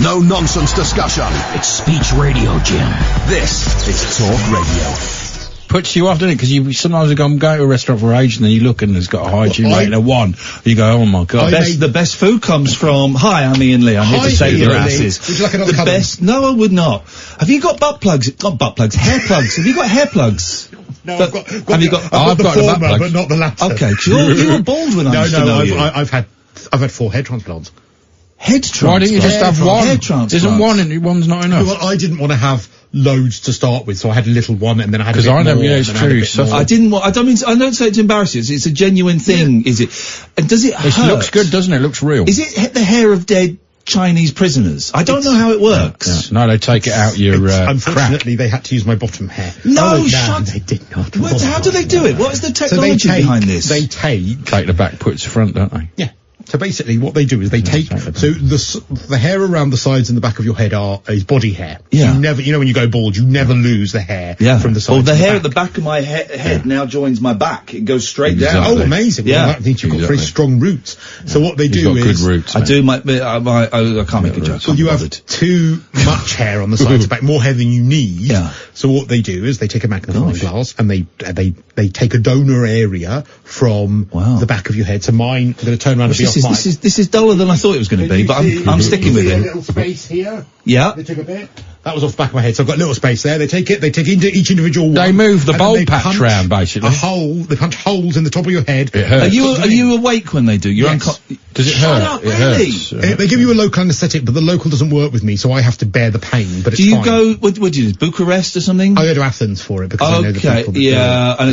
No nonsense discussion. It's speech radio, Jim. This is Talk Radio. Puts you off, doesn't it? Because you sometimes go to a restaurant for age and then you look and it's got a hygiene rating of 1. You go, oh my god. The best food comes from. Hi, I'm Iain Lee. I'm here to save your asses. Would you like another the best? No, I would not. Have you got butt plugs? Not butt plugs. Hair plugs. Have you got hair plugs? No, I've got the former, but not the latter. Okay, you were bald when I used to know you. I've had 4 hair transplants. Head transplants? Why don't you just have one? Hair transplants. Isn't one's not enough? Well, I didn't want to have loads to start with, so I had a little one, and then I had a bit more. Because I don't, yeah, it's true. So I don't say it to embarrass you. It's a genuine thing, is it? And does it hurt? It looks good, doesn't it? It looks real. Is it the hair of dead Chinese prisoners? I don't know how it works. Yeah. No, they take it out your unfortunately, they had to use my bottom hair. No, they did not. How do they do it? What is the technology behind this? They take the back, puts the front, don't they? Yeah. So basically, what they do is they take the hair around the sides and the back of your head is body hair. Yeah. You never, when you go bald, you never lose the hair from the sides. Well, the hair at the back of my head now joins my back. It goes straight down. Oh, amazing! Yeah, well, that means you've got very strong roots. So what they do is good roots. I do I can't make a joke. Well, you have too much hair on the sides of the back, more hair than you need. Yeah. So what they do is they take a magnifying glass and they take a donor area from the back of your head. So mine, I'm going to turn around and be off mic. This is duller than I thought it was going to be, but I'm sticking with it. A little space here. Yeah. They took a bit. That was off the back of my head, so I've got a little space there. They take into each individual one. They move the bulb patch round, basically. They punch holes in the top of your head. It hurts. Are you awake when they do? Yes. Does it hurt? Up, it hurts. They give you a local anaesthetic, but the local doesn't work with me, so I have to bear the pain, but it's fine. Do you go, what do you do, Bucharest or something? I go to Athens for it, because I know the people that do it. And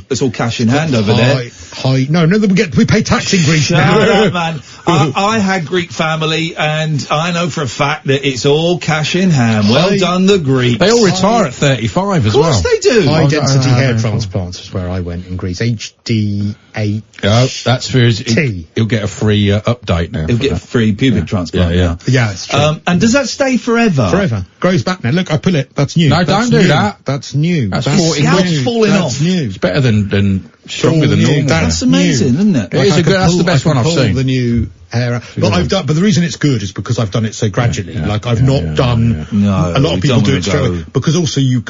it's all cash in hand over there. We pay tax in Greece. Shut up, man. I had Greek family, and I know for a fact that it's all cash in hand. Well done, the Greeks. They all retire at 35 as well. Of course they do. High density hair transplants is where I went in Greece. HDH. Oh, that's for he'll get a free update now. He'll get a free pubic transplant. Yeah, it's true. And does that stay forever? Forever. Grows back now. Look, I pull it. That's new. No, don't do that. That's new. That's falling off. That's new. It's better than stronger than normal. That's amazing, isn't it? That's the best one I've seen. The new hair. But but the reason it's good is because I've done it so gradually. Like I've not done. No, a lot of people do it straight away. Because also you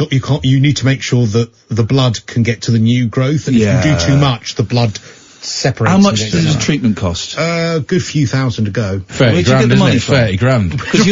need to make sure that the blood can get to the new growth, and if you do too much, the blood separates. How much does the treatment cost? Good few thousand to go. 30 grand, isn't it? 30 grand. Because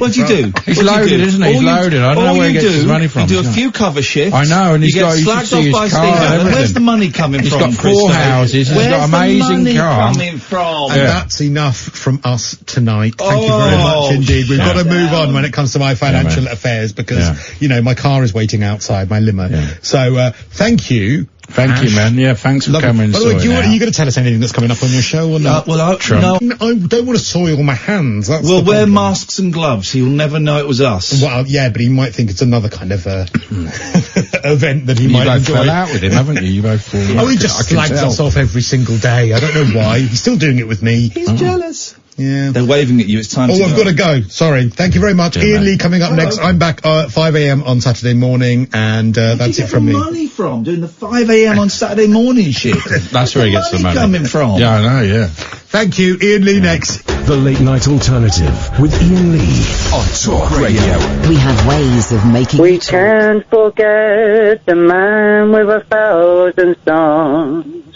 what do you do? He's loaded, isn't he? He's loaded. I don't know where he gets his money from. You do a few cover shifts. I know, and you get slagged off by Steve. Where's the money coming from? He's got 4 houses. He's got an amazing car. Coming from? And that's enough from us tonight. Thank you very much indeed. We've got to move on when it comes to my financial affairs, because my car is waiting outside, my limo. So thank you. Thank you, man. Yeah, thanks for coming. By the way, are you going to tell us anything that's coming up on your show or not? I don't want to soil my hands. We'll wear masks and gloves. He'll never know it was us. Well, yeah, but he might think it's another kind of event that he might enjoy. You both fell out with him, haven't you? You both fallen out. He just slags us off every single day. I don't know why. He's still doing it with me. He's jealous. Yeah. They're waving at you. It's time to go. I've got to go. Sorry. Thank you very much. Iain Lee coming up next. I'm back at 5 a.m. on Saturday morning, and that's it from me. Where do you get the money from, doing the 5 a.m. on Saturday morning shit? That's where he gets the money coming from. Yeah, I know, yeah. Thank you. Iain Lee next. The Late Night Alternative with Iain Lee on Talk Radio. We have ways of making... We can't forget the man with 1,000 songs.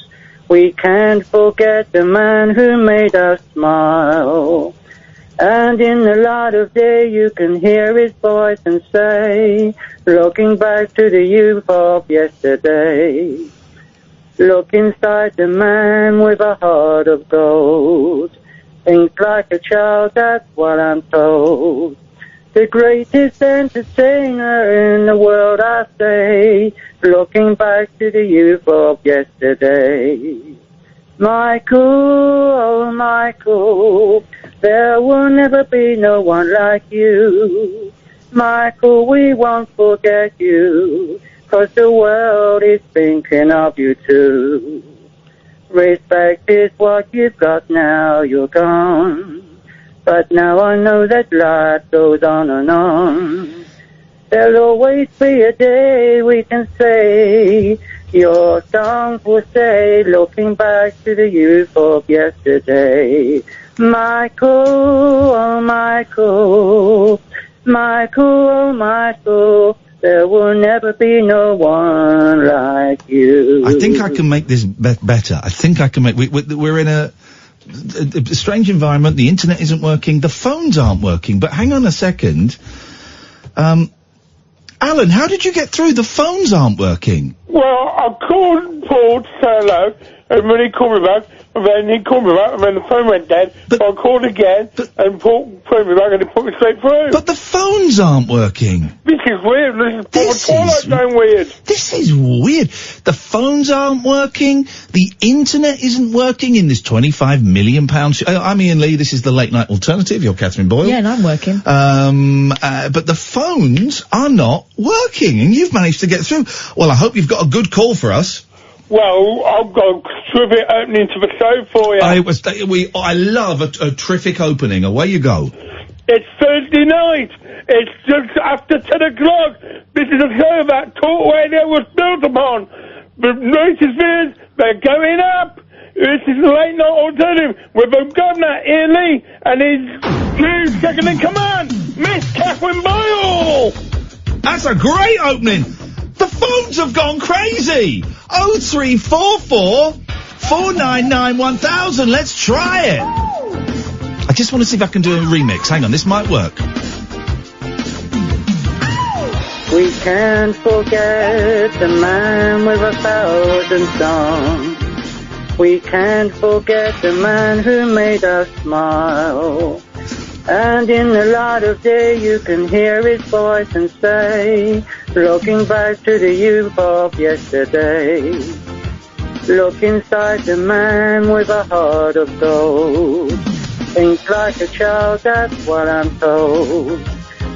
We can't forget the man who made us smile. And in the light of day you can hear his voice and say, looking back to the youth of yesterday. Look inside the man with a heart of gold. Think like a child, that's what I'm told. The greatest entertainer in the world, I say, looking back to the youth of yesterday. Michael, oh Michael, there will never be no one like you. Michael, we won't forget you, 'cause the world is thinking of you too. Respect is what you've got now, you're gone. But now I know that life goes on and on. There'll always be a day we can say your songs will say, looking back to the youth of yesterday. Michael, oh Michael, Michael, oh Michael, there will never be no one like you. I think I can make this better. I think I can make... We're in a strange environment. The internet isn't working. The phones aren't working. But hang on a second. Alan, how did you get through? The phones aren't working. Well, I called Paul to say hello, and when he called me back, and then he called me back, and then the phone went dead, so I called again, and Paul phoned me back, and he put me straight through. But the phones aren't working. This is weird. This is going weird. This is weird. The phones aren't working. The internet isn't working in this £25 million I'm Iain Lee. This is the Late Night Alternative. You're Catherine Boyle. Yeah, and I'm working. But the phones are not working, and you've managed to get through. Well, I hope you've got a good call for us. Well, I've got a terrific opening to the show for you. I love a terrific opening. Away you go. It's Thursday night. It's just after 10 o'clock. This is a show that talk radio was built upon. The notices, they're going up. This is the Late Night Alternative with the Governor, Iain Lee, and his new second in command, Miss Catherine Boyle. That's a great opening. The phones have gone crazy. 0344 499 1000. Let's try it. I just want to see if I can do a remix. Hang on, this might work. We can't forget the man with 1,000 songs. We can't forget the man who made us smile. And in the light of day you can hear his voice and say, looking back to the youth of yesterday. Look inside the man with a heart of gold. Think like a child, that's what I'm told.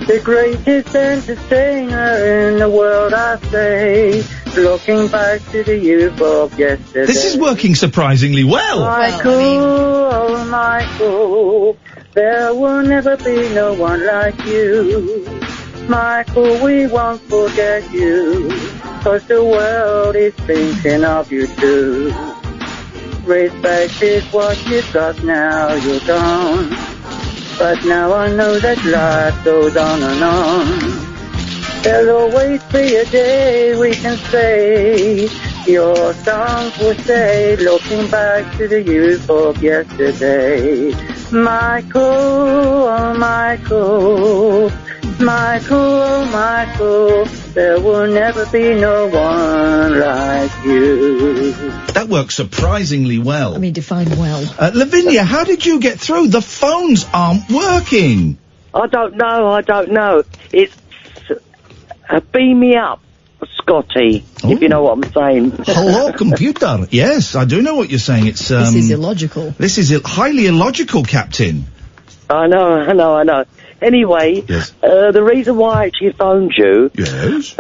The greatest entertainer in the world, I say. Looking back to the youth of yesterday. This is working surprisingly well. Michael, oh Michael, there will never be no one like you. Michael, we won't forget you, 'cause the world is thinking of you too. Respect is what you've got now, you're gone. But now I know that life goes on and on. There'll always be a day we can say, your songs will say, looking back to the youth of yesterday. Michael, oh Michael, Michael, oh Michael, there will never be no one like you. That works surprisingly well. I mean, define well. Lavinia, how did you get through? The phones aren't working. I don't know. It's beam me up, Scotty, if you know what I'm saying. Hello, computer. Yes, I do know what you're saying. It's This is illogical. This is highly illogical, Captain. I know. Anyway, yes. The reason why I actually phoned you... Yes?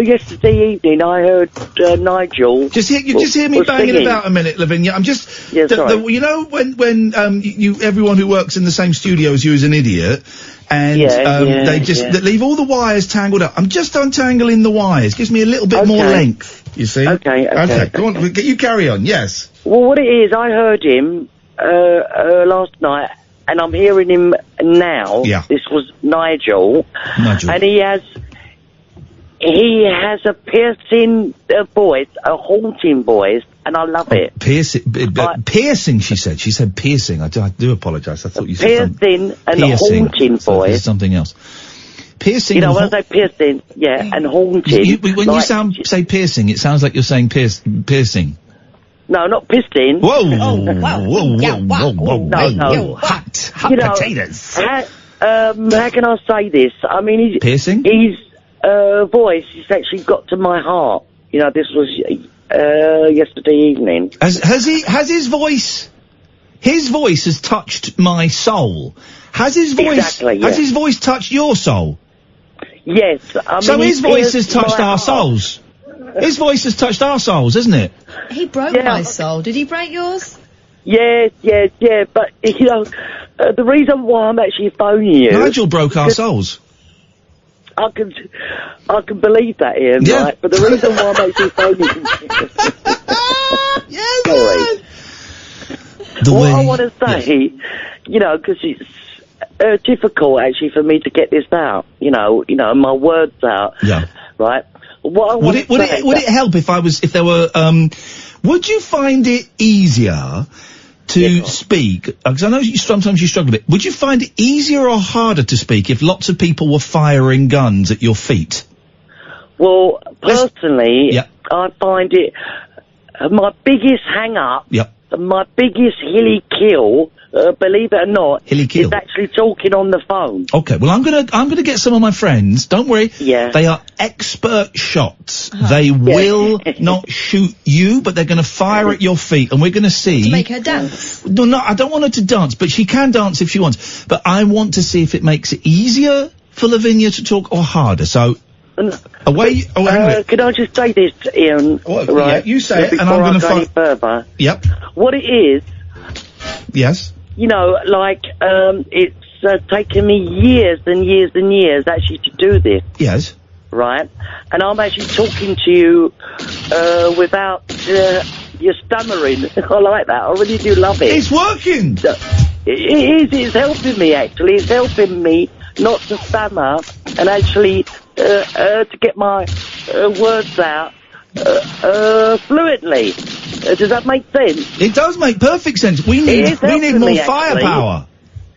Yesterday evening I heard Nigel... Just hear me banging singing. about a minute, Lavinia. I'm just... Yeah, sorry. You know when everyone who works in the same studio as you is an idiot, and they leave all the wires tangled up. I'm just untangling the wires. Gives me a little bit more length, you see? Okay. Go on, you carry on, yes. Well, what it is, I heard him last night, and I'm hearing him now. Yeah. This was Nigel. And he has a piercing voice, a haunting voice, and I love it. Piercing, she said. She said piercing. I do apologise. I thought you said piercing and haunting voice. Something else. Piercing. You know, when I say piercing, and haunting. When you say piercing, it sounds like you're saying piercing. No, not pisting. Whoa! No. Hot potatoes. How can I say this? I mean, piercing. His voice has actually got to my heart. You know, this was yesterday evening. Has his voice? His voice has touched my soul. Has his voice? Exactly, yeah. Has his voice touched your soul? Yes. I mean, so his voice has touched our souls. His voice has touched our souls, hasn't it? He broke my soul. Did he break yours? Yeah. But, you know, the reason why I'm actually phoning you... Nigel broke our souls. I can believe that, Ian, Yeah. right? But the reason why I'm actually phoning Yes, sorry. What I want to say, you know, because it's difficult actually for me to get this out, you know, my words out, right? What I would it help if there were, would you find it easier to speak? Because I know sometimes you struggle a bit. Would you find it easier or harder to speak if lots of people were firing guns at your feet? Well, personally, I find it my biggest hang-up, my biggest hilly kill, believe it or not, is actually talking on the phone. Okay, well, I'm gonna get some of my friends. Don't worry. Yeah. They are expert shots. They will not shoot you, but they're gonna fire at your feet, and we're gonna see. To make her dance? No, I don't want her to dance, but she can dance if she wants. But I want to see if it makes it easier for Lavinia to talk or harder. So. Hang on. Can I just say this, Ian? Right. Yeah, you say it, and before I'm I going to go any further. Yep. What it is, yes, you know, like, it's taken me years and years and years actually to do this. Yes. Right? And I'm actually talking to you without you stammering. I like that. I really do love it. It's working! It is. It's helping me, actually. It's helping me not to stammer and actually to get my words out fluently. Does that make sense? It does make perfect sense. We need more firepower.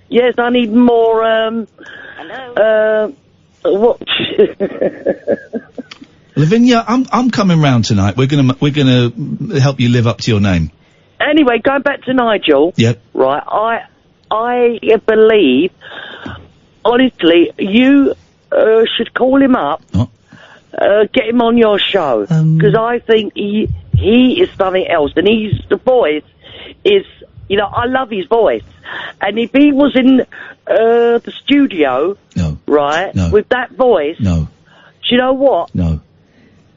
Yes, I need more. What? Lavinia, I'm coming round tonight. We're gonna help you live up to your name. Anyway, going back to Nigel. Yep. Right. I believe, honestly, you should call him up. Get him on your show, because I think he is something else, and the voice is, you know, I love his voice, and if he was in the studio, with that voice, do you know what? No.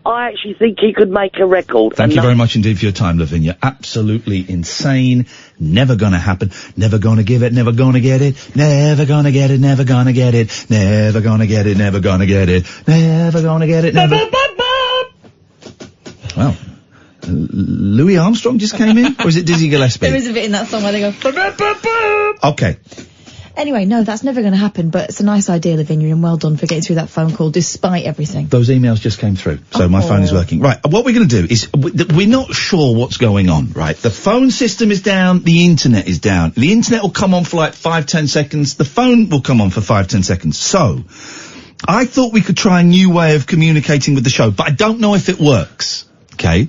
I actually think he could make a record. Thank you very much indeed for your time, Lavinia. Absolutely insane. Never gonna happen. Never gonna give it. Never gonna get it. Never gonna get it. Never gonna get it. Never gonna get it. Never gonna get it. Never gonna get it. Never. Well, Louis Armstrong just came in, or is it Dizzy Gillespie? There is a bit in that song where they go. Okay. Anyway, no, that's never going to happen, but it's a nice idea, Lavinia, and well done for getting through that phone call despite everything. Those emails just came through, so my phone is working. Right, what we're going to do is, we're not sure what's going on, right? The phone system is down, the internet is down. The internet will come on for like 5-10 seconds, the phone will come on for 5-10 seconds. So, I thought we could try a new way of communicating with the show, but I don't know if it works, okay?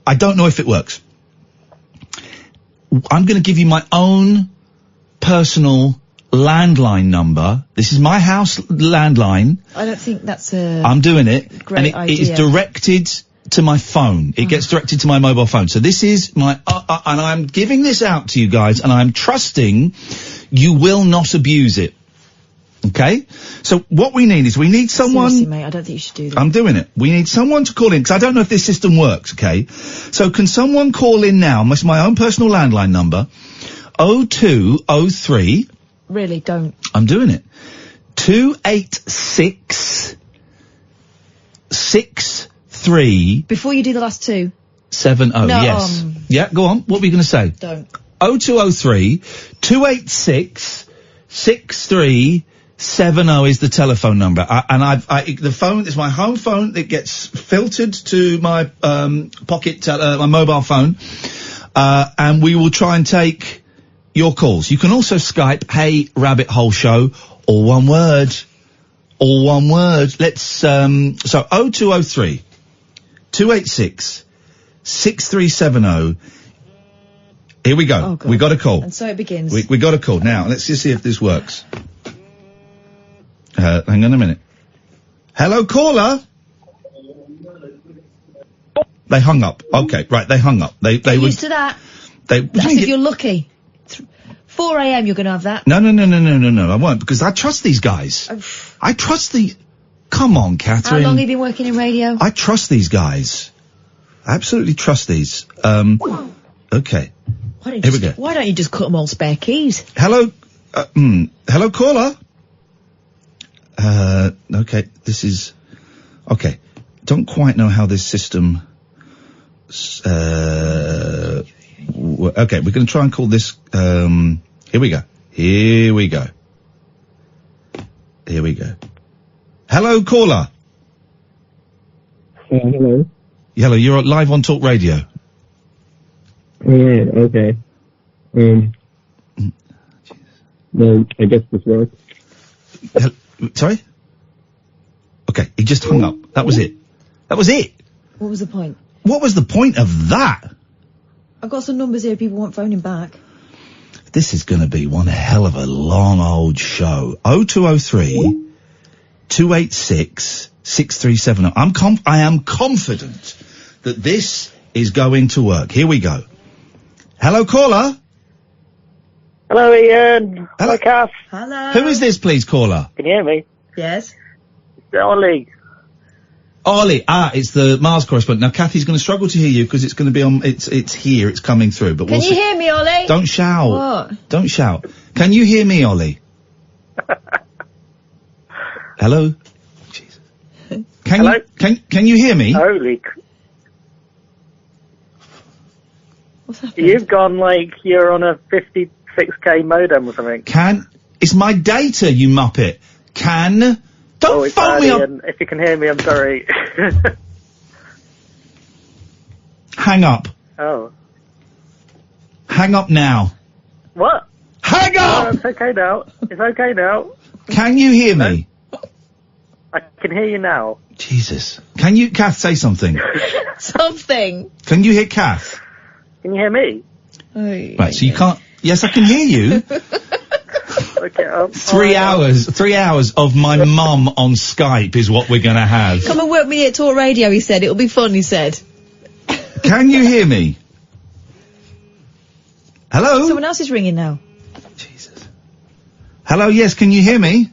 I don't know if it works. I'm going to give you my own personal landline number. This is my house landline. I don't think that's a I'm doing it. great and idea. it is directed to my phone. It gets directed to my mobile phone. So this is my, and I'm giving this out to you guys, and I'm trusting you will not abuse it. Okay? So what we need is we need someone... Seriously, mate, I don't think you should do that. I'm doing it. We need someone to call in, because I don't know if this system works, okay? So can someone call in now? It's my own personal landline number. 0203... Really, don't. I'm doing it. 286 63 Before you do the last two. 70, No, yes. Yeah, go on. What were you going to say? Don't. 0203 286 6370 is the telephone number. The phone is my home phone that gets filtered to my pocket, my mobile phone, and we will try and take your calls. You can also Skype, Hey Rabbit Hole Show, all one word. All one word. Let's, so 0203 286 6370. Here we go. Oh, we got a call. And so it begins. We got a call. Now, let's just see if this works. Hang on a minute. Hello, caller? They hung up. Okay, right, they hung up. They Get were used to that. That's if you're lucky. 4 a.m. you're going to have that. No, I won't, because I trust these guys. I trust Come on, Catherine. How long have you been working in radio? I trust these guys. I absolutely trust these. Okay. Here we go. Why don't you just cut them all spare keys? Hello, hello, caller. Okay, this is... Okay, don't quite know how this system... okay, we're going to try and call this... Here we go. Hello, caller. Hello. Hello, you're live on Talk Radio. Yeah, okay. Well, I guess this works. Sorry? Okay, he just hung up. That was it. What was the point? What was the point of that? I've got some numbers here. People want phoning back. This is going to be one hell of a long old show. 0203 286 6370. I am confident that this is going to work. Here we go. Hello, caller. Hello, Ian. Hello, Kath. Hello. Who is this, please, caller? Can you hear me? Yes. It's Ollie. Ollie. It's the Mars correspondent. Now, Kathy's going to struggle to hear you because it's going to be on. It's here. It's coming through. But Can you hear me, Ollie? Don't shout. What? Don't shout. Can you hear me, Ollie? Hello. Jesus. Hello? Can you hear me? Holy. What's happening? You've gone like you're on a 56k modem or something. It's my data, you muppet. Don't phone me up. Ian. If you can hear me, I'm sorry. Hang up. Oh. Hang up now. What? Hang up! Oh, it's okay now. It's okay now. Can you hear me? I can hear you now. Jesus. Can you, Kath, say something? Something. Can you hear Kath? Can you hear me? Right, so you can't... Yes, I can hear you. Okay. 3 hours of my mum on Skype is what we're going to have. Come and work me at Talk Radio, he said. It'll be fun, he said. Can you hear me? Hello? Someone else is ringing now. Jesus. Hello, yes, can you hear me?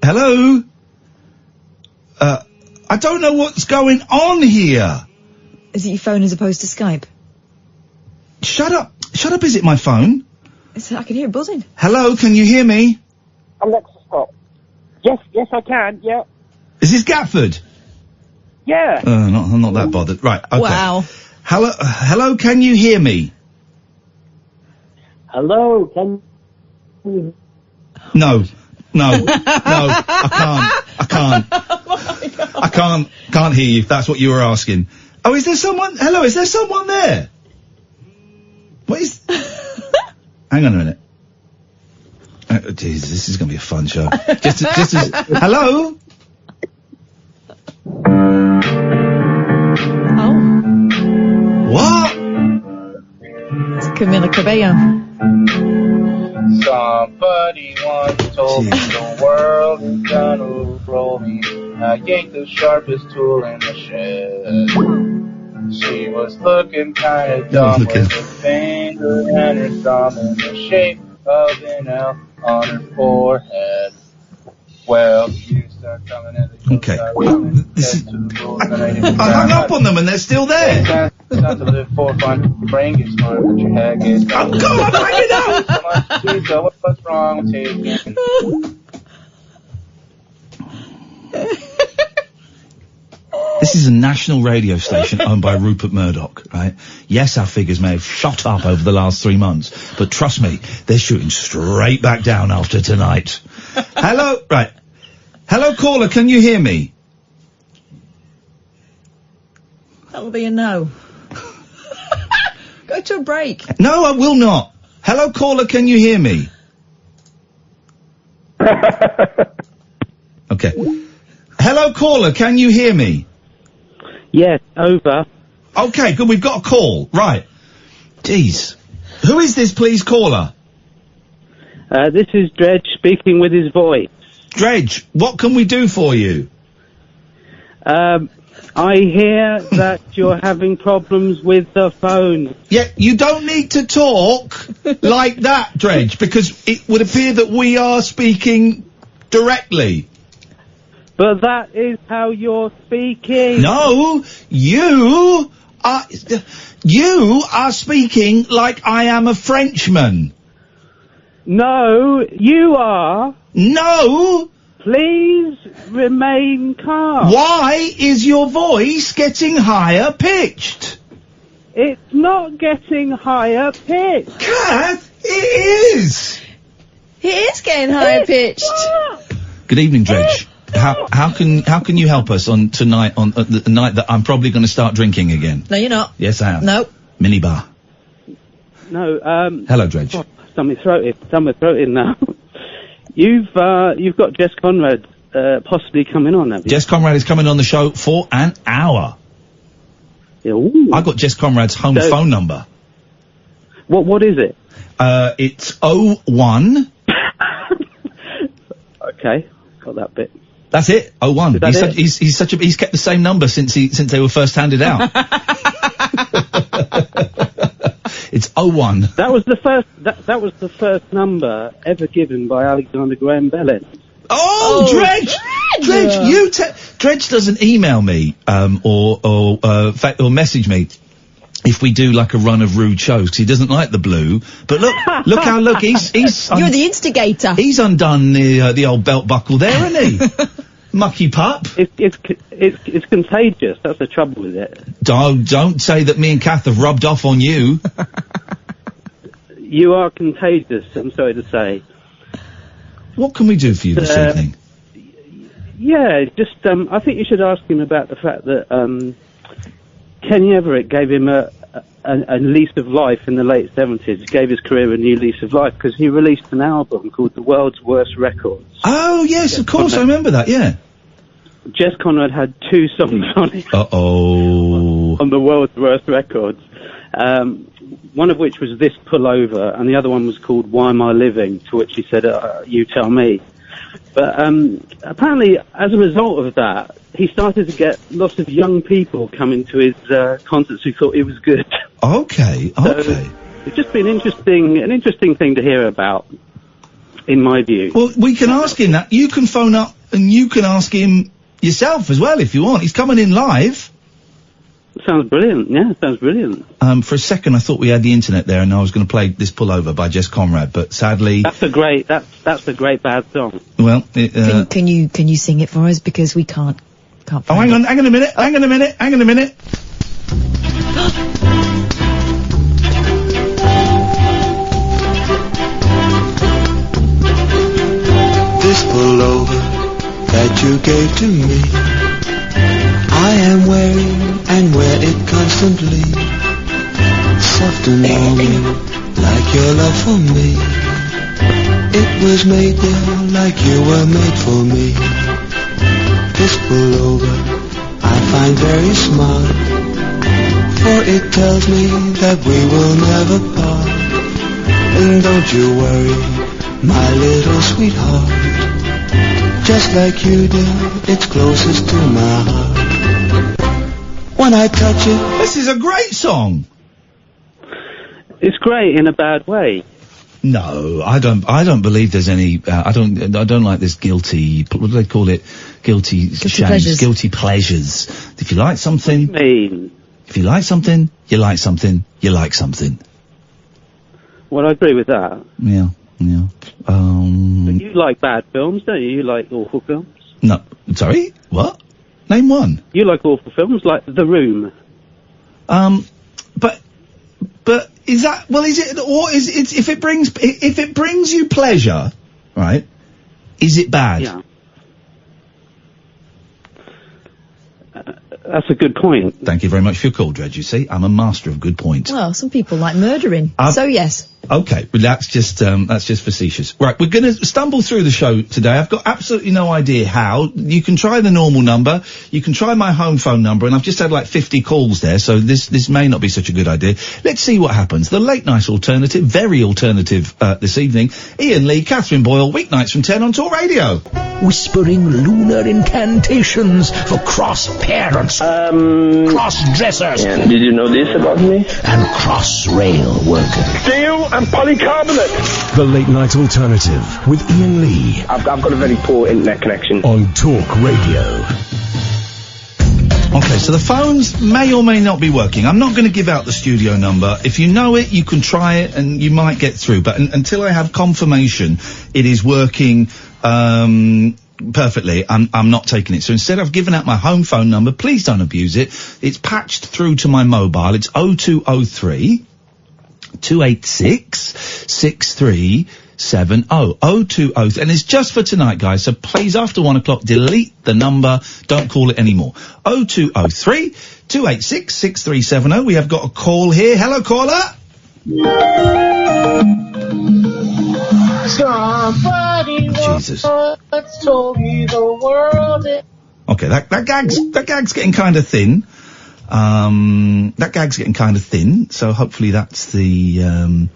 Hello? I don't know what's going on here. Is it your phone as opposed to Skype? Shut up. Shut up, is it my phone? I can hear it buzzing. Hello, can you hear me? Alexa, stop. Yes, I can, yeah. Is this Gatford? Yeah. I'm not that bothered. Right, okay. Wow. Hello, can you hear me? Hello, can you... No, I can't. I can't hear you. That's what you were asking. Oh, is there someone? Hello, is there someone there? What is? Hang on a minute. Jeez, this is going to be a fun show. Hello? Oh. What? It's Camila Cabello. Somebody once told me the world is gonna roll me. I yanked the sharpest tool in the shed. She was looking kinda dumb with her finger and her thumb in the shape of an L on her forehead. Well, you start coming in. Okay. I hung up on them and they're still there. Not to live for fun, brain gets smart, but your head gets dumb. Oh, God, I'm hanging out! What's wrong with taking? This is a national radio station owned by Rupert Murdoch, right? Yes, our figures may have shot up over the last 3 months, but trust me, they're shooting straight back down after tonight. Hello, right. Hello, caller, can you hear me? That'll be a no. Go to a break. No, I will not. Hello, caller, can you hear me? Okay. Hello, caller, can you hear me? Yes, over. Okay, good, we've got a call. Right. Jeez. Who is this, please, caller? This is Dredge speaking with his voice. Dredge, what can we do for you? I hear that you're having problems with the phone. Yeah, you don't need to talk like that, Dredge, because it would appear that we are speaking directly. But that is how you're speaking. No, you are... You are speaking like I am a Frenchman. No, you are. No! Please remain calm. Why is your voice getting higher pitched? It's not getting higher pitched. Kath, it is! It is getting higher pitched. Good evening, Dredge. How can you help us on tonight, on the night that I'm probably going to start drinking again? No, you're not. Yes, I am. No. Minibar. No, Hello, Dredge. Oh, my throat in now. You've got Jess Conrad, possibly coming on, have you? Jess Conrad is coming on the show for an hour. Yeah, ooh. I got Jess Conrad's home phone number. What is it? It's 01. Okay, got that bit. That's it. 01. Is that He's kept the same number since they were first handed out. It's 01. That was the first. That was the first number ever given by Alexander Graham Bell. Oh, Dredge! Dredge doesn't email me, or message me if we do like a run of rude shows, because he doesn't like the blue. But look, he's You're the instigator. He's undone the old belt buckle there, isn't he? Mucky pup. It's contagious. That's the trouble with it. Don't say that me and Kath have rubbed off on you. You are contagious, I'm sorry to say. What can we do for you this evening? Yeah, just, I think you should ask him about the fact that, Kenny Everett gave him a lease of life in the late 70s, gave his career a new lease of life, because he released an album called The World's Worst Records. Oh, yes, of course, I remember that, yeah. Jess Conrad had 2 songs on it. Uh-oh. On The World's Worst Records. One of which was This Pullover, and the other one was called Why Am I Living, to which he said, you tell me. But apparently, as a result of that, he started to get lots of young people coming to his concerts who thought it was good. Okay. So it's just been an interesting thing to hear about, in my view. Well, we can ask him that. You can phone up and you can ask him yourself as well if you want. He's coming in live. Sounds brilliant. Yeah, sounds brilliant. For a second, I thought we had the internet there, and I was going to play This Pullover by Jess Conrad, but sadly, that's a great bad song. Well, can you sing it for us, because we can't. Oh, hang on a minute. This pullover that you gave to me, I am wearing and wear it constantly. Soft and warming, like your love for me. It was made there like you were made for me. This pullover I find very smart, for it tells me that we will never part. And don't you worry, my little sweetheart, just like you do, it's closest to my heart. When I touch it. This is a great song. It's great in a bad way. No, I don't believe there's any. I don't like this guilty. What do they call it? Guilty pleasures. Guilty pleasures. If you like something, if you like something, you like something, you like something. Well, I agree with that. Yeah. But you like bad films, don't you? You like awful films. No, sorry. What? Name one. You like awful films, like The Room. But is that, well, is it, or is it, if it brings you pleasure, right, is it bad? Yeah. That's a good point. Thank you very much for your call, Dredge. You see, I'm a master of good points. Well, some people like murdering, so yes. Okay, but that's just facetious. Right, we're going to stumble through the show today. I've got absolutely no idea how. You can try the normal number, you can try my home phone number, and I've just had like 50 calls there, so this may not be such a good idea. Let's see what happens. The late night alternative, very alternative, this evening. Iain Lee, Catherine Boyle, weeknights from 10 on Talk Radio. Whispering lunar incantations for cross-parents, cross-dressers. Yeah. Did you know this about me? And cross-rail workers. Steel and polycarbonate. The Late Night Alternative with Iain Lee. I've got a very poor internet connection. On Talk Radio. Okay, so the phones may or may not be working. I'm not going to give out the studio number. If you know it, you can try it and you might get through. But until I have confirmation it is working perfectly, I'm not taking it. So instead I've given out my home phone number. Please don't abuse it. It's patched through to my mobile. It's 0203 286 6370. 0203, and it's just for tonight, guys, so please, after 1 o'clock, delete the number, don't call it anymore. 0203 286 6370. We have got a call here. Hello, caller. Somebody Jesus. once told me the world is... Okay, that gag's getting kind of thin. That gag's getting kind of thin, so hopefully that's the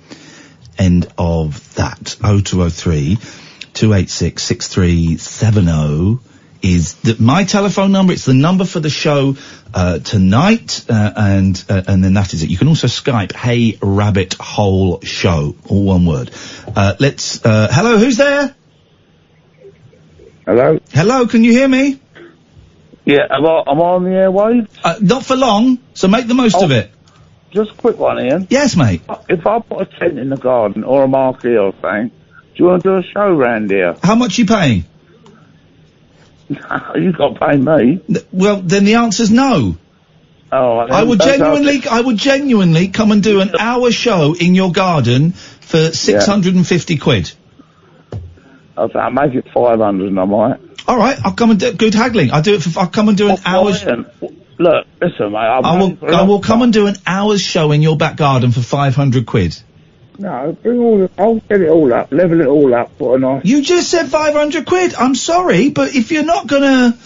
end of that. 0203 286 6370 is my telephone number. It's the number for the show tonight, and then that is it. You can also Skype Hey Rabbit Hole Show, all one word. Hello, who's there? Hello, can you hear me? Yeah, am I on the airwaves? Not for long, so make the most of it. Just a quick one, Ian. Yes, mate. If I put a tent in the garden or a marquee or something, do you want to do a show round here? How much are you paying? You've got to pay me. Well, then the answer's no. Oh, I would genuinely come and do an hour show in your garden for 650 quid. I'll make it 500 and I might. All right, I'll come and do good haggling. I'll come and do an hour's. Look, listen, mate. I will come and do an hour's show in your back garden for 500 quid. No, I'll get it all up, level it all up, put a nice... You just said 500 quid. I'm sorry, but if you're not gonna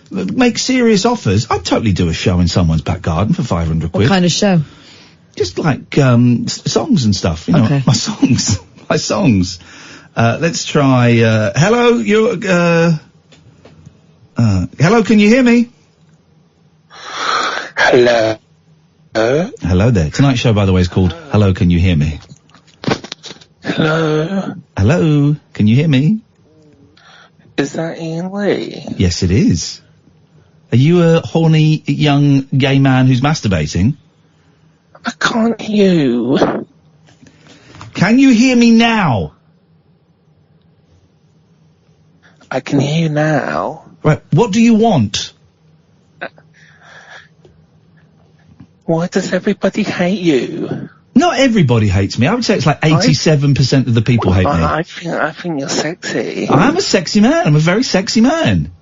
make serious offers, I'd totally do a show in someone's back garden for 500 quid. What kind of show? Just like, songs and stuff, you know. Okay. My songs. My songs. Let's try, hello, hello, can you hear me? Hello. Hello there. Tonight's show, by the way, is called Hello, Can You Hear Me? Hello. Hello, can you hear me? Is that Iain Lee? Yes, it is. Are you a horny young gay man who's masturbating? I can't hear you. Can you hear me now? I can hear you now. Right, what do you want? Why does everybody hate you? Not everybody hates me. I would say it's like 87% of the people hate me. I think you're sexy. I am a sexy man. I'm a very sexy man.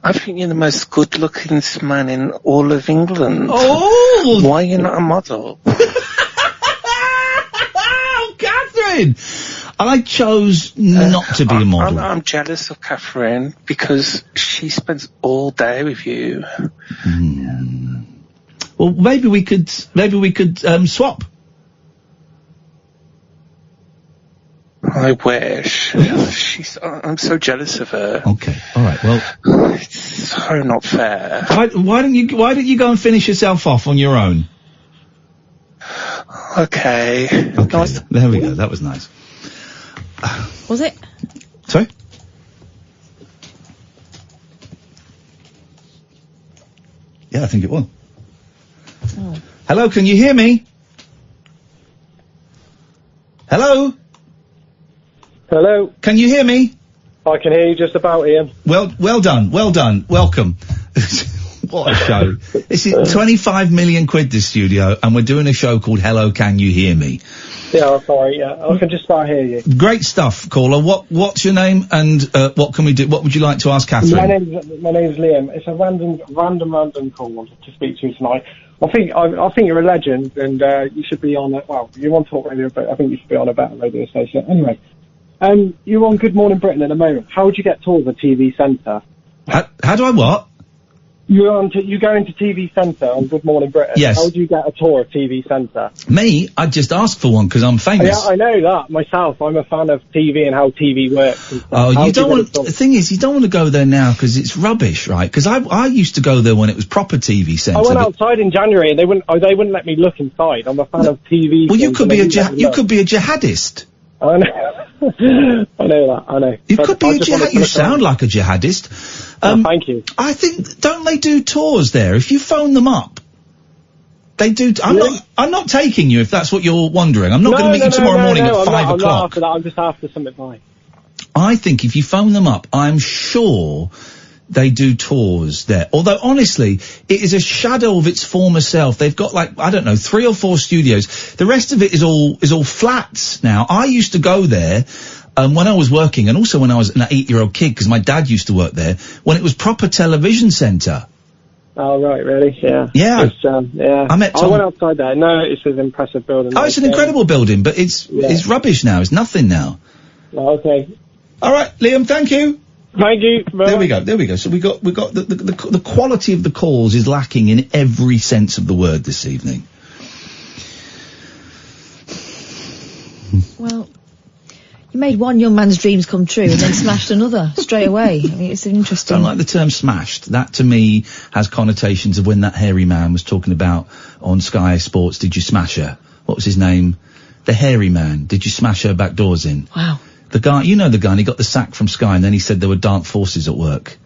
I think you're the most good-looking man in all of England. Oh! Why are you not a model? Oh, Catherine! I chose not to be a model. I'm jealous of Catherine because she spends all day with you. Well, maybe we could swap. I wish. I'm so jealous of her. Okay, all right. Well, it's so not fair. Why don't you go and finish yourself off on your own? Okay. There we go. That was nice. Was it? Sorry? Yeah, I think it was. Oh. Hello, can you hear me? Hello? Hello? Can you hear me? I can hear you just about, Ian. Well done. Welcome. What a show. This is 25 million quid, this studio, and we're doing a show called Hello, Can You Hear Me? Yeah, sorry, yeah. I can just about hear you. Great stuff, caller. What's your name and what can we do? What would you like to ask Catherine? My name's Liam. It's a random call to speak to you tonight. I think you're a legend, and you should be on you're on Talk Radio, but I think you should be on a better radio station. Anyway, you're on Good Morning Britain at the moment. How would you get tours of TV Centre? How do I what? You go into TV Centre on Good Morning Britain. Yes. How would you get a tour of TV Centre? Me? I'd just ask for one because I'm famous. Yeah, I know that myself. I'm a fan of TV and how TV works. And oh, you don't want. The thing is, you don't want to go there now because it's rubbish, right? Because I used to go there when it was proper TV Centre. I went outside in January and they wouldn't let me look inside. I'm a fan of TV. Well, you could be a jihadist. I know. I know that. I know. You But could be I a just wanted jihad. to You look sound around. like a jihadist. Thank you. I think, don't they do tours there? If you phone them up, they do. I'm not taking you if that's what you're wondering. I'm not going to meet you tomorrow morning at 5 I'm not o'clock. after that. I'm just after some advice. I think if you phone them up, I'm sure they do tours there. Although, honestly, it is a shadow of its former self. They've got, like, I don't know, 3 or 4 studios. The rest of it is all flats now. I used to go there when I was working, and also when I was an 8-year-old kid, because my dad used to work there, when it was proper television centre. Oh, right, really? Yeah. Yeah. It's, yeah. I met Tom. went outside there. No, it's an impressive building. Oh, it's an incredible building, but it's rubbish now. It's nothing now. Oh, okay. All right, Liam, thank you. Thank you. There we go. So we got the quality of the calls is lacking in every sense of the word this evening. Well, you made one young man's dreams come true and then smashed another straight away. I mean, it's an interesting. I don't like the term smashed. That to me has connotations of when that hairy man was talking about on Sky Sports. Did you smash her? What was his name? The hairy man. Did you smash her back doors in? Wow. The guy, you know the guy, and he got the sack from Sky, and then he said there were dark forces at work.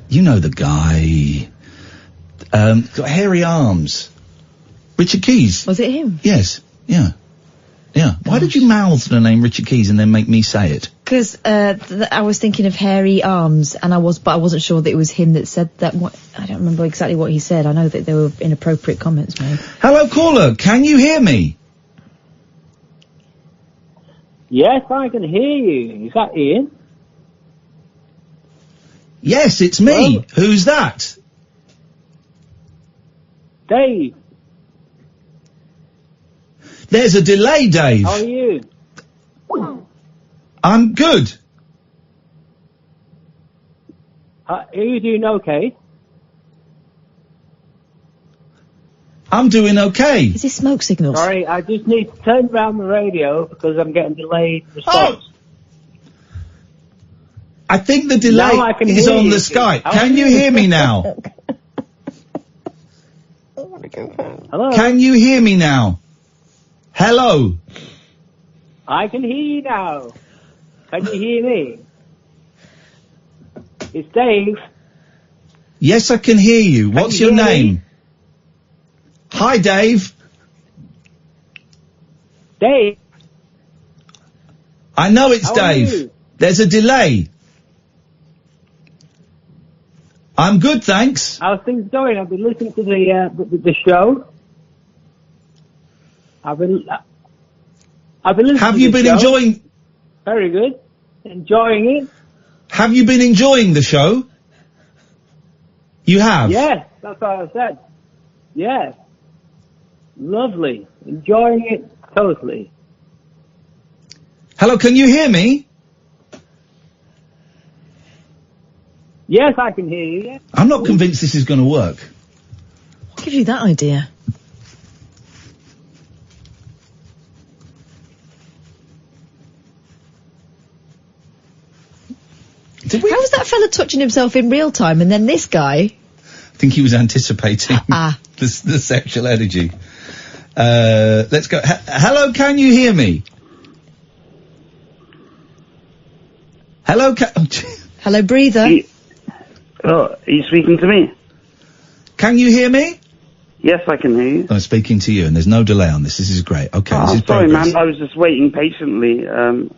You know the guy. Got hairy arms. Richard Keys. Was it him? Yes. Yeah. Yeah. Why did you mouth the name Richard Keys and then make me say it? Because I was thinking of hairy arms, and I wasn't sure that it was him that said that. I don't remember exactly what he said. I know that there were inappropriate comments made. Hello, caller. Can you hear me? Yes, I can hear you. Is that Ian? Yes, it's me. Hello? Who's that? Dave. There's a delay, Dave. How are you? I'm good. Are you doing okay? I'm doing okay. Is this smoke signals? Sorry, I just need to turn around the radio because I'm getting delayed response. I think the delay Now I can is hear on you. the Skype. How Can are you you? hear me now? Hello? Can you hear me now? Hello? I can hear you now. Can you hear me? It's Dave. Yes, I can hear you. What's you your hear me? name? Hi, Dave. Dave. I know it's How are Dave. you? There's a delay. I'm good, thanks. How's things going? I've been listening to the show. I've been listening Have to you the been show. enjoying... Very good. Enjoying it. Have you been enjoying the show? You have? Yes, that's what I said. Yes. Lovely. Enjoying it totally. Hello, can you hear me? Yes, I can hear you. Yes. I'm not convinced this is going to work. What gives you that idea? How was that fella touching himself in real time and then this guy? I think he was anticipating the sexual energy. Let's go. Hello, can you hear me? Hello, Hello, breather. Oh, are you speaking to me? Can you hear me? Yes, I can hear you. I'm speaking to you, and there's no delay on this. This is great. Okay, this is sorry, progress. man. I was just waiting patiently. Sorry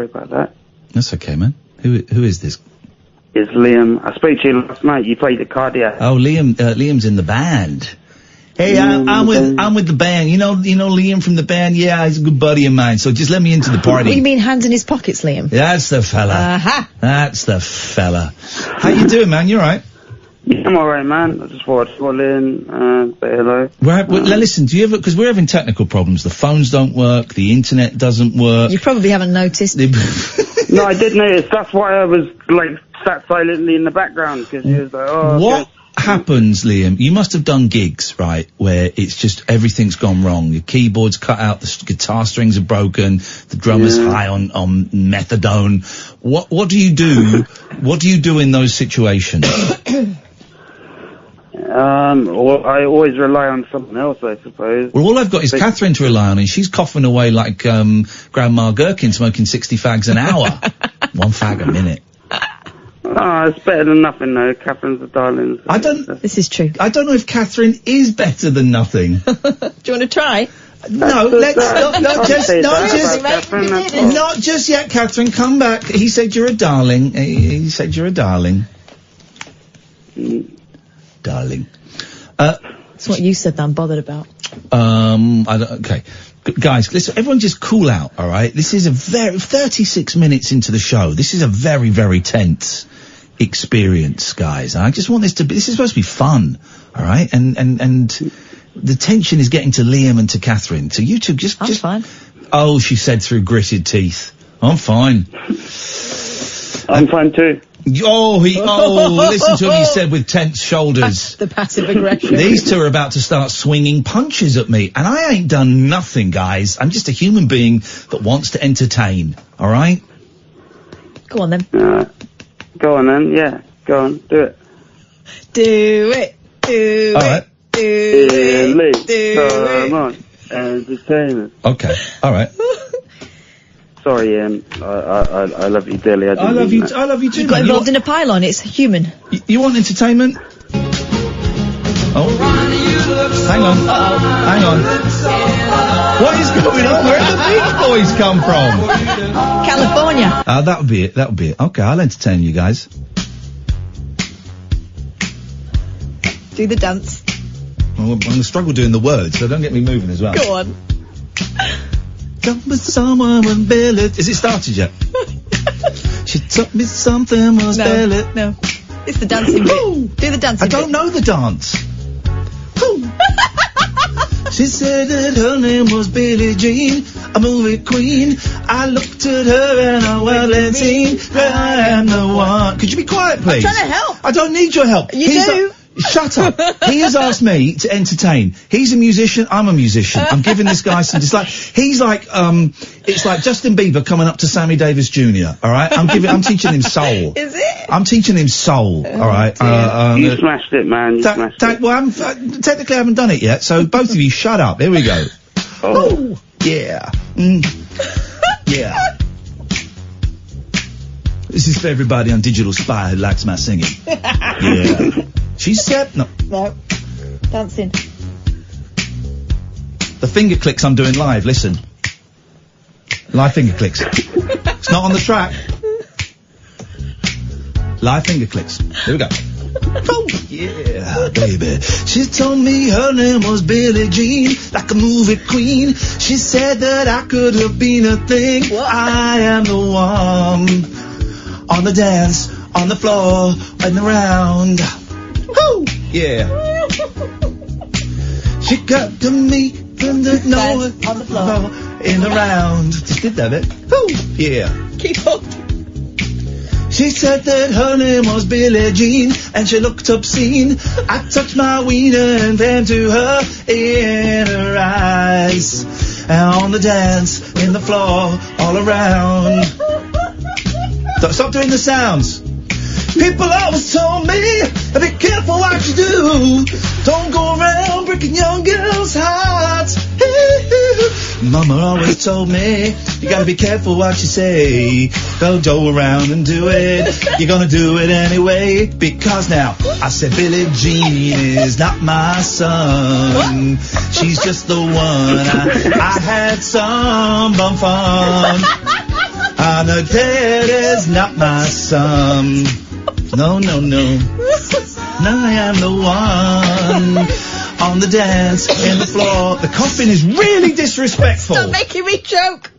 about that. That's okay, man. Who is this? It's Liam. I spoke to you last night. You played the cardiac. Oh, Liam. Liam's in the band. Hey, I'm with the band. You know Liam from the band. Yeah, he's a good buddy of mine. So just let me into the party. What, you mean hands in his pockets, Liam? That's the fella. Aha. That's the fella. How you doing, man? You all right? Yeah, I'm alright, man. I just thought I'd call in, say hello. Well, listen, do you ever, because we're having technical problems, the phones don't work, the internet doesn't work. You probably haven't noticed. No, I did notice. That's why I was, sat silently in the background, because he was like, oh, What okay. happens, Liam? You must have done gigs, right, where it's just everything's gone wrong. Your keyboard's cut out, the guitar strings are broken, the drummer's high on methadone. What do you do? What do you do in those situations? Or I always rely on someone else, I suppose. Well, all I've got is Catherine to rely on, and she's coughing away like Grandma Gherkin smoking 60 fags an hour. One fag a minute. It's better than nothing, though. Catherine's a darling. So This is true. I don't know if Catherine is better than nothing. Do you want to try? No, let's not just yet, Catherine. Come back. He said you're a darling. He said you're a darling. Darling. That's what you said that I'm bothered about. Okay. Guys, listen, everyone just cool out, alright? This is 36 minutes into the show. This is a very, very tense experience, guys. I just want this is supposed to be fun, alright? And the tension is getting to Liam and to Catherine. So you two I'm fine. Oh, she said through gritted teeth. I'm fine. I'm fine too. Listen to what he said with tense shoulders. The passive aggression. These two are about to start swinging punches at me, and I ain't done nothing, guys. I'm just a human being that wants to entertain, alright? Go on then. Go on then, yeah. Go on, do it. Do it. Do All right. Come on, entertainment. Okay, alright. Sorry, Ian. I love you dearly. I love you. I love you too. You got involved in a pylon. It's human. You want entertainment? Oh, hang on. Hang on. What is going on? Where did the Beach Boys come from? California. That would be it. That would be it. Okay, I'll entertain you guys. Do the dance. Well, I'm going to struggle doing the words, so don't get me moving as well. Go on. Jump with someone with belly. Is it started yet? She took me something was belly. No. It's the dancing bit. Do the dancing I don't know the dance. She said that her name was Billie Jean, a movie queen. I looked at her and I well and seen I am the one. Could you be quiet, please? I'm trying to help. I don't need your help. You do. Shut up. He has asked me to entertain. He's a musician, I'm a musician. I'm giving this guy some dislike. He's like, it's like Justin Bieber coming up to Sammy Davis Jr., alright? I'm teaching him soul. Is it? I'm teaching him soul, alright? You smashed it, man. You smashed it. Well, technically I haven't done it yet, so both of you shut up. Here we go. Oh, yeah. Yeah. This is for everybody on Digital Spy who likes my singing. Yeah. She said no. No. Dancing. The finger clicks I'm doing live, listen. Live finger clicks. It's not on the track. Live finger clicks. Here we go. Oh, yeah, baby. She told me her name was Billie Jean, like a movie queen. She said that I could have been a thing. What? I am the one. On the dance, on the floor, and around. Woo! Yeah. She got to me from the nowhere on the floor, in the round. Just did that bit. Woo! Yeah. Keep up. She said that her name was Billie Jean, and she looked obscene. I touched my wiener and ran to her in her eyes. And on the dance, in the floor, all around. Stop doing the sounds. People always told me, be careful what you do. Don't go around breaking young girls' hearts. Mama always told me, you gotta be careful what you say. Don't go around and do it. You're gonna do it anyway. Because now, I said Billie Jean is not my son. She's just the one. I had some bum fun. And her dad is not my son. No, no, no. Now I am the one on the dance, in the floor. The coughing is really disrespectful. Stop making me choke.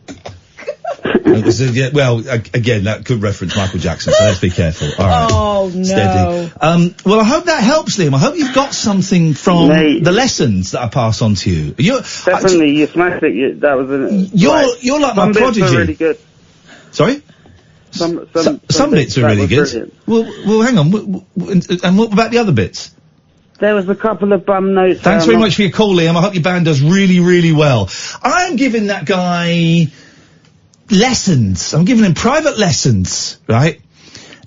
Well, again, that could reference Michael Jackson, so let's be careful. All right. Oh, no. Steady. Well, I hope that helps, Liam. I hope you've got something from the lessons that I pass on to you. Definitely, you smashed it. That was you're like my prodigy. Were really good. Sorry? Some bits are really good. Well, hang on. And what about the other bits? There was a couple of bum notes. Thanks very much for your call, Liam. I hope your band does really, really well. I'm giving that guy lessons. I'm giving him private lessons, right?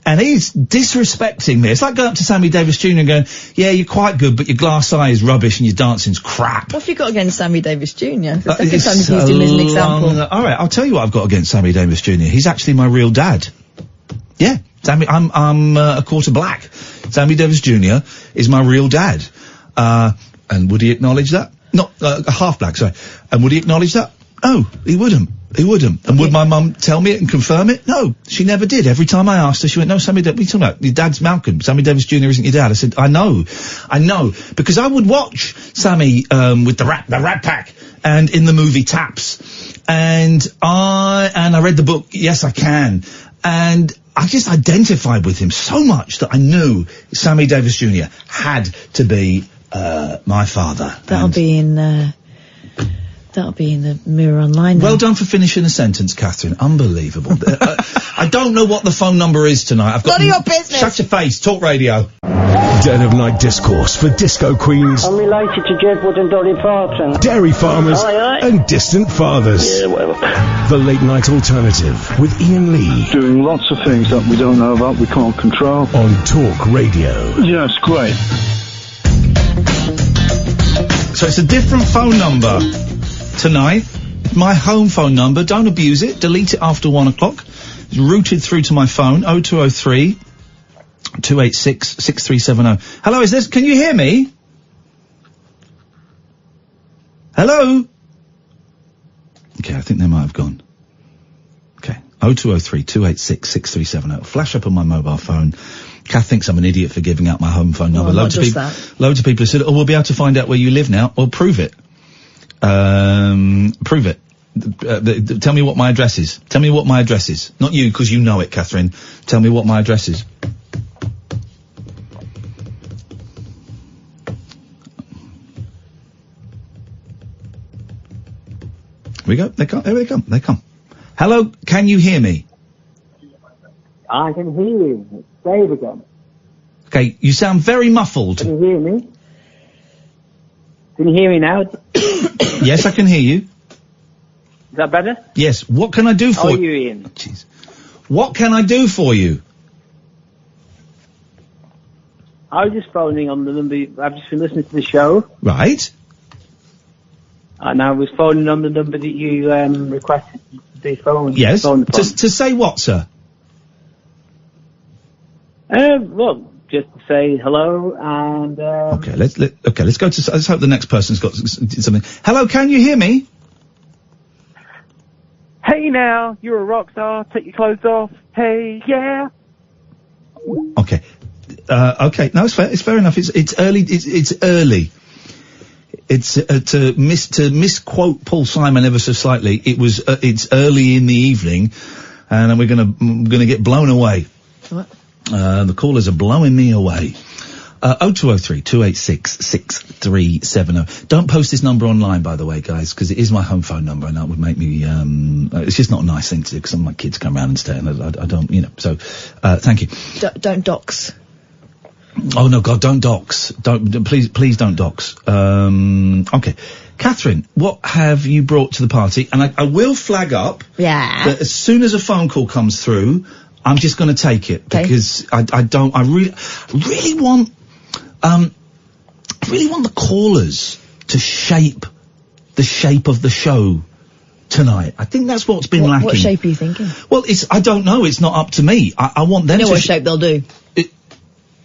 And he's disrespecting me. It's like going up to Sammy Davis Jr. and going, yeah, you're quite good, but your glass eye is rubbish and your dancing's crap. What have you got against Sammy Davis Jr.? The second time you've used him as an example. All right, I'll tell you what I've got against Sammy Davis Jr. He's actually my real dad. Yeah, Sammy, I'm a quarter black. Sammy Davis Jr. is my real dad. And would he acknowledge that? Not, half black, sorry. And would he acknowledge that? No, he wouldn't. He wouldn't. And would my mum tell me it and confirm it? No, she never did. Every time I asked her, she went, no, Sammy, what are you talking about? Your dad's Malcolm. Sammy Davis Jr. isn't your dad. I said, I know. Because I would watch Sammy, with the Rat Pack, and in the movie Taps. And I read the book, Yes, I Can. And I just identified with him so much that I knew Sammy Davis Jr. had to be, my father. That'll be in the Mirror Online. Well done for finishing a sentence, Catherine. Unbelievable. I don't know what the phone number is tonight. None of your business. Shut your face. Talk radio. Dead of Night discourse for disco queens, I'm related to Jedwood and Dolly Parton. dairy farmers, and distant fathers. Yeah, whatever. The Late Night Alternative with Iain Lee Doing lots of things that we don't know about, we can't control. on Talk Radio. Yeah, it's great. So it's a different phone number tonight. My home phone number. Don't abuse it. Delete it after 1 o'clock. It's routed through to my phone. 0203 286 6370. Hello, is this? Can you hear me? Hello? Okay, I think they might have gone. Okay. 0203 286 6370. Flash up on my mobile phone. Kath thinks I'm an idiot for giving out my home phone number. Well, Loads of people have said, oh, we'll be able to find out where you live now. Well, prove it. Prove it. Tell me what my address is. Tell me what my address is. Not you, because you know it, Catherine. Tell me what my address is. Here we go. They come. Here they come. They come. Hello, can you hear me? I can hear you. It's Dave again. Okay, you sound very muffled. Can you hear me? Can you hear me now? Yes, I can hear you. Is that better? Yes. What can I do for you? Ian? Jeez. What can I do for you? I was just phoning on the number. I've just been listening to the show. Right. And I was phoning on the number that you requested the phone. Yes. Phone To say what, sir? Well, just to say hello and. Okay. Let's go to. Let's hope the next person's got something. Hello. Can you hear me? Hey now, you're a rock star. Take your clothes off. Hey, yeah. Okay. Okay. No, it's fair. It's fair enough. It's early. It's early. It's to misquote Paul Simon ever so slightly. It's early in the evening, and we're gonna get blown away. What? The callers are blowing me away. 0203 286 6370. Don't post this number online, by the way, guys, because it is my home phone number, and that would make me. It's just not a nice thing to do because some of my kids come around and stay, and I don't, you know. So, thank you. Don't dox. Oh no, God, don't dox. Please don't dox. Okay. Catherine, what have you brought to the party? And I will flag up. Yeah. That as soon as a phone call comes through, I'm just going to take it because I really want the callers to shape the shape of the show tonight. I think that's what's been lacking. What shape are you thinking? Well, I don't know. It's not up to me. I want them you know to. What shape they'll do?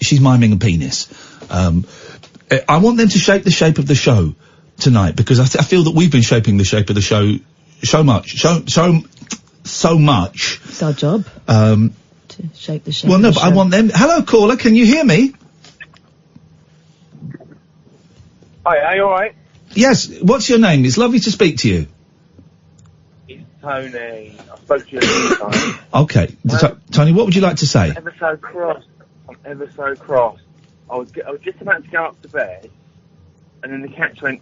She's miming a penis. I want them to shape the shape of the show tonight because I feel that we've been shaping the shape of the show so much. So much. It's our job. To shape the shape. Well, no, of the but show. I want them. Hello, caller. Can you hear me? Hi, are you alright? Yes. What's your name? It's lovely to speak to you. It's Tony. I spoke to you a few times. Okay. Tony, what would you like to say? I'm ever so cross. I was just about to go up to bed, and then the cats went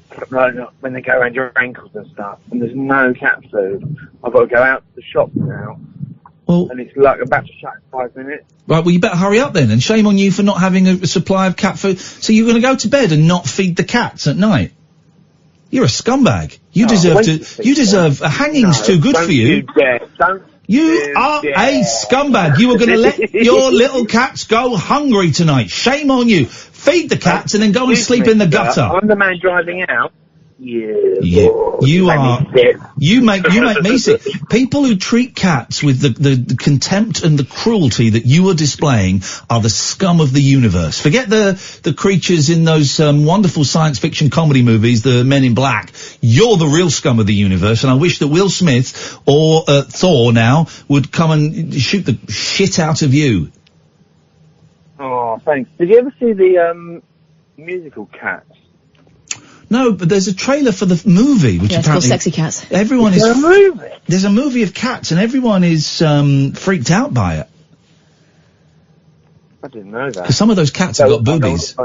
when they go around your ankles and stuff, and there's no cat food. I've got to go out to the shop now. Well, and it's like about to shut in 5 minutes. Right, well, you better hurry up then, and shame on you for not having a supply of cat food. So you're going to go to bed and not feed the cats at night? You're a scumbag. You deserve a hanging's too good for you. You are a scumbag. You were going to let your little cats go hungry tonight. Shame on you. Feed the cats and then go and sleep in the gutter. I'm the man driving out. You make me sick. People who treat cats with the contempt and the cruelty that you are displaying are the scum of the universe. Forget the creatures in those wonderful science fiction comedy movies, the Men in Black. You're the real scum of the universe, and I wish that Will Smith or Thor now would come and shoot the shit out of you. Oh, thanks. Did you ever see the musical Cats? No, but there's a trailer for the movie, which it's called Sexy Cats. Everyone is. There's a movie? There's a movie of cats, and everyone is freaked out by it. I didn't know that. Because some of those cats have got boobies.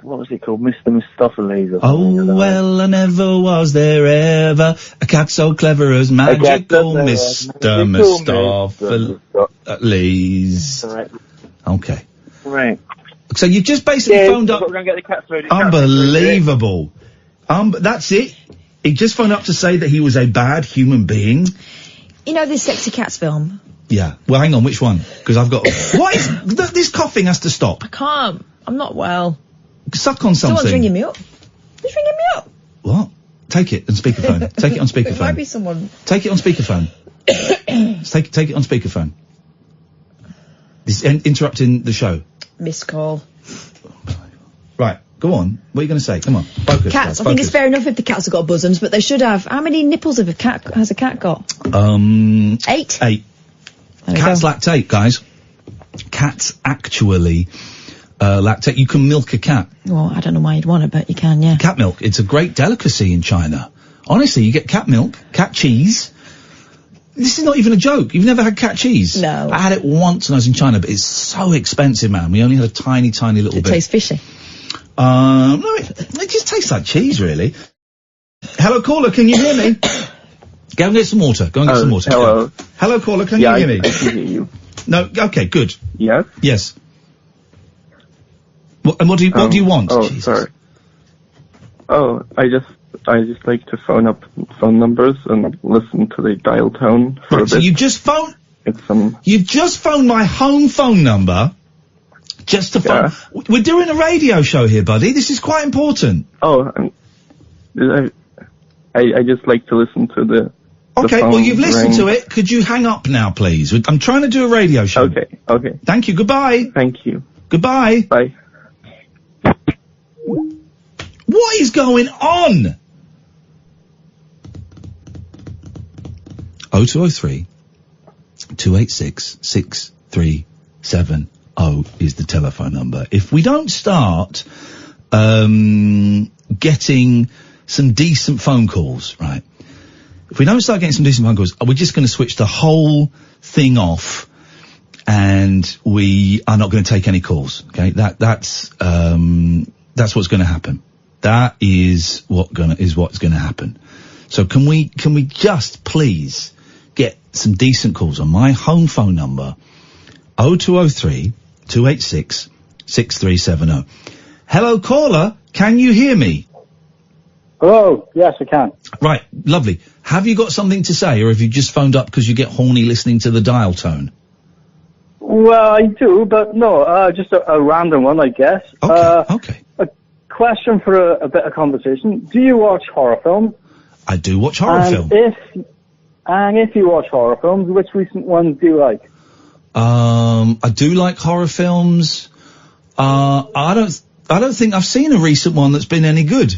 What was it called? Mr. Mistopheles or Oh, well, I never was there ever a cat so clever as magical Mr. Mistopheles. Okay. Right. So you've just basically phoned up. We're going to get the cat food. Unbelievable. That's it. He just phoned up to say that he was a bad human being. You know this Sexy Cats film? Yeah. Well, hang on. Which one? Because I've got. What is this coughing has to stop. I can't. I'm not well. Suck on something. Someone's ringing me up. Who's ringing me up? What? Take it on speakerphone. Take it on speakerphone. It might be someone. Take it on speakerphone. Take it on speakerphone. This is interrupting the show. Missed call. Right, go on. What are you going to say? Come on, focus. Cats. I think it's fair enough if the cats have got bosoms, but they should have. How many nipples has a cat got? 8. 8. Cats lactate, guys. Cats actually lactate. You can milk a cat. Well, I don't know why you'd want it, but you can, yeah. Cat milk. It's a great delicacy in China. Honestly, you get cat milk, cat cheese. This is not even a joke. You've never had cat cheese? No. I had it once when I was in China, but it's so expensive, man. We only had a tiny little bit. It tastes fishy. No, it just tastes like cheese, really. Hello, caller, can you hear me? Go and get some water. Go and get some water. Hello. Hello, caller, can you hear me? I can hear you. No, okay, good. Yes? Yes. And what do you want? Oh, Jesus. sorry. Oh, I just like to phone up phone numbers and listen to the dial tone for a bit. So you just phone... It's You've just phoned my home phone number just to phone... Yeah. We're doing a radio show here, buddy. This is quite important. Oh, I just like to listen to the Okay, phone well, you've listened ring. to it. Could you hang up now, please? I'm trying to do a radio show. Okay. Thank you. Goodbye. Thank you. Goodbye. Bye. What is going on? 0203 286 6370 is the telephone number. If we don't start getting some decent phone calls, right? If we don't start getting some decent phone calls, we're just going to switch the whole thing off, and we are not going to take any calls. Okay, that's what's going to happen. That is what's going to happen. So can we just please get some decent calls on my home phone number 0203 286 6370. Hello, caller. Can you hear me? Hello. Yes, I can. Right. Lovely. Have you got something to say, or have you just phoned up because you get horny listening to the dial tone? Well, I do, but no, just a random one, I guess. Okay. A question for a bit of conversation. Do you watch horror films? I do watch horror films. If you watch horror films, which recent ones do you like? I do like horror films. I don't think I've seen a recent one that's been any good.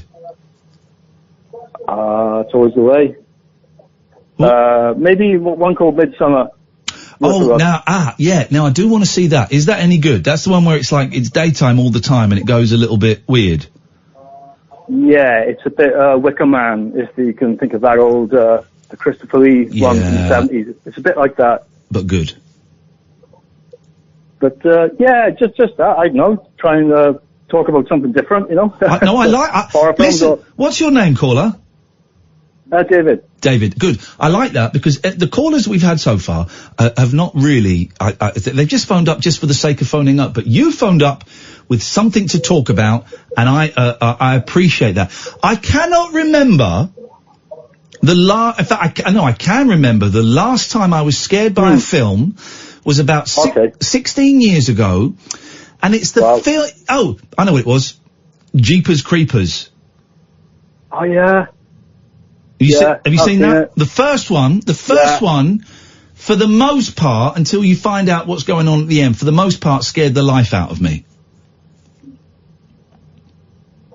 It's always the way. Maybe one called Midsummer. Now I do want to see that. Is that any good? That's the one where it's like, it's daytime all the time and it goes a little bit weird. Yeah, it's a bit Wicker Man, if you can think of that old the Christopher Lee one from the 70s. It's a bit like that. But good. But just that. I don't know. Trying to talk about something different, you know. Listen, what's your name, caller? David. David, good. I like that because the callers we've had so far have not really. They've just phoned up just for the sake of phoning up. But you phoned up with something to talk about, and I appreciate that. I cannot remember In fact, I can remember the last time I was scared by a film was about 16 years ago, and it's the film. Oh, I know what it was. Jeepers Creepers. Oh yeah. Have you seen that? The first one, for the most part, until you find out what's going on at the end, for the most part, scared the life out of me.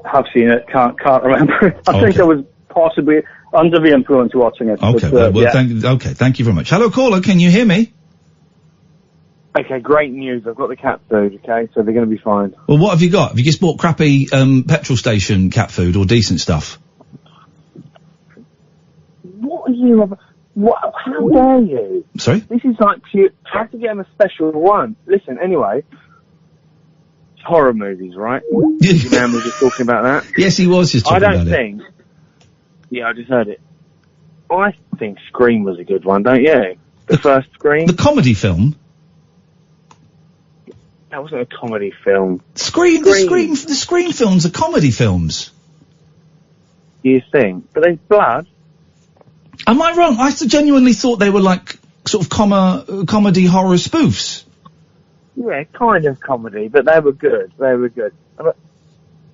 I've seen it. Can't remember. I think I was possibly under the influence watching it. Okay, thank you very much. Hello, caller. Can you hear me? Okay, great news. I've got the cat food. Okay, so they're going to be fine. Well, what have you got? Have you just bought crappy petrol station cat food or decent stuff? What are you? How dare you? Sorry? This is like pure. I have to get him a special one. Listen, anyway. Horror movies, right? The man was just talking about that. Yes, he was just talking about it. Yeah, I just heard it. I think Scream was a good one, don't you? The first Scream. The comedy film. That wasn't a comedy film. The Scream films are comedy films. You think? But there's blood. Am I wrong? I genuinely thought they were like sort of comedy horror spoofs. Yeah, kind of comedy, but they were good.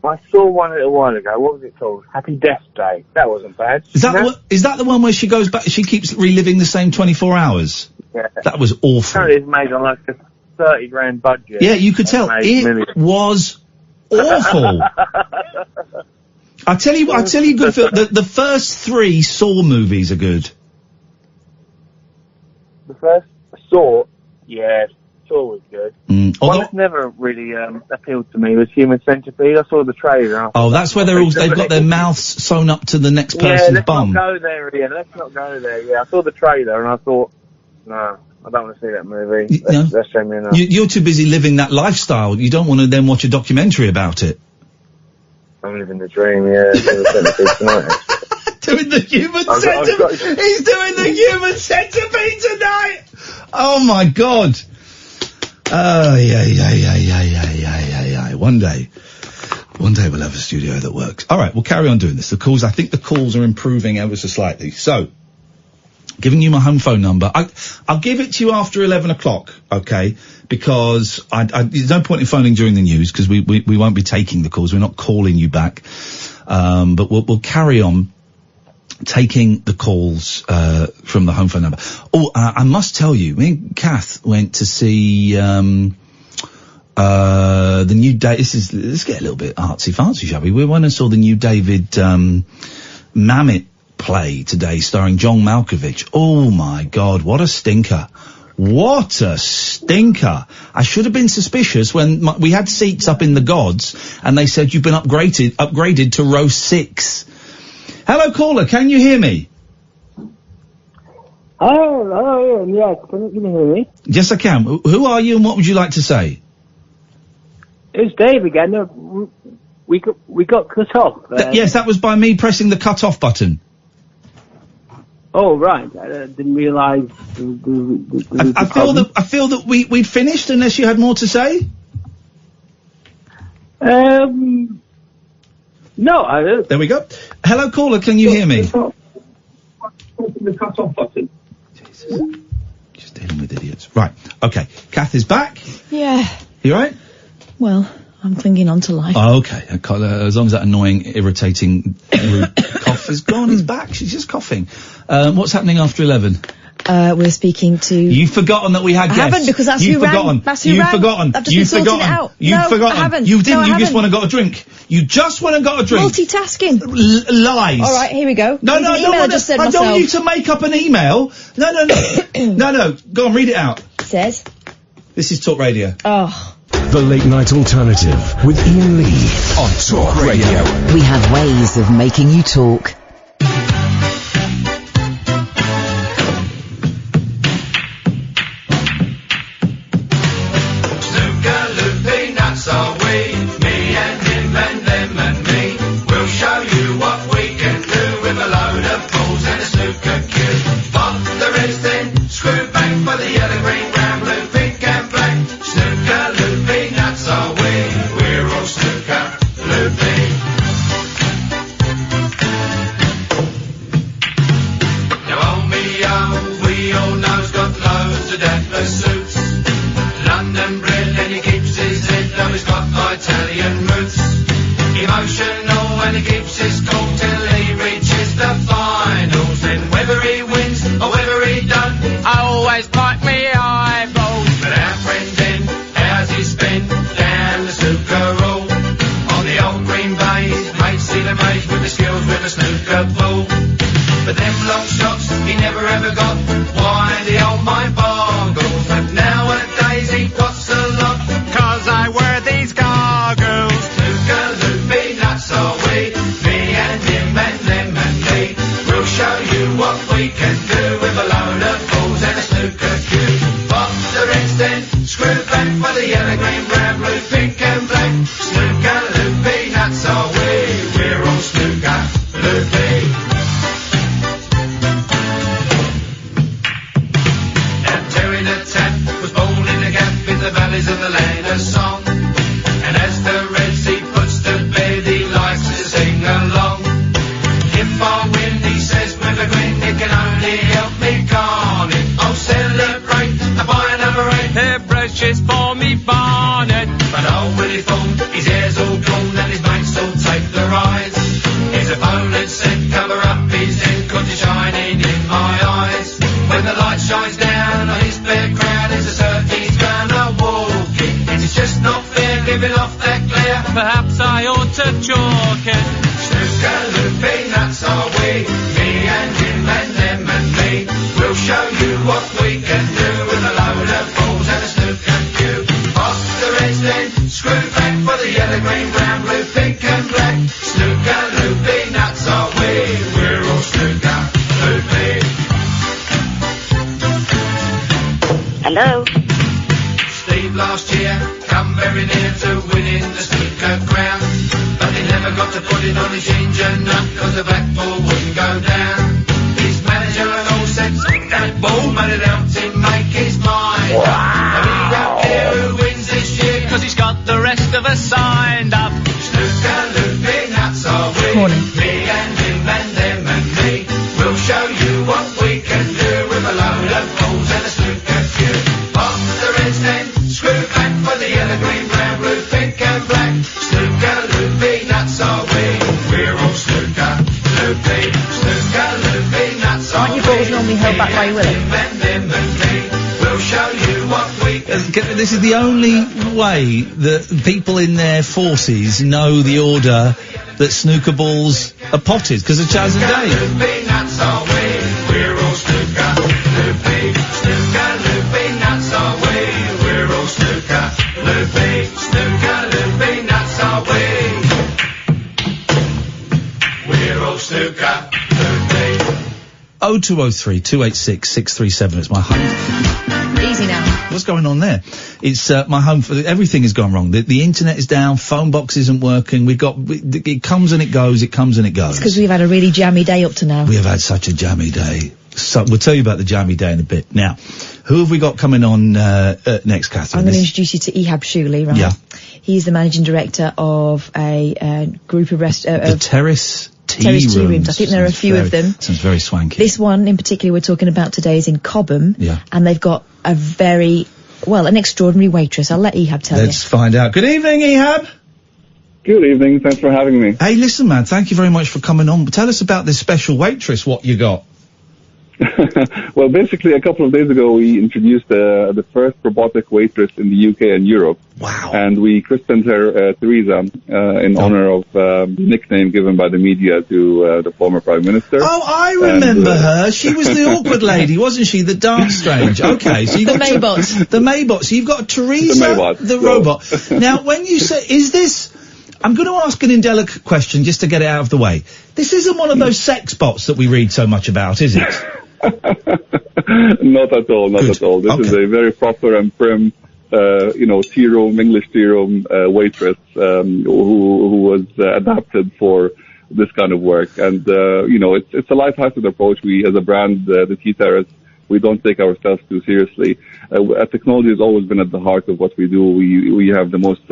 I saw one a little while ago. What was it called? Happy Death Day. That wasn't bad. Is that the one where she goes back? She keeps reliving the same 24 hours. Yeah. That was awful. Apparently it's made on like a 30 grand budget. Yeah, you could tell it was awful. I tell you, good film. The first 3 Saw movies are good. The first Saw, yeah, Saw was good. Although, one that's never really appealed to me was Human Centipede. I saw the trailer. That's where they've got their mouths sewn up to the next person's bum. Let's not go there, Ian. Let's not go there. Yeah, I saw the trailer and I thought, no, I don't want to see that movie. That's shame me enough. You're too busy living that lifestyle. You don't want to then watch a documentary about it. I'm living the dream, yeah. Doing the human centipede. He's doing the human centipede tonight. Oh my God. Oh yeah. One day we'll have a studio that works. All right, we'll carry on doing this. I think the calls are improving ever so slightly. So, giving you my home phone number. I'll give it to you after 11 o'clock, okay? Because there's no point in phoning during the news because we won't be taking the calls. We're not calling you back. But we'll carry on taking the calls from the home phone number. Oh, I must tell you, me and Kath went to see the new let's get a little bit artsy-fartsy, shall we? We went and saw the new David Mamet play today starring John Malkovich. Oh my God, what a stinker. What a stinker. I should have been suspicious when we had seats up in the gods and they said you've been upgraded to row 6. Hello, caller, can you hear me? Hello, yes, can you hear me? Yes, I can. Who are you and what would you like to say? It's Dave again. We got cut off. Yes, that was by me pressing the cut off button. Oh, right. I didn't realise. I feel that we'd finished unless you had more to say. No, I don't. There we go. Hello, caller, can you hear me? The cut off button. Jesus. Just dealing with idiots. Right. Okay. Kath is back. Yeah. You all right? Well, I'm clinging on to life. Oh, okay. As long as that annoying, irritating cough is gone, he's back. She's just coughing. What's happening after 11? We're speaking to... You've forgotten that we had guests. I haven't, because that's who rang. That's who rang. Forgotten. I've just been sorting it out. You've forgotten. I haven't. You didn't. No, you just went and got a drink. You just went and got a drink. Multitasking. Lies. All right, here we go. No, I don't want you to make up an email. No. No. Go on, read it out. It says... This is Talk Radio. Oh. The Late Night Alternative with Iain Lee on Talk Radio. We have ways of making you talk. Italian roots. Emotional when he keeps his cool till he reaches the finals. Then whether he wins or whether he don't, I always bite me eyeballs. But our friend then, how's he spin down the snooker roll? On the old green baize, made see the mage with the skills with a snooker ball. But them long shots he never ever got. Why the old mind boggles? But nowadays he pots a lot, 'cause I wear these goggles. Snooker loopy nuts are we, me and him and them and me. We'll show you what we can do with a load of balls and a snooker cue. Pop the reds then, screw back for the yellow, green, brown, blue, pink and black. Snooker loopy nuts are we, we're all snooker loopy. Was born in a gap in the valleys of the land of song. And as the Reds he puts to bed, he likes to sing along. If I win, he says with a grin, it can only help me, can't it? I'll celebrate and buy another hairbrushes for me bonnet. But old Willie Thorne, his hair's all drawn and his mates all take the rise. His opponent said cover up his head 'cause it's shining in my eyes. When the light shines down on his bare crown, it's a cert he's gonna walk it. It's just not fair giving off that glare. Perhaps I ought to chalk it. Snooker loopy nuts are we, me and him and them and me. We'll show you what we can do with a load of balls and a snooker cue. Off the reds then, screw back for the yellow, green, brown, blue, pink and black. Snooker loopy nuts are we, we're all snooker loopy. Hello? Steve last year come very near to winning the snooker crown, but he never got to put it on his ginger nut 'cause the black ball wouldn't go down. His manager and all said that ball, but it helped him make his mind up. And he don't care who wins this year 'cause he's got the rest of us signed up. Snooker loopy nuts are we, me and him and them and me. We'll show you what we can do with a load of balls and a snooker cue. Pop the reds then, screw back for the yellow, green, brown, blue, pink and black. Snooker loopy nuts are we, we're all snooker loopy. Snooker loopy nuts are we. Aren't your balls normally held back by Willie? And them and me. We'll show you what we can. This is the only way that people in their forces know the order that snooker balls are potted, because of Chaz and Dave. Loopy nuts are we, we're all snooker loopy. Snooker loopy nuts are we, we're all snooker loopy. Snooker loopy nuts are we, we're all snooker loopy. 0203 286 637. It's my home. Easy now. What's going on there? It's my home. Everything has gone wrong. The internet is down. Phone box isn't working. It comes and it goes. It comes and it goes. It's because we've had a really jammy day up to now. We have had such a jammy day. So we'll tell you about the jammy day in a bit. Now, who have we got coming on next, Catherine? I'm going to introduce you to Ehab Shouly, right? Yeah. He's the managing director of a group of the Terrace Tearooms. I think there are a few of them. Sounds very swanky. This one in particular we're talking about today is in Cobham. Yeah. And they've got an extraordinary waitress. I'll let Ehab tell you. Let's find out. Good evening, Ehab. Good evening. Thanks for having me. Hey, listen, man. Thank you very much for coming on. Tell us about this special waitress. What you got? Well, basically, a couple of days ago, we introduced the first robotic waitress in the UK and Europe. Wow. And we christened her Teresa in honor of the nickname given by the media to the former Prime Minister. Oh, I remember her. She was the awkward lady, wasn't she? The dance strange. Okay, so you've got the Maybot. The Maybot. So you've got Teresa, the robot. Now, when you say, is this... I'm going to ask an indelicate question just to get it out of the way. This isn't one of those sex bots that we read so much about, is it? Not at all, not at all. This is a very proper and prim, tea room, English tea room waitress who was adapted for this kind of work. And, it's a light-hearted approach. We, as a brand, the Tea Terrace, we don't take ourselves too seriously. Technology has always been at the heart of what we do. We have the most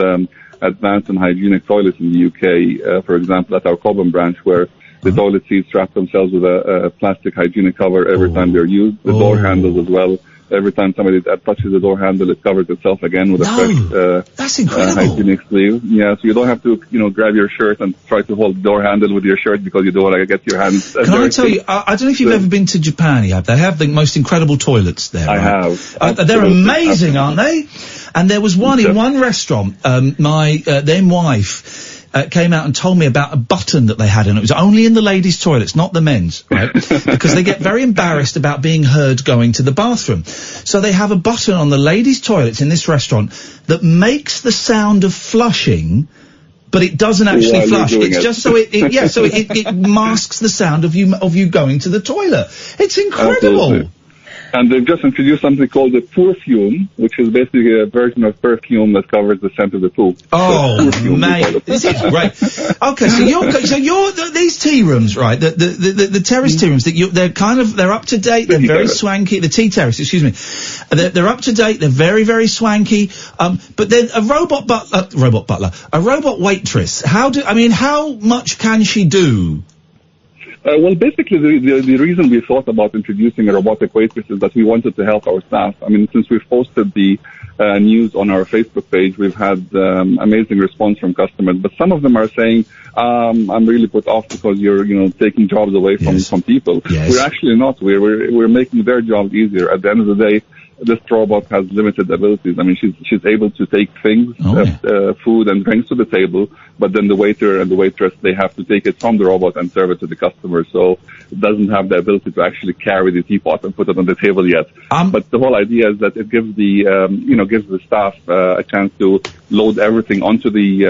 advanced and hygienic toilets in the UK, for example, at our Cobham branch, where the toilet seats wrap themselves with a plastic hygienic cover every time they're used. The door handles as well every time somebody touches the door handle, it covers itself again with a fresh, that's incredible. hygienic sleeve. Yeah, so you don't have to, grab your shirt and try to hold the door handle with your shirt because you don't want to get your hands dirty. Can I tell you, I don't know if you've ever been to Japan, Ehab. They have the most incredible toilets there. I right? have. They're amazing, aren't they? And there was one in one restaurant, my then wife came out and told me about a button that they had, and it was only in the ladies' toilets, not the men's, right? Because they get very embarrassed about being heard going to the bathroom. So they have a button on the ladies' toilets in this restaurant that makes the sound of flushing, but it doesn't actually flush. It's just so it masks the sound of you going to the toilet. It's incredible. Absolutely. And they've just introduced something called the perfume, which is basically a version of perfume that covers the scent of the poop. Oh, mate, this is great. Okay, so you're these tea rooms, right? The terrace tea rooms they're up to date. They're very swanky. The tea terrace, excuse me. They're up to date. They're very, very swanky. But then a robot waitress. How much can she do? Well, basically, the reason we thought about introducing a robotic waitress is that we wanted to help our staff. I mean, since we've posted the news on our Facebook page, we've had amazing response from customers. But some of them are saying, I'm really put off because you're, taking jobs away from people. Yes. We're actually not. We're making their jobs easier. At the end of the day, this robot has limited abilities. I mean, she's able to take things, food and drinks to the table, but then the waiter and the waitress, they have to take it from the robot and serve it to the customer. So it doesn't have the ability to actually carry the teapot and put it on the table yet. But the whole idea is that it gives the staff a chance to load everything onto the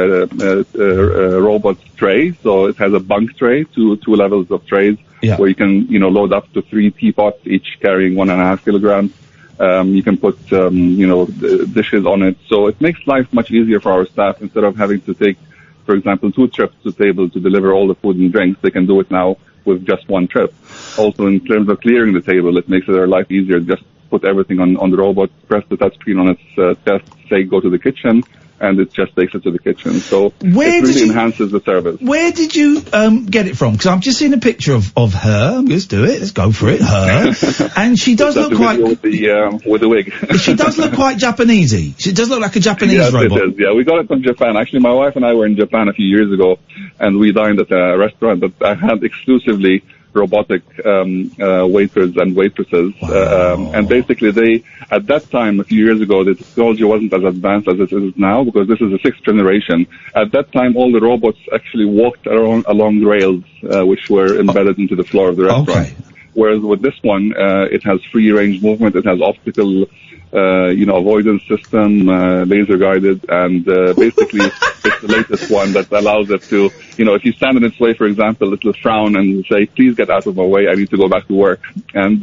robot's tray. So it has a bunk tray, two levels of trays, where you can, load up to 3 teapots, each carrying 1.5 kilograms. You can put, dishes on it. So it makes life much easier for our staff. Instead of having to take, for example, 2 trips to the table to deliver all the food and drinks, they can do it now with just 1 trip. Also, in terms of clearing the table, it makes their life easier. Just put everything on the robot, press the touchscreen on its chest, say go to the kitchen, and it just takes it to the kitchen. So it really enhances the service. Where did you get it from? Because I've just seen a picture of her. Let's do it. Let's go for it. Her. And she does look quite... with the wig. She does look quite Japanesey. She does look like a Japanese robot. It is. Yeah, we got it from Japan. Actually, my wife and I were in Japan a few years ago, and we dined at a restaurant that I had exclusively robotic waiters and waitresses. And basically they, at that time, a few years ago, the technology wasn't as advanced as it is now, because this is the 6th generation. At that time, all the robots actually walked along rails, which were embedded into the floor of the restaurant. Okay. Whereas with this one, it has free range movement, it has optical avoidance system, laser guided, and basically it's the latest one that allows it to, if you stand in its way, for example, it will frown and say, please get out of my way, I need to go back to work. And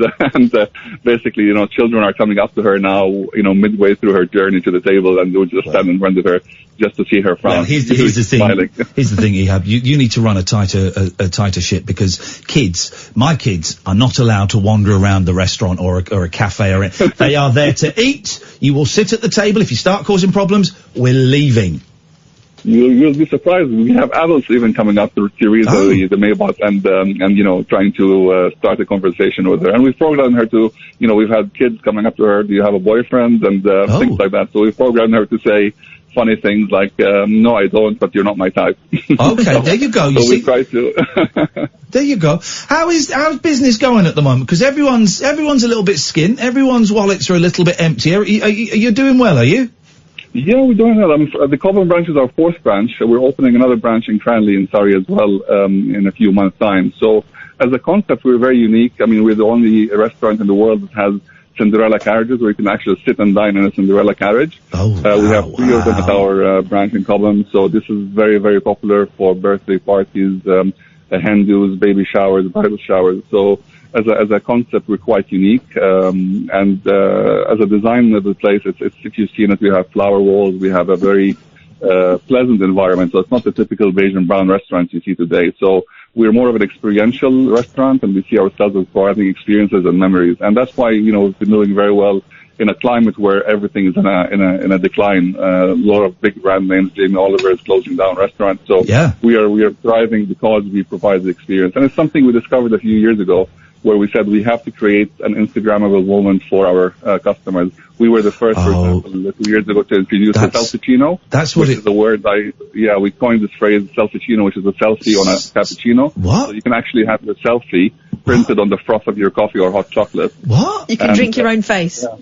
basically, children are coming up to her now, midway through her journey to the table, and they'll just stand in front of her just to see her frown. Well, here's the thing. Smiling. Here's the thing, Ehab. You need to run a tighter ship, because my kids are not allowed to wander around the restaurant or a cafe they are there to eat. You will sit at the table. If you start causing problems, we're leaving. You'll be surprised. We have adults even coming up to Teresa, the Maybot, and trying to start a conversation with her. And we've programmed her to, we've had kids coming up to her, do you have a boyfriend? And things like that. So we've programmed her to say funny things like, no, I don't, but you're not my type. Okay, there you go. We try to... There you go. How's business going at the moment? Because everyone's a little bit skint. Everyone's wallets are a little bit empty. Are you doing well, are you? Yeah, we're doing well. The Cobham branch is our 4th branch. We're opening another branch in Cranley in Surrey as well in a few months' time. So as a concept, we're very unique. I mean, we're the only restaurant in the world that has Cinderella carriages, where you can actually sit and dine in a Cinderella carriage. Oh, wow, we have 3 of them at our branch in Cobham. So this is very, very popular for birthday parties, hen do's, baby showers, bridal showers. So as a concept, we're quite unique. And as a design of the place, it's if you've seen it, we have flower walls. We have a very pleasant environment. So it's not the typical beige and brown restaurants you see today. So we're more of an experiential restaurant, and we see ourselves as providing experiences and memories. And that's why, we've been doing very well in a climate where everything is in a decline. A lot of big brand names, Jamie Oliver is closing down restaurants. So we are thriving because we provide the experience. And it's something we discovered a few years ago. where we said we have to create an Instagrammable moment for our customers. We were the first, for example, 2 years ago to introduce the selfiechino. That's what which is the word we coined this phrase, selfiechino, which is a selfie on a cappuccino. What? So you can actually have the selfie printed on the froth of your coffee or hot chocolate. What? You can drink your own face. Yeah.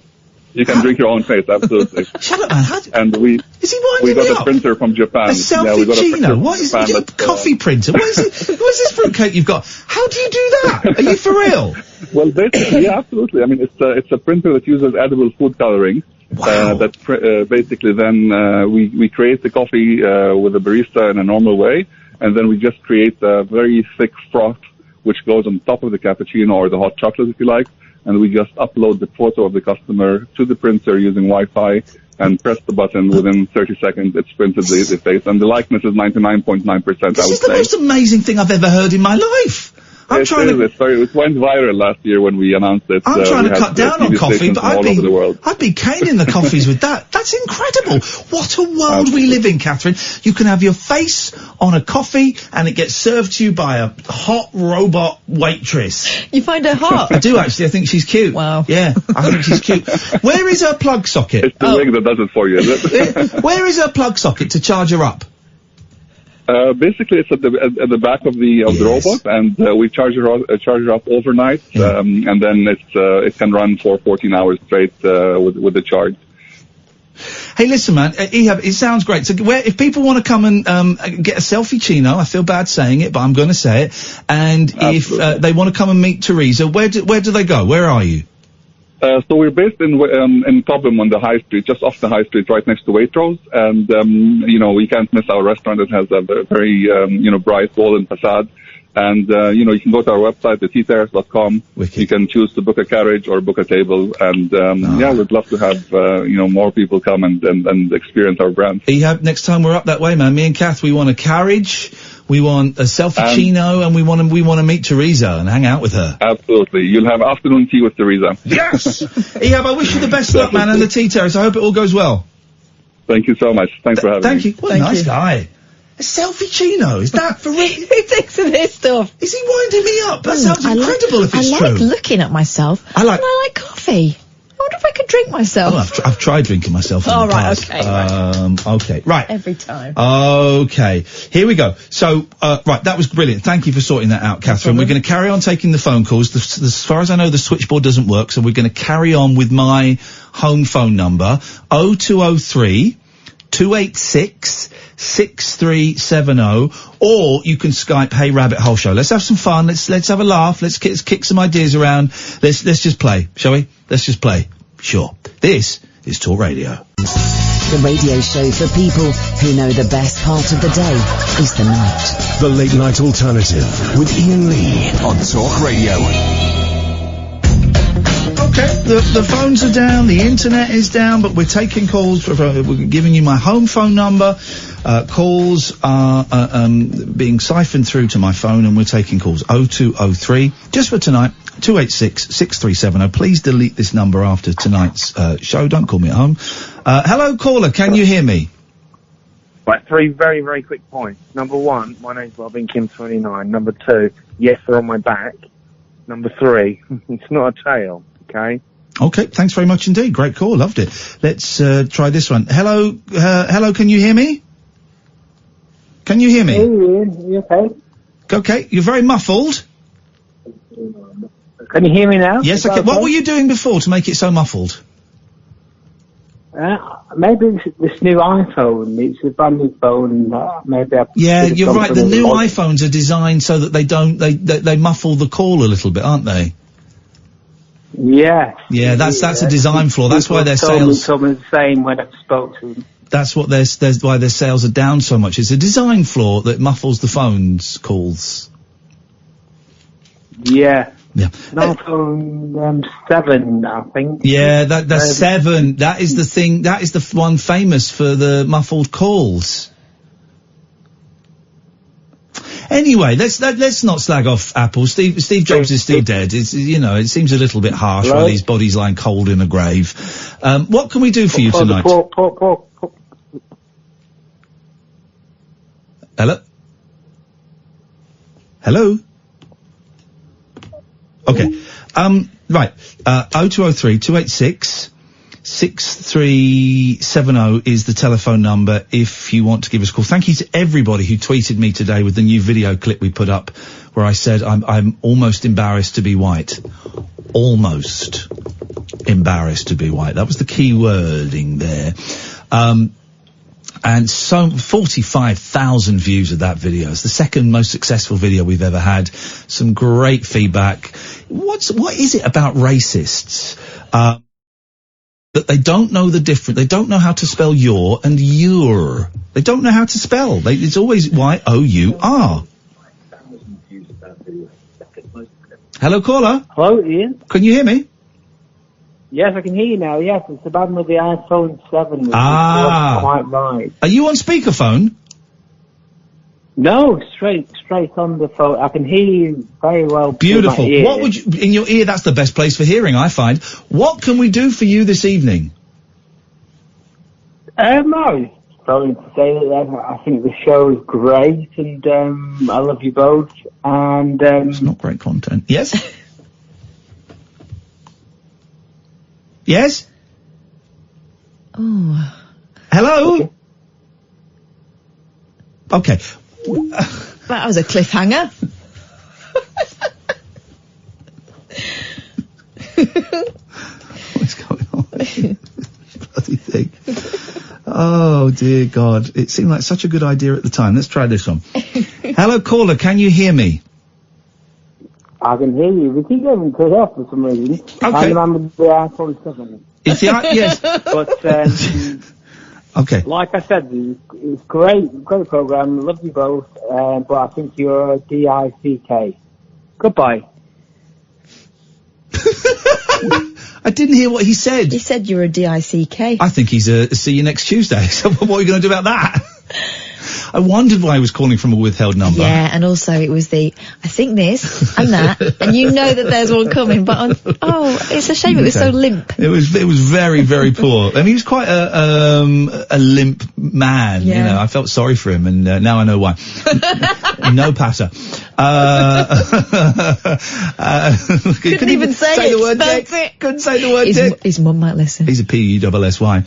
You can drink your own face, absolutely. Shut up, man. And we got a printer from Japan. A selfiechino? What is a coffee printer? What is it? What is this fruitcake you've got? How do you do that? Are you for real? Well, basically, yeah, absolutely. I mean, it's a printer that uses edible food coloring. Wow. Basically then we create the coffee with a barista in a normal way, and then we just create a very thick froth which goes on top of the cappuccino or the hot chocolate, if you like, and we just upload the photo of the customer to the printer using Wi-Fi and press the button. Within 30 seconds, it's printed the face, and the likeness is 99.9%, I would say. This is the most amazing thing I've ever heard in my life. It went viral last year when we announced it. I'm trying to cut down on coffee, but I'd be caning the coffees with that. That's incredible. What a world we live in, Catherine. You can have your face on a coffee and it gets served to you by a hot robot waitress. You find her hot? I do, actually. I think she's cute. Wow. Yeah, I think she's cute. Where is her plug socket? It's the ring that does it for you, is it? Where is her plug socket to charge her up? Basically, it's at the back of the robot, and we charge her up overnight, and then it can run for 14 hours straight with the charge. Hey, listen, man, Ehab, it sounds great. So, if people want to come and get a selfiechino, I feel bad saying it, but I'm going to say it. And Absolutely. If they want to come and meet Teresa, where do they go? Where are you? So we're based in Cobham on the High Street, just off the High Street, right next to Waitrose. And, we can't miss our restaurant. It has a very, bright golden facade. And, you can go to our website, theteaterrace.com. You can choose to book a carriage or book a table. And, we'd love to have, more people come and experience our brand. Ehab, next time we're up that way, man, me and Kath, we want a carriage. We want a selfiechino, and we want to meet Teresa and hang out with her. Absolutely. You'll have afternoon tea with Teresa. Yes! Ehab, I wish you the best luck, man, and the Tea Terrace. I hope it all goes well. Thank you so much. Thanks for having me. Thank you. What a nice guy. A selfiechino, is that for real? Who thinks of this stuff? Is he winding me up? That sounds incredible if it's true. I like looking at myself. I like coffee. I wonder if I could drink myself. Oh, I've tried drinking myself in the past. Okay. Right. Every time. Okay. Here we go. So, right, that was brilliant. Thank you for sorting that out, Catherine. We're going to carry on taking the phone calls. As far as I know, the switchboard doesn't work, so we're going to carry on with my home phone number, 0203 286 6370, or you can Skype Hey Rabbit Hole Show. Let's have some fun. Let's have a laugh. Let's kick some ideas around. Let's just play, shall we? Let's just play. Sure. This is Talk Radio. The radio show for people who know the best part of the day is the night. The Late Night Alternative with Iain Lee on Talk Radio. Okay, the phones are down, the internet is down, but we're taking calls. We're giving you my home phone number. Calls are being siphoned through to my phone, and we're taking calls. 0203, just for tonight, 286 6370. Please delete this number after tonight's show. Don't call me at home. Hello, caller. Can you hear me? Right, 3 very, very quick points. Number 1, my name's Robin Kim 29. Number 2, yes, they're on my back. Number 3, it's not a tail. Okay. Okay, thanks very much indeed. Great call, loved it. Let's try this one. Hello, can you hear me? Can you hear me? Hey, you okay? Okay, you're very muffled. Can you hear me now? Yes, okay. What were you doing before to make it so muffled? Maybe this new iPhone. It's a brand new phone. Maybe Yeah, you're right. The new iPhones are designed so that they muffle the call a little bit, aren't they? Yeah. Yeah, that's a design flaw. That's why their sales. Someone the same when I spoke to them. That's what why their sales are down so much. It's a design flaw that muffles the phone's calls. Yeah. Yeah. iPhone 7, I think. Yeah, the 7. That is the thing. That is the one famous for the muffled calls. Anyway, let's not slag off Apple. Steve Jobs is still dead. It's, it seems a little bit harsh while his body's lying cold in a grave. What can we do for you tonight? Hello? Hello? Okay. Right. 0203 286 6370 is the telephone number if you want to give us a call. Thank you to everybody who tweeted me today with the new video clip we put up where I said I'm almost embarrassed to be white. Almost embarrassed to be white. That was the key wording there. And so 45,000 views of that video. It's the second most successful video we've ever had. Some great feedback. What is it about racists? That they don't know the difference. They don't know how to spell your and your. They don't know how to spell. It's always Y-O-U-R. Hello, caller. Hello, Ian. Can you hear me? Yes, I can hear you now. Yes, it's the bad with the iPhone 7. Which Ah. is quite right. Are you on speakerphone? No, straight on the phone. I can hear you very well. Beautiful. through my ear. What would you, in your ear, that's the best place for hearing, I find. What can we do for you this evening? I was going to say that I think the show is great, and I love you both. And it's not great content. Yes. Yes. Oh. Hello. Okay. That was a cliffhanger. What's going on? Bloody thing. Oh dear God! It seemed like such a good idea at the time. Let's try this one. Hello, caller. Can you hear me? I can hear you. We keep getting cut off for some reason. Okay. I remember the iPhone 7. It's the yes. But okay. like I said, it's great program. Love you both. But I think you're a DICK. Goodbye. I didn't hear what he said. He said you're a DICK. I think he's a see you next Tuesday. So what are we going to do about that? I wondered why he was calling from a withheld number. Yeah, and also it was I think this and that, and you know that there's one coming, but it's a shame it was so limp. It was very, very poor. I mean, he was quite a limp man, Yeah. you know. I felt sorry for him, and now I know why. No patter. Couldn't even say the word spelt dick. it. Couldn't say the word dick. His mum might listen. He's a P-U-S-S-Y.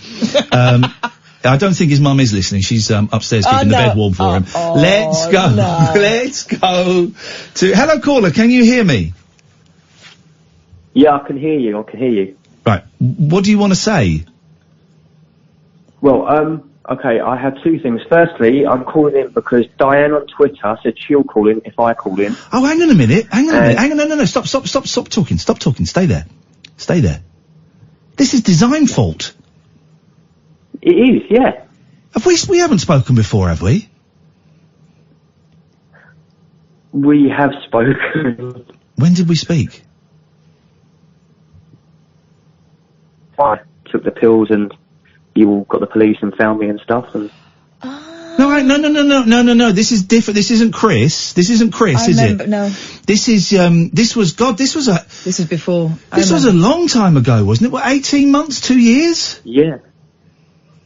I don't think his mum is listening. She's upstairs keeping the bed warm for him. Let's go. No. Let's go to... Hello, caller. Can you hear me? Yeah, I can hear you. Right. What do you want to say? Well, okay, I have two things. Firstly, I'm calling in because Diane on Twitter said she'll call in if I call in. Oh, hang on a minute. Hang on. No. Stop talking. Stop talking. Stay there. This is design fault. It is, yeah. We haven't spoken before, have we? We have spoken. When did we speak? I took the pills and you all got the police and found me and stuff. And No. This is different. This isn't Chris. This isn't Chris, is it? No. This is, this was before. This was a long time ago, wasn't it? What, 18 months, 2 years? Yeah.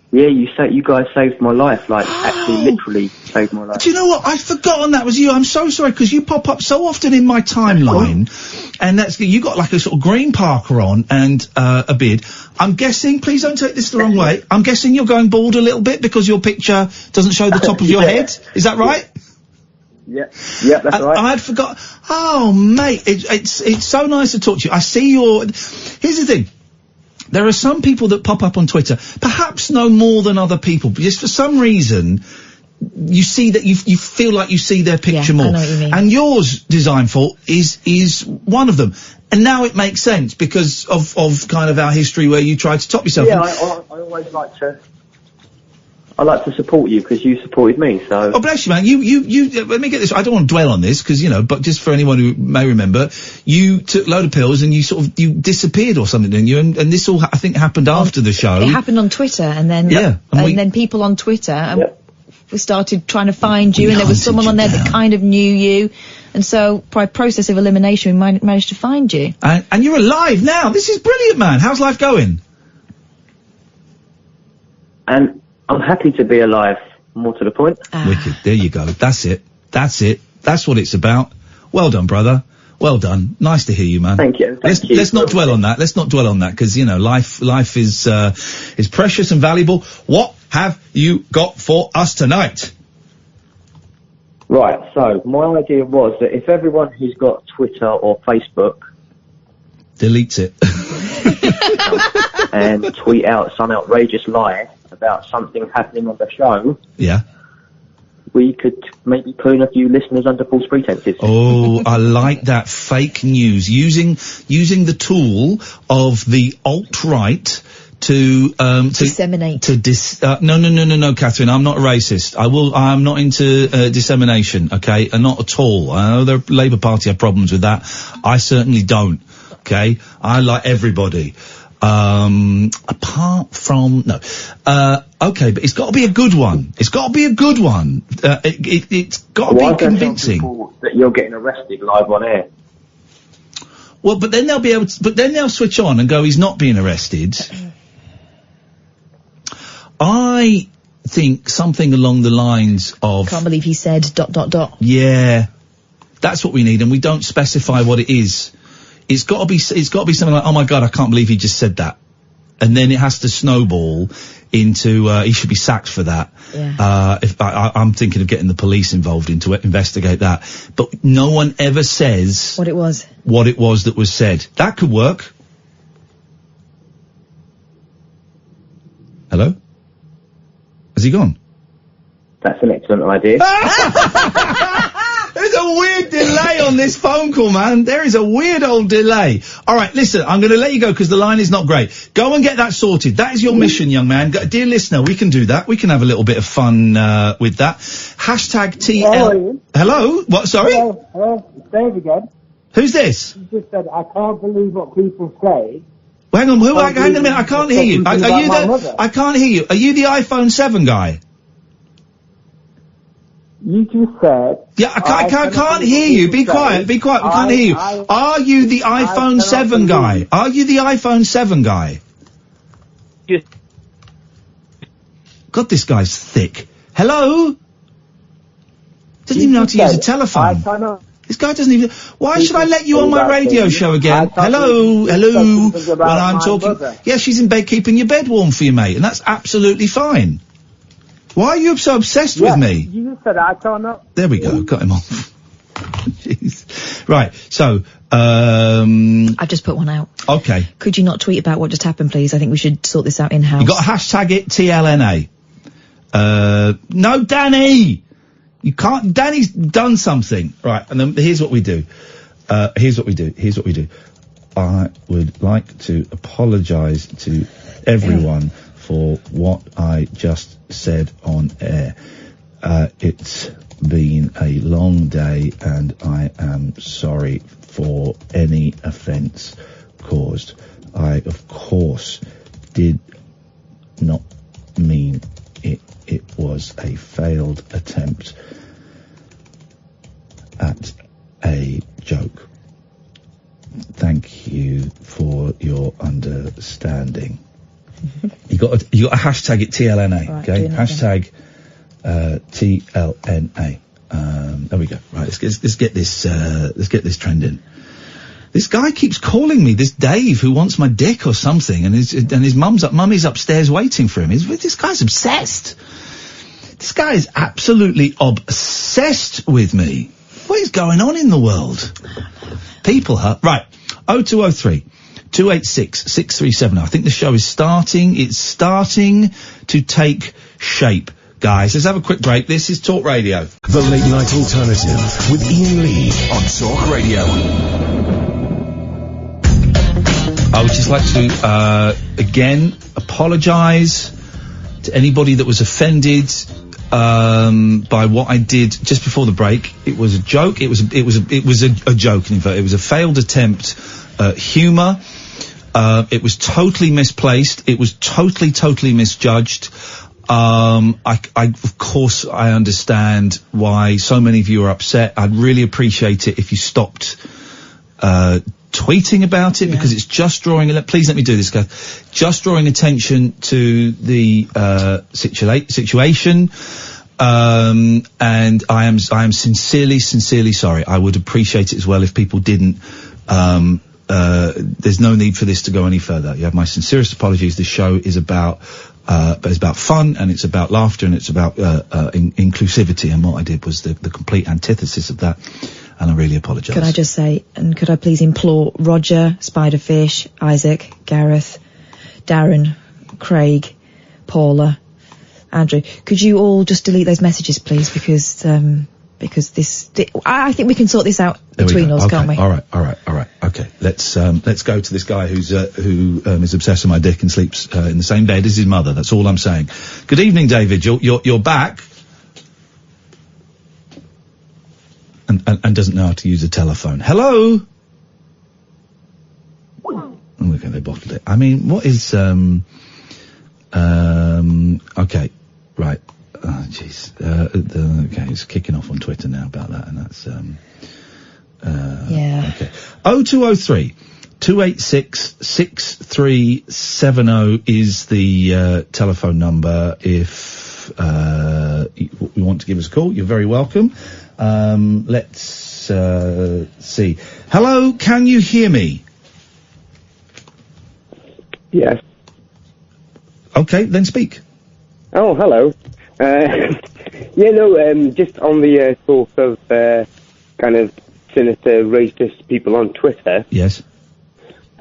Yeah, you guys saved my life, actually literally saved my life. Do you know what? I'd forgotten that was you. I'm so sorry, because you pop up so often in my timeline, and you got like a sort of green parka on and a beard. I'm guessing, please don't take this the wrong way, I'm guessing you're going bald a little bit because your picture doesn't show the top of your head. Is that right? Yeah, that's right. I'd forgot. Oh, mate, it's so nice to talk to you. I see here's the thing. There are some people that pop up on Twitter, perhaps no more than other people, but just for some reason, you see that you feel like you see their picture more. I know what you mean. And yours, Design Fault, is one of them. And now it makes sense because of kind of our history where you tried to top yourself. Yeah, I always I like to support you because you supported me, so... Oh, bless you, man. You, let me get this. I don't want to dwell on this because, but just for anyone who may remember, you took a load of pills and you disappeared or something, didn't you? And this all, I think, happened after the show. It happened on Twitter, and then... Yeah. And then people on Twitter, we started trying to find you, and there was someone on there that kind of knew you. And so, by process of elimination, we managed to find you. And you're alive now. This is brilliant, man. How's life going? And I'm happy to be alive, more to the point. Wicked. There you go. That's it. That's what it's about. Well done, brother. Well done. Nice to hear you, man. Thank you. Let's not dwell on that. Let's not dwell on that, because, you know, life is precious and valuable. What have you got for us tonight? Right, so my idea was that if everyone who's got Twitter or Facebook deletes it and tweet out some outrageous lie about something happening on the show, yeah, we could maybe put a few listeners under false pretenses. Oh, I like that. Fake news. Using the tool of the alt-right to disseminate. No, Catherine, I'm not a racist. I'm not into dissemination, okay? Not at all. I know the Labour Party have problems with that. I certainly don't, okay? I like everybody. Apart from, no. Okay, but it's got to be a good one. It's got to be a good one. It's got to be convincing. That you're getting arrested live on air. Well, but then they'll switch on and go, he's not being arrested. I think something along the lines of... Can't believe he said ... Yeah. That's what we need, and we don't specify what it is. It's got to be something like, oh my God, I can't believe he just said that. And then it has to snowball into, he should be sacked for that. Yeah. I'm thinking of getting the police involved into it, investigate that. But no one ever says... What it was that was said. That could work. Hello? Has he gone? That's an excellent idea. There's a weird delay on this phone call, man. There is a weird old delay. All right, listen, I'm going to let you go because the line is not great. Go and get that sorted. That is your mission, young man. Dear listener, we can do that. We can have a little bit of fun with that. Hashtag TL... Hello? What, sorry? Hello, it's Dave again. Who's this? You just said, I can't believe what people say. Well, hang on, hang on a minute, I can't hear you. I can't hear you. Are you the iPhone 7 guy? You just said... Yeah, I can't hear you. Be quiet, we can't hear you. Are you the iPhone 7 guy? Are you the iPhone 7 guy? God, this guy's thick. Hello? Doesn't even know how to use a telephone. This guy doesn't even... Why should I let you on my radio show again? Hello? When I'm talking... Yeah, she's in bed keeping your bed warm for you, mate, and that's absolutely fine. Why are you so obsessed with me? You just said I can't know. There we go, got him off. Jeez. Right, so, I've just put one out. Okay. Could you not tweet about what just happened, please? I think we should sort this out in-house. You got to hashtag it TLNA. No, Danny! You can't... Danny's done something. Right, and then here's what we do. Here's what we do. I would like to apologise to everyone for what I just said on air. It's been a long day and I am sorry for any offence caused. I, of course, did not mean it. It was a failed attempt at a joke. Thank you for your understanding. You got to hashtag it TLNA, right, okay? Hashtag TLNA. There we go. Right, let's get this trending. This guy keeps calling me, this Dave, who wants my dick or something, and his mummy's upstairs waiting for him. This guy's obsessed. This guy is absolutely obsessed with me. What is going on in the world? People hurt. Right. 0203 286 637. I think the show is starting. It's starting to take shape. Guys, let's have a quick break. This is Talk Radio. The Late Night Alternative with Iain Lee on Talk Radio. I would just like to, again, apologise to anybody that was offended by what I did just before the break. It was a joke. It was a joke. In fact, it was a failed attempt at humour. It was totally misplaced. It was totally misjudged. Of course, I understand why so many of you are upset. I'd really appreciate it if you stopped tweeting about it, because it's just drawing... Please let me do this, guys. Just drawing attention to the situation. And I am sincerely sorry. I would appreciate it as well if people didn't, there's no need for this to go any further. You have my sincerest apologies. This show is about fun, and it's about laughter, and it's about, inclusivity, and what I did was the complete antithesis of that, and I really apologise. Could I just say, and could I please implore Roger, Spiderfish, Isaac, Gareth, Darren, Craig, Paula, Andrew, could you all just delete those messages, please, because I think we can sort this out between us, can't we? All right. Okay, let's go to this guy who is obsessed with my dick and sleeps in the same bed as his mother. That's all I'm saying. Good evening, David. You're back, and doesn't know how to use a telephone. Hello. Oh, okay, they bottled it. I mean, what is okay, right. Oh, jeez. Okay, it's kicking off on Twitter now about that, and that's, yeah. Okay. 0203 286 6370 is the, telephone number if, you want to give us a call. You're very welcome. Let's, see. Hello, can you hear me? Yes. Okay, then speak. Oh, hello. Just on the talk of kind of sinister racist people on Twitter. Yes.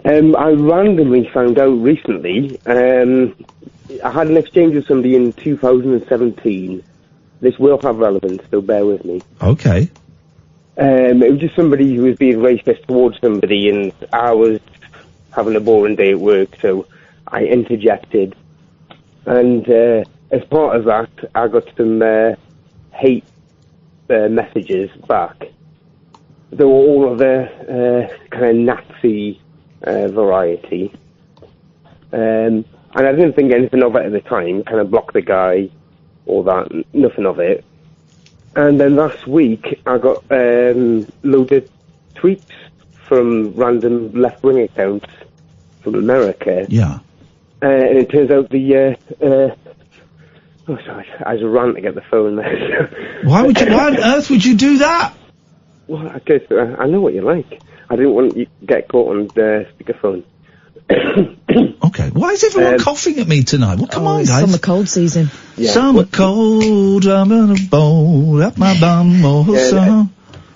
I randomly found out recently, I had an exchange with somebody in 2017. This will have relevance, so bear with me. Okay. It was just somebody who was being racist towards somebody, and I was having a boring day at work, so I interjected. And as part of that, I got some hate messages back. They were all of the kind of Nazi variety. And I didn't think anything of it at the time, kind of blocked the guy, all that, nothing of it. And then last week, I got loads of tweets from random left-wing accounts from America. Yeah. And it turns out oh, sorry, I was ranting to get the phone there. Why on earth would you do that? Well, I guess I know what you like. I didn't want you to get caught on the speakerphone. Okay. Why is everyone coughing at me tonight? Well, come on, guys. Summer cold season. Yeah. Summer cold, I'm in a bowl, up my bum, So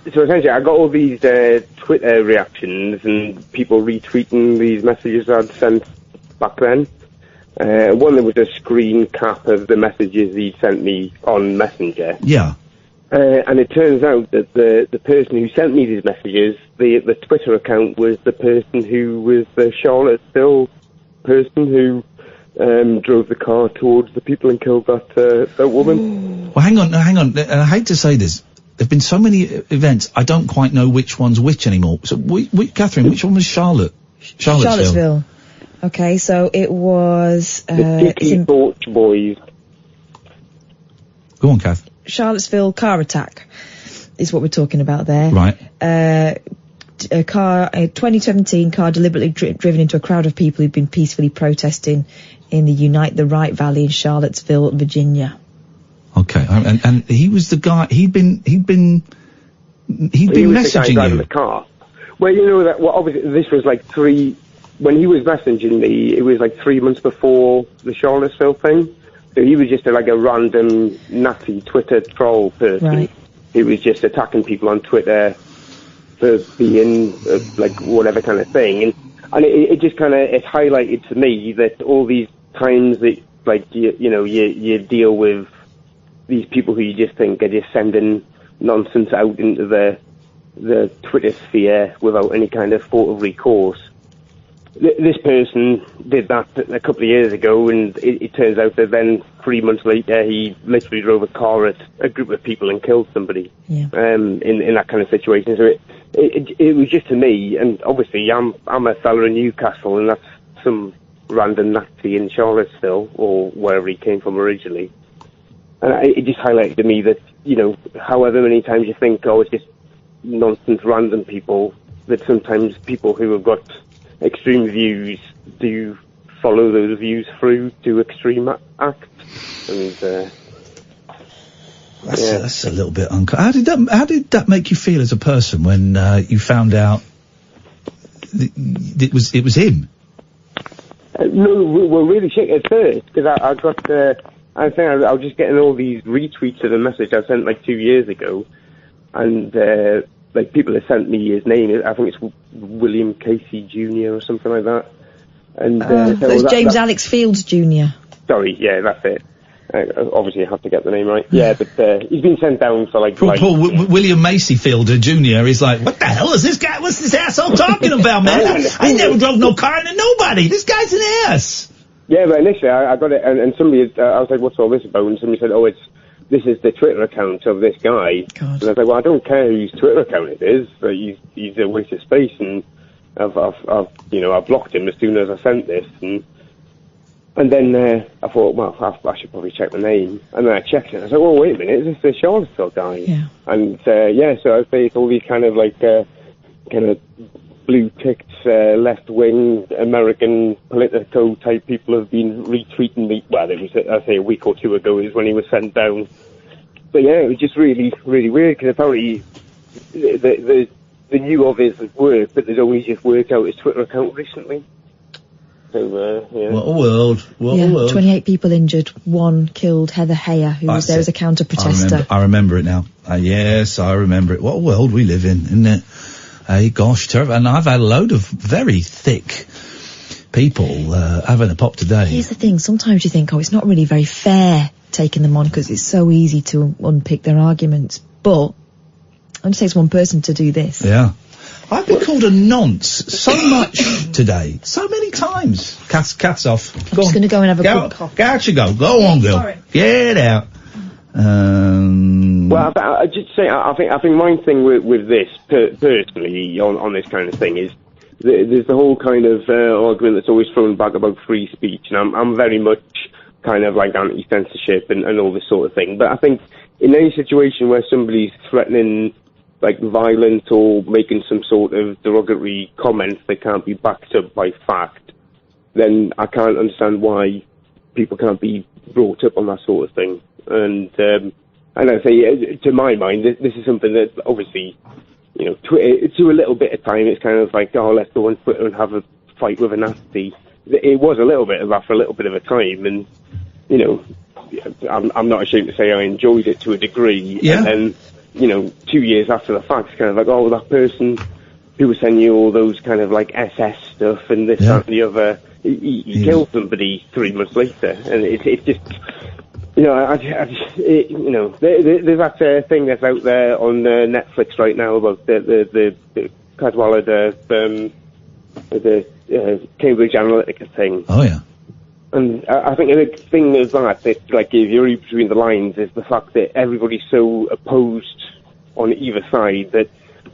essentially, I got all these Twitter reactions and people retweeting these messages I'd sent back then. One, there was a screen cap of the messages he'd sent me on Messenger. Yeah. And it turns out that the person who sent me these messages, the Twitter account was the person who was the Charlottesville person who drove the car towards the people and killed that woman. Well, hang on. I hate to say this. There've been so many events, I don't quite know which one's which anymore. So, Catherine, which one was Charlottesville? Okay, so it was... the Dicky Torch Boys. Go on, Kath. Charlottesville car attack is what we're talking about there. Right. A 2017 car deliberately driven into a crowd of people who'd been peacefully protesting in the Unite the Right Valley in Charlottesville, Virginia. Okay, and he was the guy, he'd been messaging the guy you. The car. Well, you know that, well, obviously this was like when he was messaging me, it was like 3 months before the Charlottesville thing. So he was just like a random Nazi Twitter troll person. Right. He was just attacking people on Twitter for being like whatever kind of thing. And it just kind of, it highlighted to me that all these times that like, you deal with these people who you just think are just sending nonsense out into the Twitter sphere without any kind of thought of recourse. This person did that a couple of years ago, and it turns out that then 3 months later he literally drove a car at a group of people and killed somebody. Yeah. In that kind of situation. So it was just to me, and obviously I'm a fella in Newcastle, and that's some random Nazi in Charlottesville or wherever he came from originally. And it just highlighted to me that, however many times you think, oh, it's just nonsense random people, that sometimes people who have got extreme views do follow those views through to extreme acts. And That's a little bit How did that make you feel as a person when you found out it was him? No, we were really sick at first because I got. I was just getting all these retweets of the message I sent like 2 years ago, and like people have sent me his name. I think it's William Casey Jr. or something like that. And it's James Alex Fields Jr. Sorry, yeah, that's it. Obviously, I have to get the name right. Yeah, but he's been sent down for like. William Macy Fielder Jr. is like, what the hell is this guy? What's this asshole talking about, man? I never drove no car into nobody. This guy's an ass. Yeah, but initially I got it, and somebody, I was like, what's all this about? And somebody said, this is the Twitter account of this guy. God. And I was like, well, I don't care whose Twitter account it is, but he's a waste of space, and I've blocked him as soon as I sent this, and then I thought, well, I should probably check the name, and then I checked it, and I was like, well, wait a minute, is this the Charlottesville guy? Yeah. And, so I say it's all these kind of, like, kind of blue-ticked, left-wing American Politico-type people have been retweeting me. Well, it was, I say, a week or two ago is when he was sent down. But, yeah, it was just really, really weird, because apparently the new of his work, but they'd only just worked out his Twitter account recently. So, yeah. What a world. What a world. 28 people injured, 1 killed, Heather Heyer, who was there as a counter-protester. I remember it now. Yes, I remember it. What a world we live in, isn't it? Hey, gosh, terrible. And I've had a load of very thick people having a pop today. Here's the thing, sometimes you think, it's not really very fair taking them on because it's so easy to unpick their arguments. But it only takes one person to do this. Yeah. I've been called a nonce so much today. So many times. Cat's off. I'm just going to go and have a quick coffee. Go out you go. Go on, girl. Sorry. Get out. Well, I just say, I think my thing with this, personally, on this kind of thing is, there's the whole kind of argument that's always thrown back about free speech, and I'm very much kind of like anti-censorship and all this sort of thing. But I think in any situation where somebody's threatening like violence or making some sort of derogatory comments that can't be backed up by fact, then I can't understand why people can't be brought up on that sort of thing. And I say, to my mind, this is something that obviously, Twitter, to a little bit of time, it's kind of like, let's go on Twitter and have a fight with a Nazi. It was a little bit of that for a little bit of a time, and, I'm not ashamed to say I enjoyed it to a degree. Yeah. And 2 years after the fact, it's kind of like, that person who was sending you all those kind of like SS stuff and this, that, and the other, he killed somebody 3 months later, and it's just... there's that thing that's out there on Netflix right now about the Cadwallader, the Cambridge Analytica thing. Oh, yeah. And I think a thing is that, like, if you read between the lines, is the fact that everybody's so opposed on either side that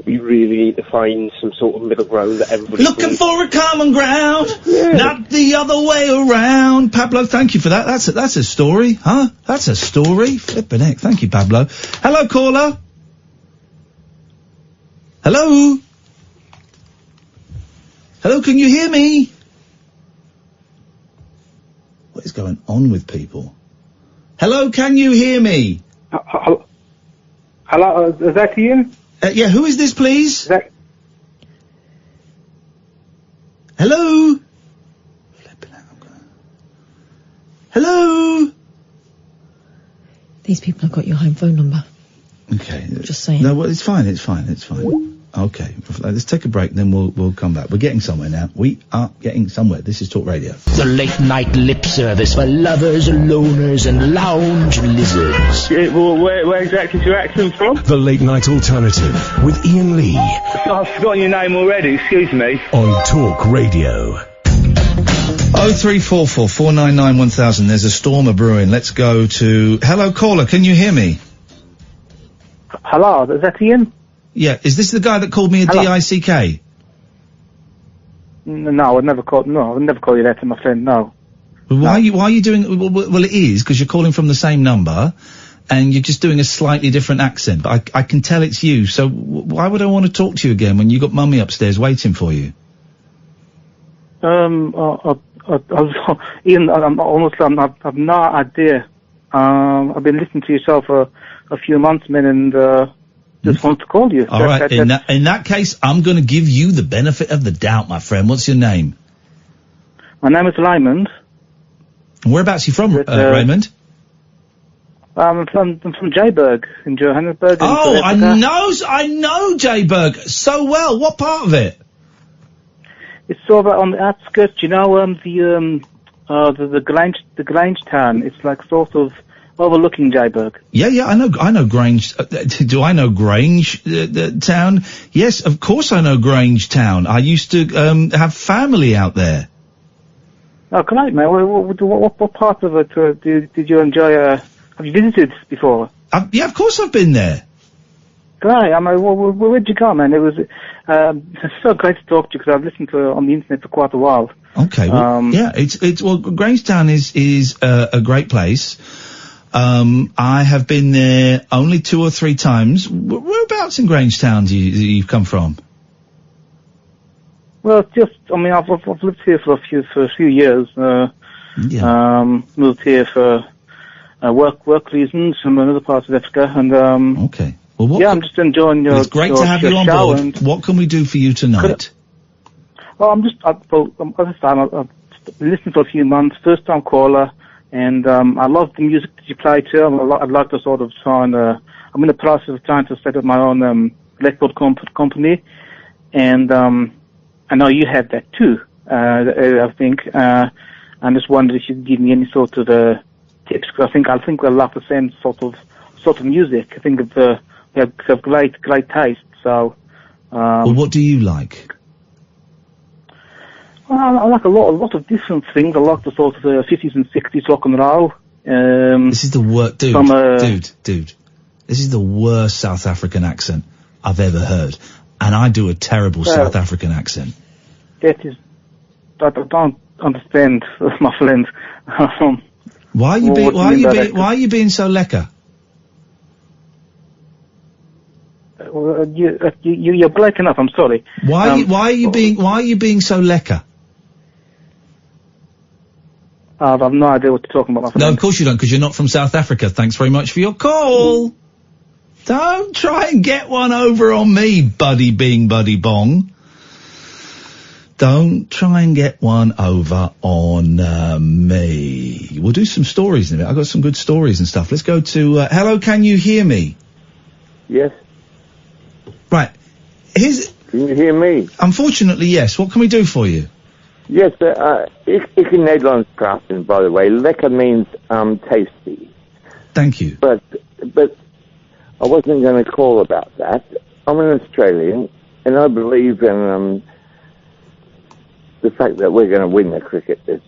we really need to find some sort of middle ground that everybody... Looking for a common ground, not the other way around. Pablo, thank you for that. That's a story, huh? That's a story. Flippin' heck. Thank you, Pablo. Hello, caller. Hello? Hello, can you hear me? What is going on with people? Hello, can you hear me? Hello, is that Ian? Yeah, who is this, please? Hello? Hello? These people have got your home phone number. Okay. Just saying. No, well, it's fine. Okay, let's take a break, then we'll come back. We're getting somewhere now. We are getting somewhere. This is Talk Radio. The late night lip service for lovers, loners, and lounge lizards. Yeah, well, where exactly is your accent from? The late night alternative with Iain Lee. I've forgotten your name already, excuse me. On Talk Radio. 0344 499 1000. There's a storm brewing. Let's go to... Hello, caller, can you hear me? Hello, is that Ian? Yeah, is this the guy that called me a D-I-C-K? No, I'd never call you that to my friend, no. Well, why are you doing... Well, it is, because you're calling from the same number, and you're just doing a slightly different accent. But I can tell it's you, so why would I want to talk to you again when you got Mummy upstairs waiting for you? Ian, honestly, I've no idea. I've been listening to yourself for a few months, man, and just wanted to call you. All right. In that case, I'm going to give you the benefit of the doubt, my friend. What's your name? My name is Raymond. Whereabouts are you from, Raymond? I'm from Joburg in Johannesburg. Oh, I know Joburg so well. What part of it? It's sort of on the outskirts, you know, the Grange town. It's like sort of overlooking Joburg. Yeah, I know Grange. Do I know Grange town? Yes, of course I know Grange town. I used to have family out there. Oh, great, man. What part of it did you enjoy? Have you visited before? Yeah, of course I've been there. Great. I mean, where'd you go, man? It was so great to talk to you because I've listened to on the internet for quite a while. Okay. Well, yeah, well, Grangetown is a great place. I have been there only 2 or 3 times. Whereabouts in Grangetown do you've come from? Well, I've lived here for a few years. Moved here for work reasons from another part of Africa, and okay. Well, I'm just enjoying your. It's great to have you on board. What can we do for you tonight? Well, I've been listening for a few months, first time caller, and I love the music that you play too. I'd like to sort of try and I'm in the process of trying to set up my own record company, and I know you have that too. I think I just wondered if you could give me any sort of tips, because I think I'd like the same sort of music. I think we have great taste. So, well, what do you like? Well, I like a lot of different things. I like the sort of 50s and 60s rock and roll. This is the worst, dude. This is the worst South African accent I've ever heard, and I do a terrible South African accent. I don't understand, my friend. Why are you being so lekker? You're breaking up. I'm sorry. Why are you being so lekker? I have no idea what you're talking about, my friend. No, of course you don't, because you're not from South Africa. Thanks very much for your call. Don't try and get one over on me, buddy bong. Don't try and get one over on me. We'll do some stories in a bit. I've got some good stories and stuff. Let's go to... hello, can you hear me? Yes. Right. Can you hear me? Unfortunately, yes. What can we do for you? Yes, ik in Nederlands praten, by the way. Lekker means tasty. Thank you. But I wasn't going to call about that. I'm an Australian, and I believe in the fact that we're going to win the cricket this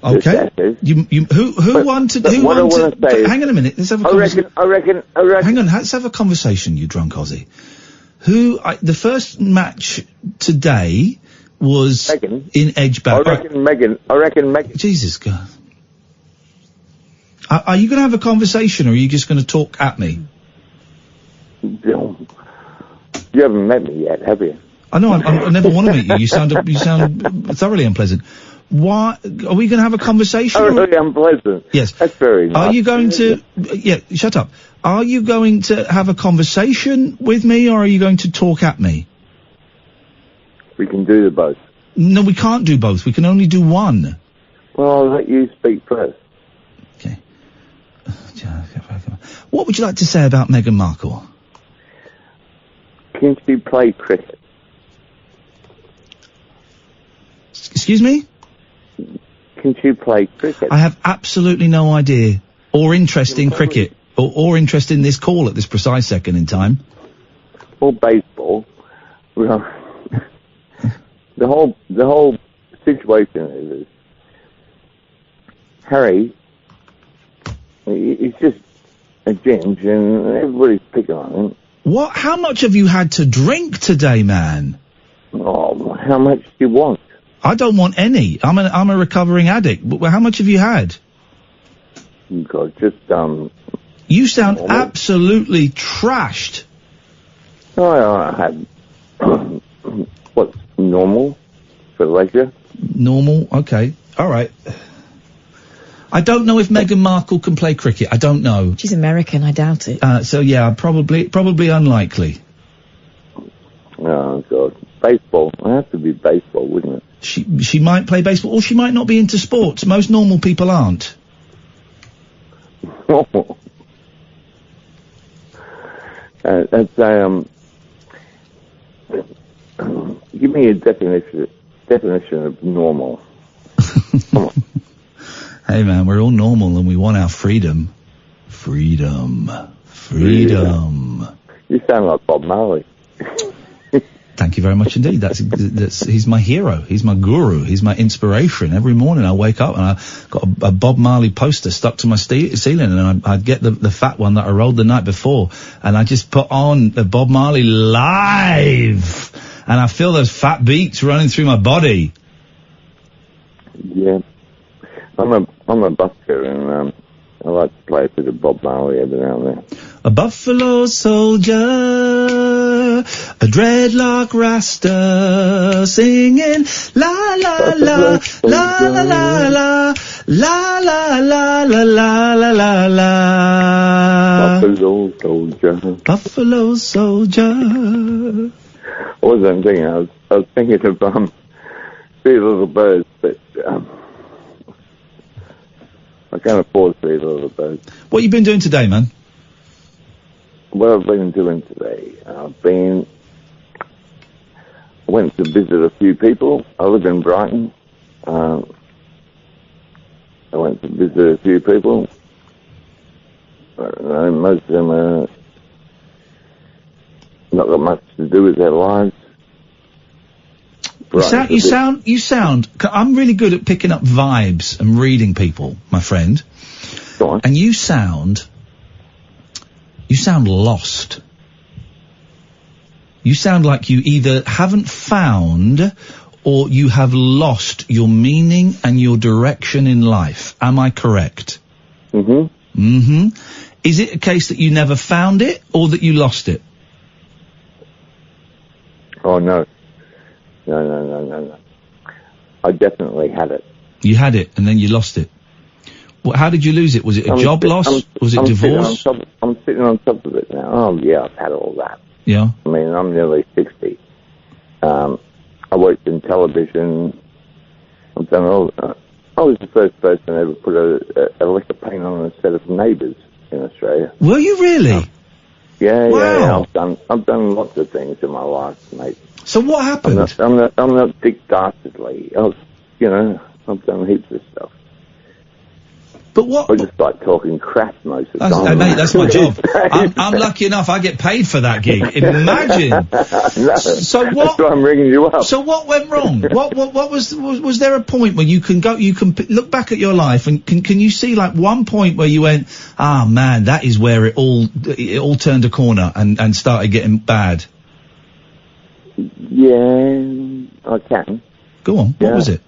Okay. Who won to... Hang on a minute. Let's have a conversation. I reckon... Hang on, let's have a conversation, you drunk Aussie. The first match today was in Edgebank. I reckon Megan. Jesus God. Are you going to have a conversation, or are you just going to talk at me? You haven't met me yet, have you? I know, I never want to meet you. You sound thoroughly unpleasant. Why are we going to have a conversation? Thoroughly unpleasant. Yes. That's very nice. Are you going to... Yeah, shut up. Are you going to have a conversation with me, or are you going to talk at me? We can do the both. No, we can't do both. We can only do one. Well, I'll let you speak first. Okay. What would you like to say about Meghan Markle? Can she play cricket? Excuse me? Can she play cricket? I have absolutely no idea or interest in cricket or interest in this call at this precise second in time. Or baseball. Well, the whole situation is Harry, he's just a ginge and everybody's picking on him. What? How much have you had to drink today, man? Oh, how much do you want? I don't want any. I'm a recovering addict. How much have you had? God, just You sound absolutely trashed. Oh, I had what's normal for leisure. Normal, okay, all right. I don't know if Meghan Markle can play cricket. I don't know. She's American, I doubt it. So yeah, probably unlikely. Oh, God. Baseball. It has to be baseball, wouldn't it? She might play baseball, or she might not be into sports. Most normal people aren't. Let's say, give me a definition of normal. Hey man, we're all normal and we want our freedom. Freedom. You sound like Bob Marley. Thank you very much indeed. He's my hero. He's my guru. He's my inspiration. Every morning I wake up and I've got a Bob Marley poster stuck to my ceiling, and I'd get the fat one that I rolled the night before, and I just put on the Bob Marley live, and I feel those fat beats running through my body. Yeah. I'm a busker, and I like to play a bit of Bob Marley every now and then. A buffalo soldier, a dreadlock rasta, singing la la la la la la la la la la la la la la la. Buffalo soldier. Buffalo soldier. What was I thinking? I was thinking of Three Little Birds, but I can't afford Three Little Birds. What you been doing today, man? What I've been doing today, I went to visit a few people. I live in Brighton. I went to visit a few people. I don't know, most of them are not got much to do with their lives. You sound, I'm really good at picking up vibes and reading people, my friend. Go on. And you sound lost. You sound like you either haven't found or you have lost your meaning and your direction in life. Am I correct? Mm-hmm. Mm-hmm. Is it a case that you never found it or that you lost it? Oh, no. No. I definitely had it. You had it and then you lost it. Well, how did you lose it? Was it a job loss? Was it divorce? I'm sitting on top of it now. Oh, yeah, I've had all that. Yeah. I mean, I'm nearly 60. I worked in television. I've done all. I was the first person to ever put a liquor paint on a set of Neighbours in Australia. Were you really? Yeah, Wow. yeah. I've done lots of things in my life, mate. So what happened? I'm not Dick Dastardly. I've done heaps of stuff. But what? I just like talking crap most of the time. Mate, that's my job. I'm lucky enough I get paid for that gig. Imagine. No, So what? That's why I'm ringing you up. So what went wrong? What was there a point where you can look back at your life and can you see like one point where you went, man, that is where it all turned a corner and started getting bad? Yeah, I can. Go on. What was it?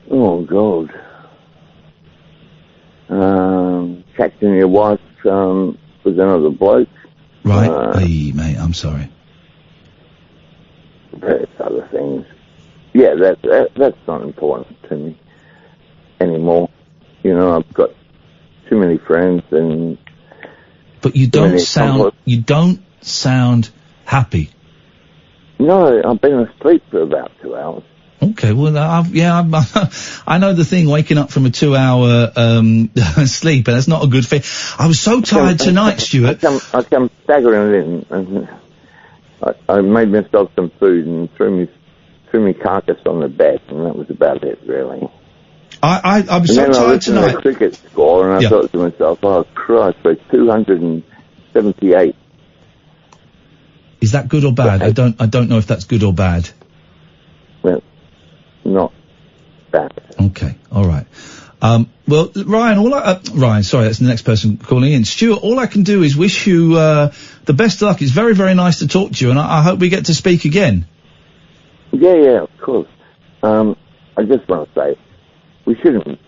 Oh, God. Catching your wife with another bloke. Right. Hey, mate, I'm sorry. Various other things. Yeah, that's not important to me anymore. You know, I've got too many friends and... But you don't sound happy. No, I've been asleep for about 2 hours. Okay, well, I know the thing, waking up from a 2-hour sleep, and that's not a good thing. I was so tired tonight, Stuart. I come staggering in, and I made myself some food and threw me carcass on the bed, and that was about it, really. I was so tired tonight. I listened to the cricket score, and I thought to myself, oh, Christ, we're 278. Is that good or bad? I don't know if that's good or bad. Well, not bad. Okay, all right. Well, Ryan, Ryan, sorry, that's the next person calling in. Stuart, all I can do is wish you the best of luck. It's very, very nice to talk to you, and I hope we get to speak again. Yeah, of course. I just want to say, we shouldn't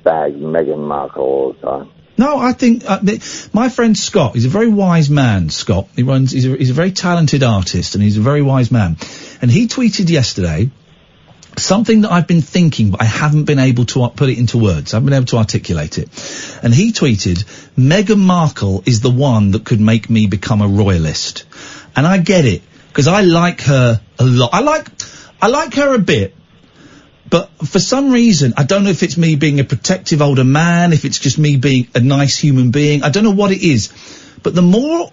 bag Meghan Markle all the time. No, I think my friend Scott, he's a very wise man, Scott. He's a very talented artist, and he's a very wise man. And he tweeted yesterday something that I've been thinking, but I haven't been able to put it into words. I haven't been able to articulate it. And he tweeted, Meghan Markle is the one that could make me become a royalist. And I get it, because I like her a lot. I like her a bit. But for some reason, I don't know if it's me being a protective older man, if it's just me being a nice human being. I don't know what it is. But the more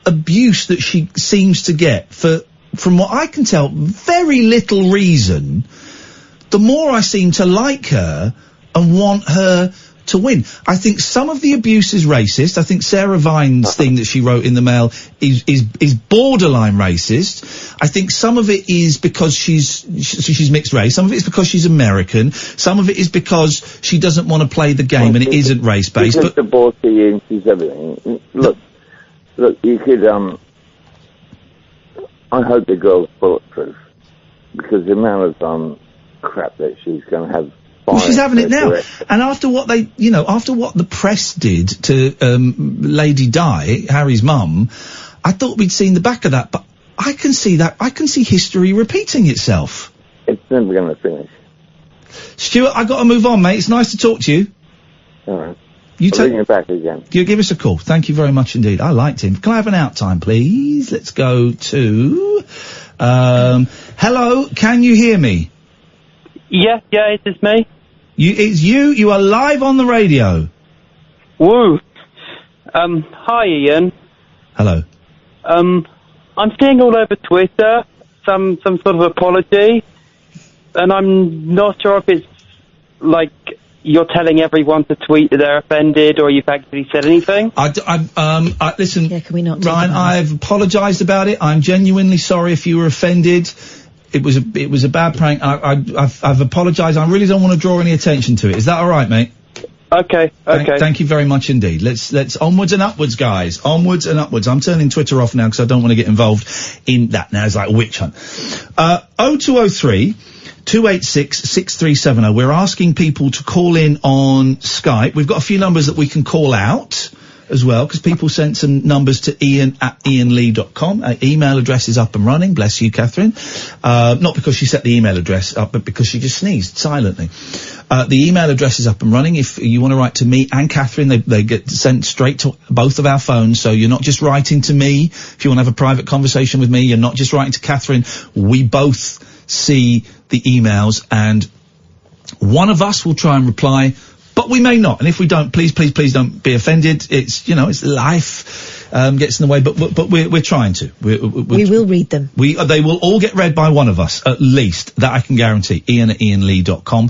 abuse that she seems to get from what I can tell, very little reason, the more I seem to like her and want her to win. I think some of the abuse is racist. I think Sarah Vine's thing that she wrote in the Mail is borderline racist. I think some of it is because she's mixed race. Some of it is because she's American. Some of it is because she doesn't want to play the game and it isn't race based. She's just a bossy and she's everything. Look, you could I hope the girl's bulletproof, because the amount of crap that she's going to have. Well, she's having it now. And after what after what the press did to Lady Di, Harry's mum, I thought we'd seen the back of that, but I can see that. I can see history repeating itself. It's never going to finish. Stuart, I got to move on, mate. It's nice to talk to you. All right. I'll bring you back again. You give us a call. Thank you very much indeed. I liked him. Can I have an out time, please? Let's go to... hello, can you hear me? Yeah, it is me. It's you. You are live on the radio. Woo. Hi, Ian. Hello. I'm seeing all over Twitter some sort of apology, and I'm not sure if it's like you're telling everyone to tweet that they're offended, or you've actually said anything. Listen. Yeah, can we not? Ryan, I've apologised about it. I'm genuinely sorry if you were offended. It was a bad prank. I've apologised. I really don't want to draw any attention to it. Is that all right, mate? Okay. Thank you very much indeed. Let's onwards and upwards, guys. Onwards and upwards. I'm turning Twitter off now because I don't want to get involved in that. Now it's like a witch hunt. 0203 286 6370. We're asking people to call in on Skype. We've got a few numbers that we can call out as well, because people sent some numbers to ian@ianlee.com. Email address is up and running. Bless you, Catherine. Not because she set the email address up, but because she just sneezed silently. The email address is up and running. If you want to write to me and Catherine, they get sent straight to both of our phones, so you're not just writing to me. If you want to have a private conversation with me, you're not just writing to Catherine. We both see the emails, and one of us will try and reply, but we may not. And if we don't, please don't be offended. It's, it's life, gets in the way, but we're trying to. We will read them. They will all get read by one of us, at least. That I can guarantee. Ian@ianlee.com.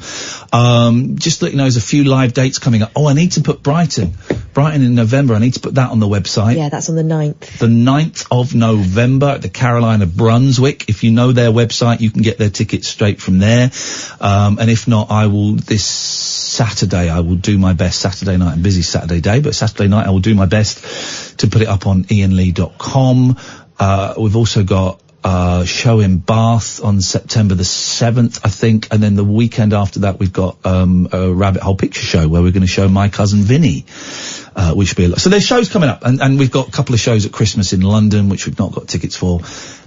Just to let you know, there's a few live dates coming up. Oh, I need to put Brighton in November. I need to put that on the website. Yeah, that's on the 9th. The 9th of November at the Carolina Brunswick. If you know their website, you can get their tickets straight from there. And if not, this Saturday, I will do my best. Saturday night, I'm busy Saturday day, but Saturday night I will do my best to put it up on ianlee.com. We've also got a show in Bath on September the 7th, I think, and then the weekend after that we've got a Rabbit Hole Picture Show where we're going to show My Cousin Vinny, which will be a lot. So there's shows coming up, and we've got a couple of shows at Christmas in London, which we've not got tickets for,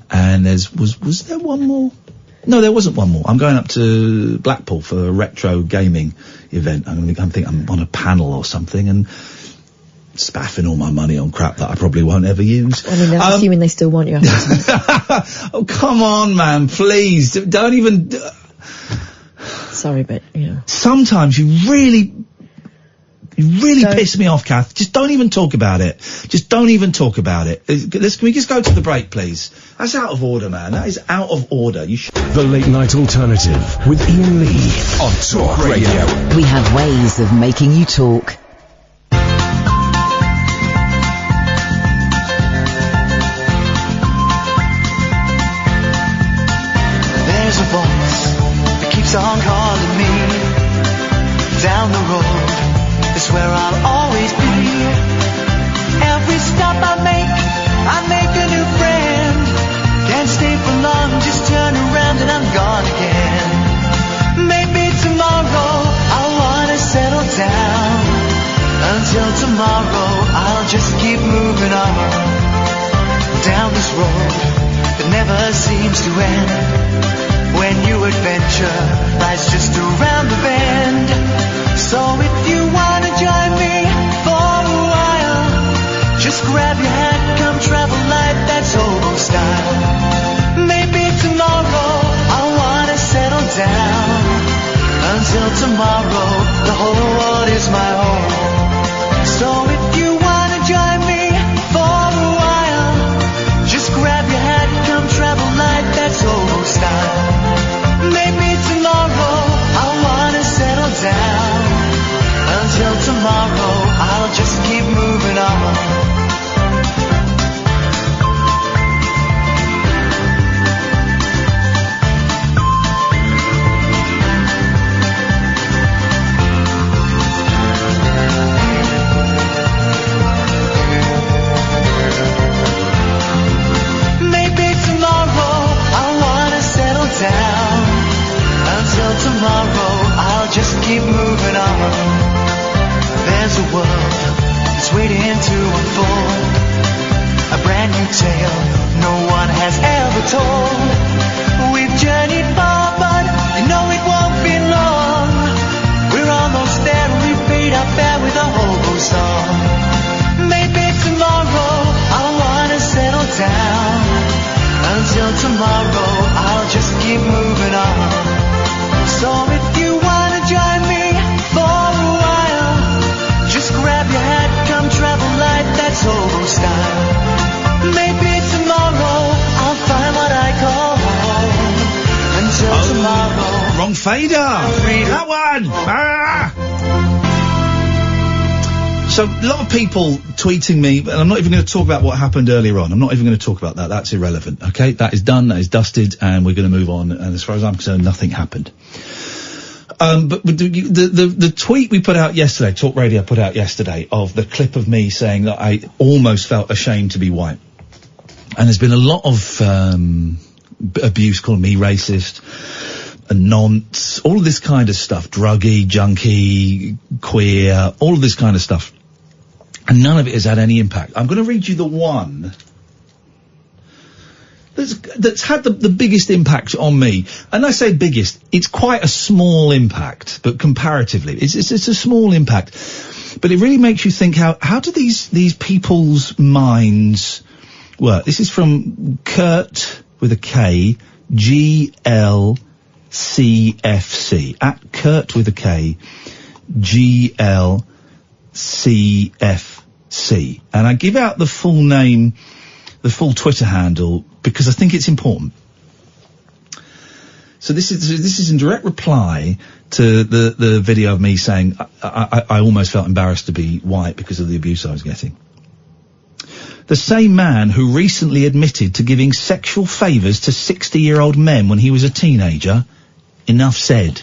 and was there one more? No, there wasn't one more. I'm going up to Blackpool for a retro gaming event. I think I'm on a panel or something, and spaffing all my money on crap that I probably won't ever use. I mean, I'm assuming they still want you after Oh, come on, man, please. Don't even... Sorry, but, Sometimes you really piss me off, Kath. Just don't even talk about it. Just don't even talk about it. Can we just go to the break, please? That's out of order, man. That is out of order. The Late Night Alternative with Ian Lee on Talk Radio. We have ways of making you talk. There's a voice that keeps on calling me down the road. It's where I'll always be. Every stop I make a new friend. Can't stay for long, just turn around and I'm gone again. Maybe tomorrow I'll wanna settle down. Until tomorrow I'll just keep moving on down this road that never seems to end. when new adventure lies just around the bend. So if you wanna join me for a while, just grab your hat, come travel light, that's hobo style. Maybe tomorrow I wanna settle down. Until tomorrow, the whole world is my home. So if you wanna join me for a while, just grab your hat, come travel light, that's hobo style. Maybe tomorrow I wanna settle down. Until tomorrow, I'll just keep moving on. Tomorrow, I'll just keep moving on. There's a world that's waiting to unfold, a brand new tale no one has ever told. We've journeyed far, but you know it won't be long. We're almost there and we've paid our fare with a hobo song. Maybe tomorrow I'll wanna settle down. Until tomorrow, I'll just keep moving on. So if you wanna join me for a while, just grab your hat, come travel light, that's hobo style. Maybe tomorrow I'll find what I call home. Until tomorrow. Wrong fader. That one. So a lot of people tweeting me, and I'm not even going to talk about what happened earlier on. I'm not even going to talk about that. That's irrelevant. Okay, that is done. That is dusted, and we're going to move on. And as far as I'm concerned, nothing happened. But the tweet we put out yesterday, Talk Radio put out yesterday, of the clip of me saying that I almost felt ashamed to be white. And there's been a lot of abuse, calling me racist, a nonce, all of this kind of stuff, druggy, junkie, queer, all of this kind of stuff. And none of it has had any impact. I'm going to read you the one that's had the biggest impact on me. And I say biggest, it's quite a small impact, but comparatively, it's a small impact. But it really makes you think, how do these people's minds work? This is from Kurt with a K, GLCFC, at Kurt with a K, GLCFC. And I give out the full name, the full Twitter handle, because I think it's important. So this is in direct reply to the video of me saying I almost felt embarrassed to be white because of the abuse I was getting. The same man who recently admitted to giving sexual favours to 60-year-old men when he was a teenager. Enough said.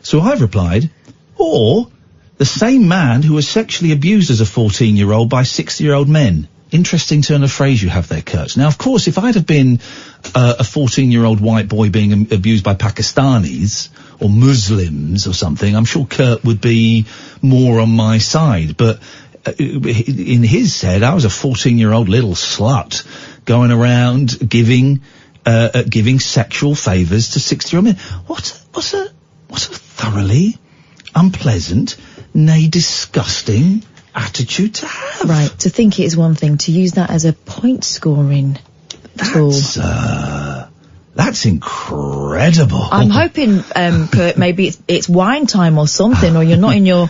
So I've replied, or the same man who was sexually abused as a 14-year-old by 60-year-old men. Interesting turn of phrase you have there, Kurt. Now, of course, if I'd have been a 14-year-old white boy being abused by Pakistanis or Muslims or something, I'm sure Kurt would be more on my side. But in his head, I was a 14-year-old little slut going around giving sexual favours to 60-year-old men. What's a thoroughly unpleasant, nay, disgusting attitude to have. Right, to think it is one thing, to use that as a point-scoring tool. That's incredible. I'm hoping, Kurt, maybe it's wine time or something, or you're not in your,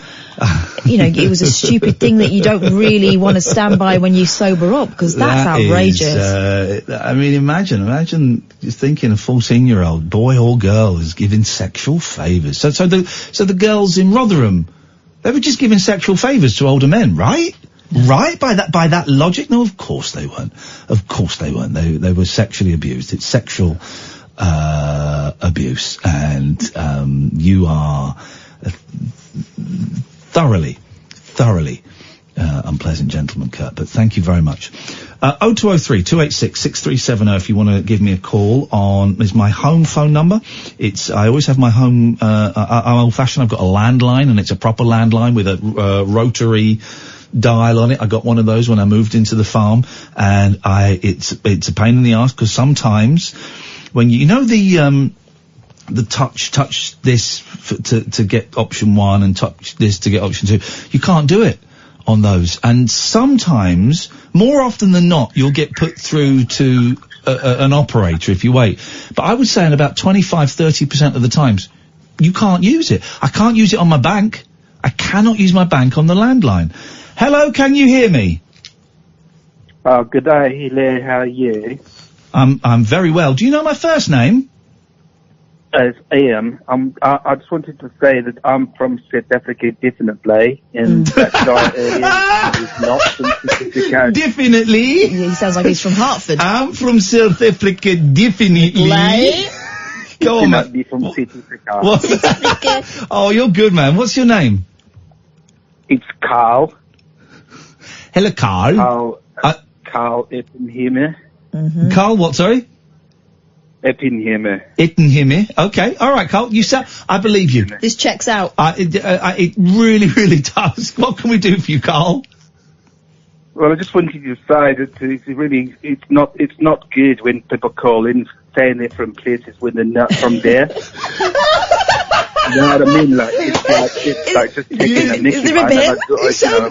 it was a stupid thing that you don't really want to stand by when you sober up, because that's outrageous. I mean, imagine just thinking a 14-year-old boy or girl is giving sexual favours. So the girls in Rotherham, they were just giving sexual favours to older men, right? Right? By that logic? No, of course they weren't. Of course they weren't. They were sexually abused. It's sexual abuse, and you are thoroughly unpleasant gentleman, Kurt. But thank you very much. 0203 286 6370 if you want to give me a call is my home phone number. I always have my home, I'm old fashioned, I've got a landline, and it's a proper landline with a rotary dial on it. I got one of those when I moved into the farm, and it's a pain in the arse, because sometimes when you know the touch this to get option 1 and touch this to get option 2, you can't do it on those. And sometimes, more often than not, you'll get put through to an operator if you wait. But I would say in about 25-30% of the times, you can't use it. I can't use it on my bank. I cannot use my bank on the landline. Hello, can you hear me? Oh, good day, Elaine. How are you? I'm very well. Do you know my first name? It's Iain. I just wanted to say that I'm from South Africa, definitely, and that guy earlier is not from South Africa. Definitely. Yeah, he sounds like he's from Hartford. I'm from South Africa, definitely. Go on, man. Be from South Africa. What? Oh, you're good, man. What's your name? It's Carl. Hello, Carl. Carl Eppenheimer. Carl, what? Sorry. Eppenheimer. Okay. All right, Carl. I believe you. This checks out. It really, really does. What can we do for you, Carl? Well, I just wanted to say that it's not good when people call in saying they're from places when they're not from there. You know what I mean? Like it's like just taking a mickey.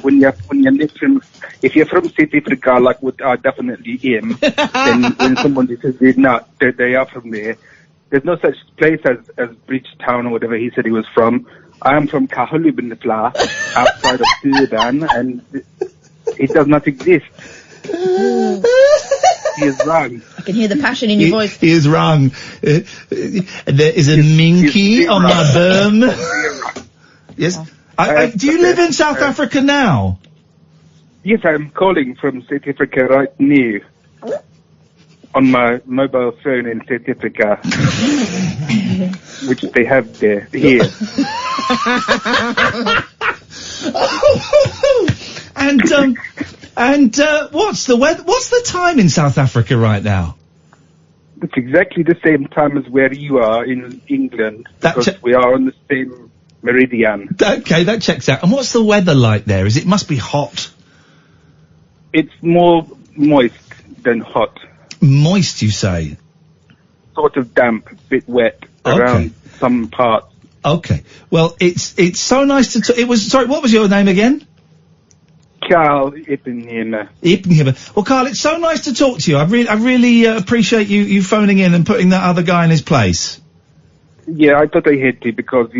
When you're not from, if you're from South Africa, like what I definitely am, then when someone says they're not, they are from there. There's no such place as Bridgetown or whatever he said he was from. I am from Kahulubinfla, outside of Sudan, and it does not exist. He is wrong. I can hear the passion in your voice. He is wrong. There is a minky on my bum. Yes. Do you live in South Africa now? Yes, I'm calling from South Africa right now. On my mobile phone in South Africa. Which they have here. And what's the weather? What's the time in South Africa right now? It's exactly the same time as where you are in England, because we are on the same meridian. Okay, that checks out. And what's the weather like there? It must be hot. It's more moist than hot. Moist, you say? Sort of damp, a bit wet around some parts. Okay. Well, it's so nice to sorry, what was your name again? Carl Eppenheimer. Well, Carl, it's so nice to talk to you. I really appreciate you phoning in and putting that other guy in his place. Yeah, I thought I had to, because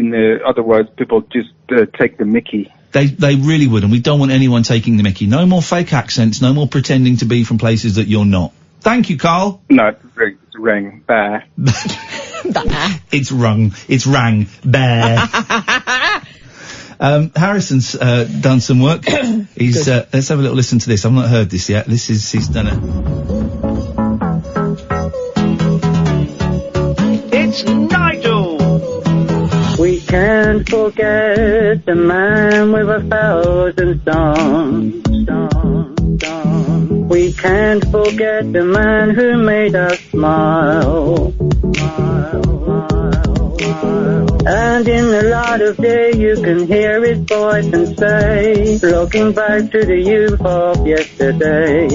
otherwise people just take the mickey. They really would, and we don't want anyone taking the mickey. No more fake accents, no more pretending to be from places that you're not. Thank you, Carl. No, it's rang. Bah. It's rung. It's rang. Bah. Harrison's done some work. He's let's have a little listen to this. I've not heard this yet. He's done it. It's Nigel. We can't forget the man with 1,000 songs. We can't forget the man who made us smile. And in the light of day you can hear his voice and say, looking back to the youth of yesterday,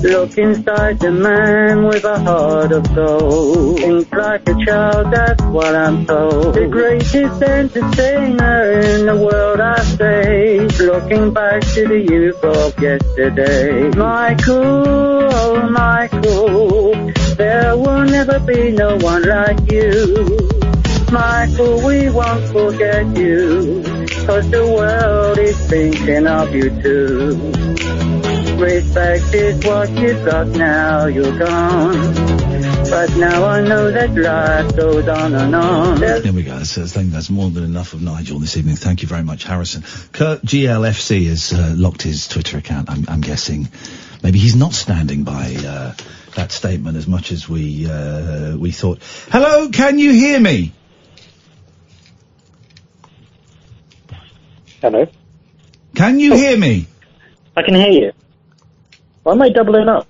look inside the man with a heart of gold. Think like a child, that's what I'm told. The greatest entertainer in the world, I say, looking back to the youth of yesterday. Michael, oh Michael, there will never be no one like you. Michael, we won't forget you, 'cause the world is thinking of you too. Respect is what you've got now, you're gone. But now I know that life goes on and on. There we go. I think that's more than enough of Nigel this evening. Thank you very much, Harrison. Kurt GLFC has locked his Twitter account. I'm guessing maybe he's not standing by that statement as much as we thought. Hello, can you hear me? Hello? Can you hear me? I can hear you. Why am I doubling up?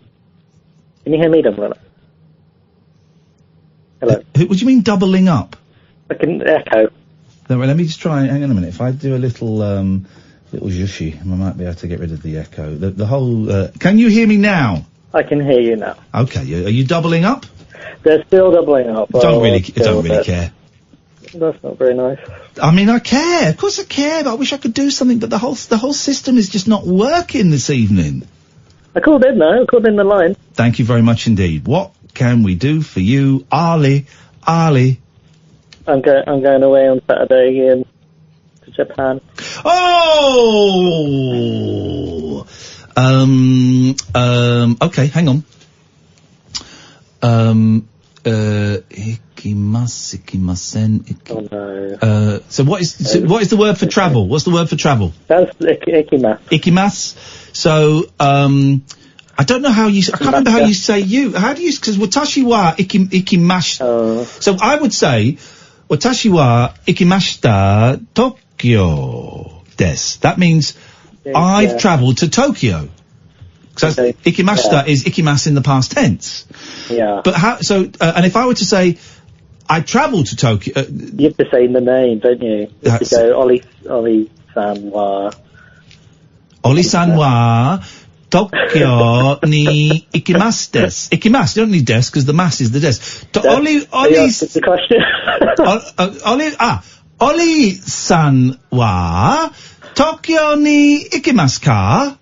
Can you hear me doubling up? Hello? What do you mean doubling up? I can echo. No, let me just try, hang on a minute. If I do a little Little Jushy. I might be able to get rid of the echo. The whole, can you hear me now? I can hear you now. Okay, are you doubling up? They're still doubling up. Don't really care. That's not very nice. I mean, I care. Of course I care, but I wish I could do something, but the whole system is just not working this evening. I called in though. I called in the line. Thank you very much indeed. What can we do for you, Ali? I'm going away on Saturday, Iain, to Japan. Oh! Okay, hang on. Ikimasen. Oh no. So what is the word for travel? What's the word for travel? That's ikimas. Ikimas. So, I don't know how I can't remember how you say you. How do you, because watashi wa ikimash. So I would say, watashi wa ikimashita Tokyo desu. That means I've travelled to Tokyo. So ikimashita is ikimas in the past tense. Yeah. But how, and if I were to say, I travelled to Tokyo. You have to say the name, don't you? You have to go Oli-san wa. Oli-san wa Tokyo ni ikimasu desu. Ikimasu, you don't need desu because the mass is the desu. The question. Oli-san wa Tokyo ni ikimasu ka?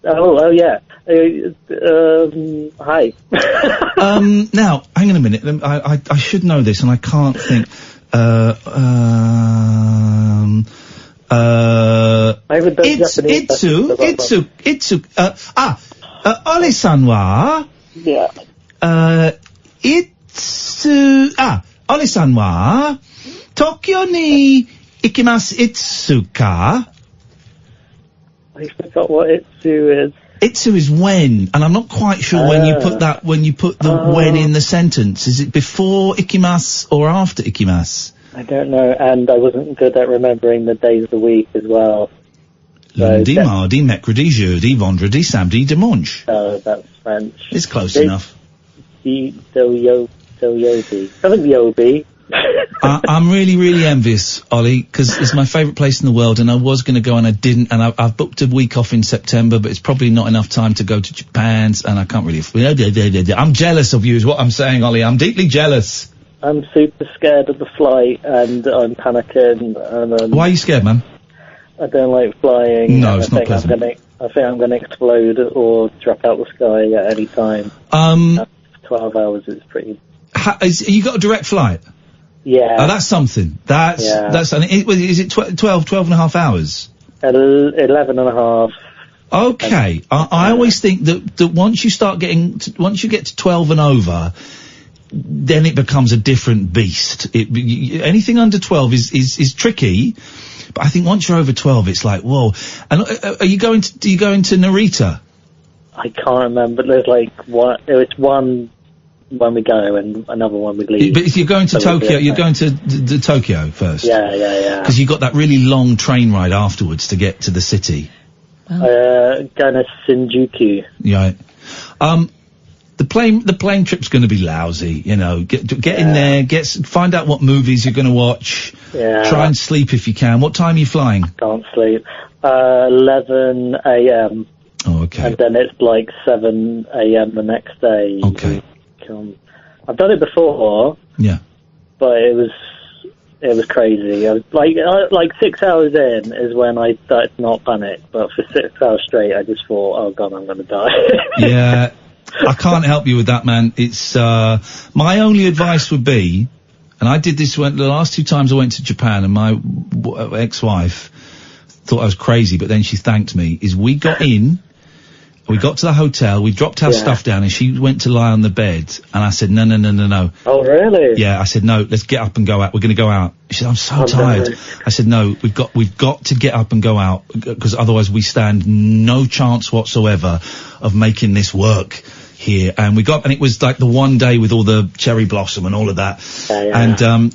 Oh yeah. Hi. Now, hang on a minute. I should know this and I can't think. Oli-san wa? Yeah. Oli-san wa Tokyo ni ikimasu itsu ka? I forgot what itsu is. Itsu is when, and I'm not quite sure when you put the when in the sentence. Is it before ikimas or after ikimas? I don't know, and I wasn't good at remembering the days of the week as well. Lundi, mardi, mercredi, jeudi, vendredi, samedi, dimanche. Oh, that's French. It's close enough. Something Yobi. I'm really, really envious, Ollie, because it's my favourite place in the world, and I was going to go and I didn't, and I've booked a week off in September, but it's probably not enough time to go to Japan, and I can't really. I'm jealous of you, is what I'm saying, Ollie. I'm deeply jealous. I'm super scared of the flight, and I'm panicking. And, why are you scared, man? I don't like flying. No, it's not pleasant. I think I'm going to explode or drop out the sky at any time. 12 hours is pretty. You got a direct flight? Yeah. Oh, that's something. That's, and is it 12 and a half hours? 11 and a half. Okay. I always think that once you get to 12 and over, then it becomes a different beast. Anything under 12 is tricky, but I think once you're over 12, it's like, whoa. And do you go into Narita? I can't remember. There's it's one when we go and another one we leave. But if you're going to Tokyo, you're going to the Tokyo first. Yeah. Because you got that really long train ride afterwards to get to the city. Going to Shinjuku. Right. The plane trip's going to be lousy. You know, get in there, find out what movies you're going to watch. Yeah. Try and sleep if you can. What time are you flying? Can't sleep. 11 a.m. Oh, okay. And then it's like 7 a.m. the next day. Okay. I've done it before. Yeah. But it was crazy. I was like 6 hours in is when I started to not panic. But for 6 hours straight, I just thought, oh God, I'm going to die. Yeah. I can't help you with that, man. It's, my only advice would be, and I did this the last 2 times I went to Japan, and my ex-wife thought I was crazy, but then she thanked me, is we got to the hotel, we dropped our stuff down, and she went to lie on the bed, and I said, no. Oh, really? Yeah, I said, no, let's get up and go out. We're going to go out. She said, I'm so tired. No. I said, no, we've got to get up and go out, because otherwise we stand no chance whatsoever of making this work here. And and it was like the one day with all the cherry blossom and all of that. And,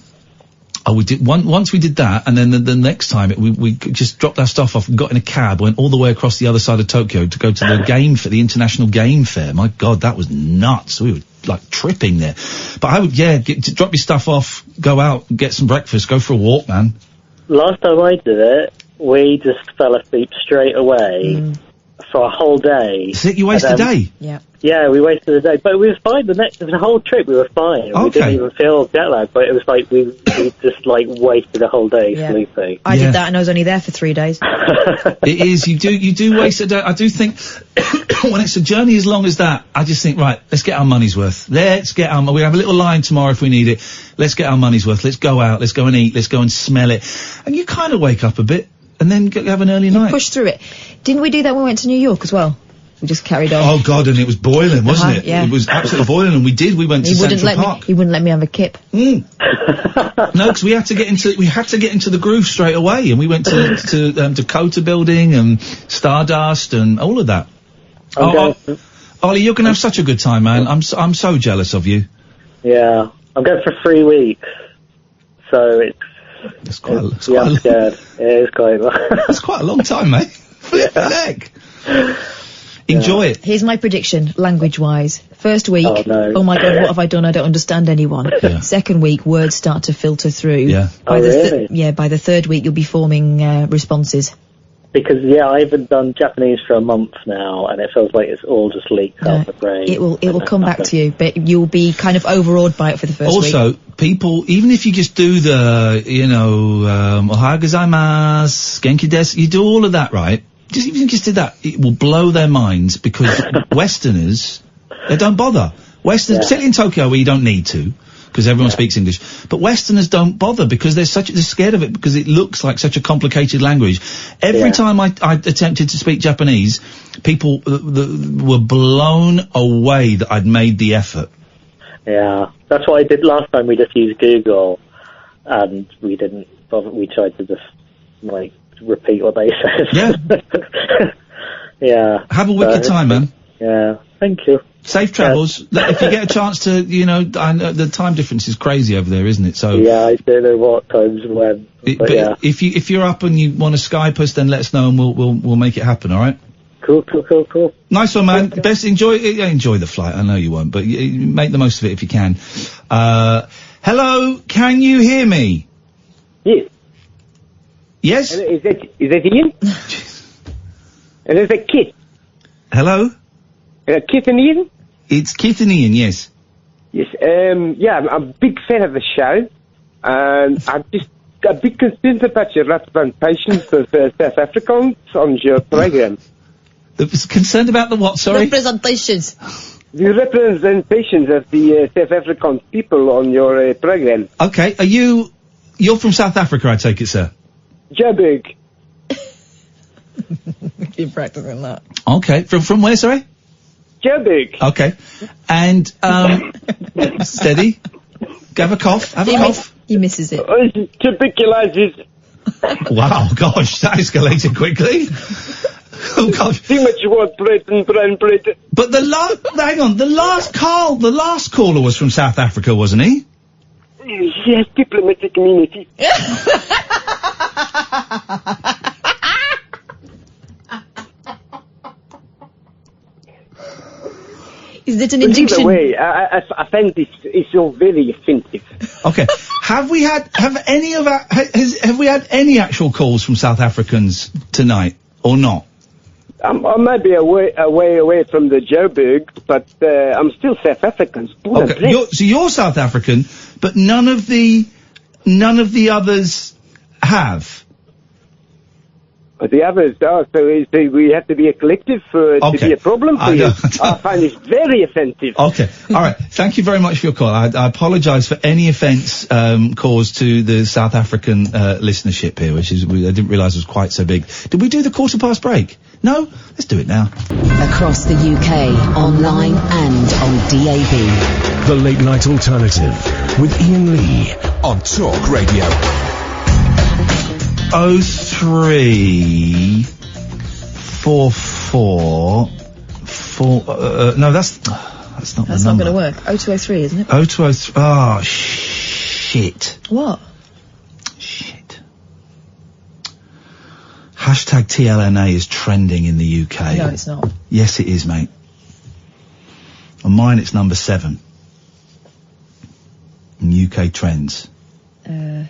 we did once we did that, and then the next time we just dropped our stuff off and got in a cab, went all the way across the other side of Tokyo to go to the international game fair. My God, that was nuts. We were like tripping there. But I would, drop your stuff off, go out, get some breakfast, go for a walk, man. last time I did it, we just fell asleep straight away for a whole day. So you wasted a day? Yeah. Yeah, we wasted a day, but we were fine. The whole trip we were fine. We didn't even feel jet lag, but it was like we just like wasted a whole day sleeping. I did that, and I was only there for 3 days. It is. You do waste a day. I do think when it's a journey as long as that, I just think, right, let's get our money's worth. We have a little line tomorrow if we need it. Let's get our money's worth. Let's go out. Let's go and eat. Let's go and smell it. And you kind of wake up a bit and then have an early night. Push through it. Didn't we do that when we went to New York as well? We just carried on. Oh God, and it was boiling, wasn't it? Yeah. It was absolutely boiling, and we went to Central Park. He wouldn't let me have a kip. No, because we had to get into the groove straight away, and we went to Dakota Building and Stardust and all of that. Ollie, you're gonna have such a good time, man. I'm so jealous of you. Yeah, I'm going for 3 weeks, so it's quite I'm scared. It is quite. That's quite a long time, mate. Flip the leg. Enjoy it. Here's my prediction, language-wise. First week, oh my God, what have I done? I don't understand anyone. Yeah. Second week, words start to filter through. Yeah. By by the third week, you'll be forming responses. Because I haven't done Japanese for a month now, and it feels like it's all just leaked out the brain. It will come back to you, but you'll be kind of overawed by it for the first week. Also, people, even if you just do the, Ohayou gozaimasu, genki desu, you do all of that, right? Even if you just did that, it will blow their minds because Westerners, they don't bother. Westerners, particularly in Tokyo where you don't need to, because everyone speaks English, but Westerners don't bother because they're scared of it because it looks like such a complicated language. Every time I attempted to speak Japanese, people were blown away that I'd made the effort. Yeah, that's what I did last time. We just used Google, and we didn't bother. We tried to just repeat what they said. Yeah. Yeah. Have a wicked time, man. Yeah. Thank you. Safe travels. If you get a chance to, I know the time difference is crazy over there, isn't it? So. Yeah, I don't know what times when. But if you're up and you want to Skype us, then let us know and we'll make it happen. All right. Cool. Nice one, man. Best enjoy the flight. I know you won't, but make the most of it if you can. Hello, can you hear me? Yes. Yes? Is that Ian? And is that Kit? Hello? Kit and Ian? It's Kit and Ian, yes. Yes, I'm a big fan of the show. I'm just a bit concerned about your representations of South Africans on your program. Concerned about the what, sorry? Representations. The representations of the South African people on your program. Okay, you're from South Africa, I take it, sir? Joburg. Keep practicing that. Okay, from where, sorry? Joburg. Okay, and steady. Have a cough. He misses it. Tuberculosis. Wow, gosh, that escalated quickly. Oh gosh. Too much white bread and brown bread. But hang on, the last caller was from South Africa, wasn't he? Yes, diplomatic immunity. Is it an injection? Either way, I find it's all very offensive. Okay. Have we had any actual calls from South Africans tonight, or not? I might be away from the Joburg, but I'm still South African. Okay, you're South African, but none of the others have. The others are, so we have to be a collective to be a problem for you. I find this very offensive. Okay, all right. Thank you very much for your call. I apologise for any offence caused to the South African listenership here, which I didn't realise was quite so big. Did we do the quarter past break? No? Let's do it now. Across the UK, online and on DAB. The Late Night Alternative with Iain Lee on Talk Radio. 0344 no, that's not the number. That's not going to work. 0203, isn't it? 0203. Oh, shit. What? Shit. Hashtag TLNA is trending in the UK. No, it's not. Yes, it is, mate. On mine, it's number 7. In UK trends. If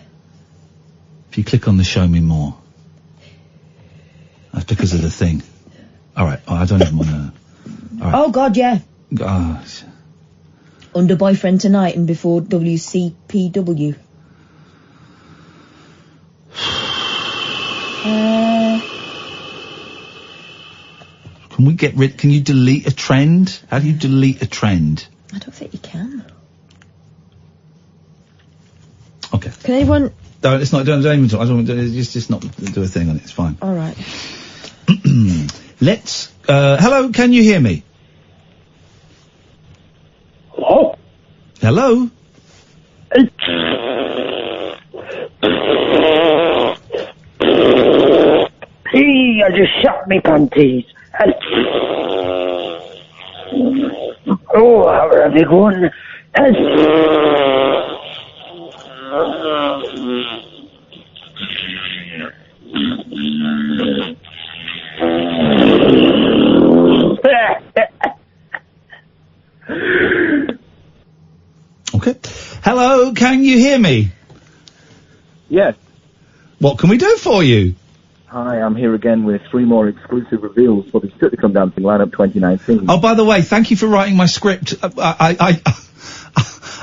you click on the show me more. That's because of the thing. Alright, I don't even wanna... All right. Oh, God, yeah. Oh, Under boyfriend tonight and before WCPW. Can you delete a trend? How do you delete a trend? I don't think you can. Okay. Can anyone... No, it's not, don't even talk. I don't, just not do a thing on it, it's fine. Alright. Let's, hello, can you hear me? Hello? Hello? Hey, I just shot me panties. Oh, how are they going? Okay. Hello, can you hear me? Yes. What can we do for you? Hi, I'm here again with 3 more exclusive reveals for the Strictly Come Dancing lineup 2019. Oh, by the way, thank you for writing my script.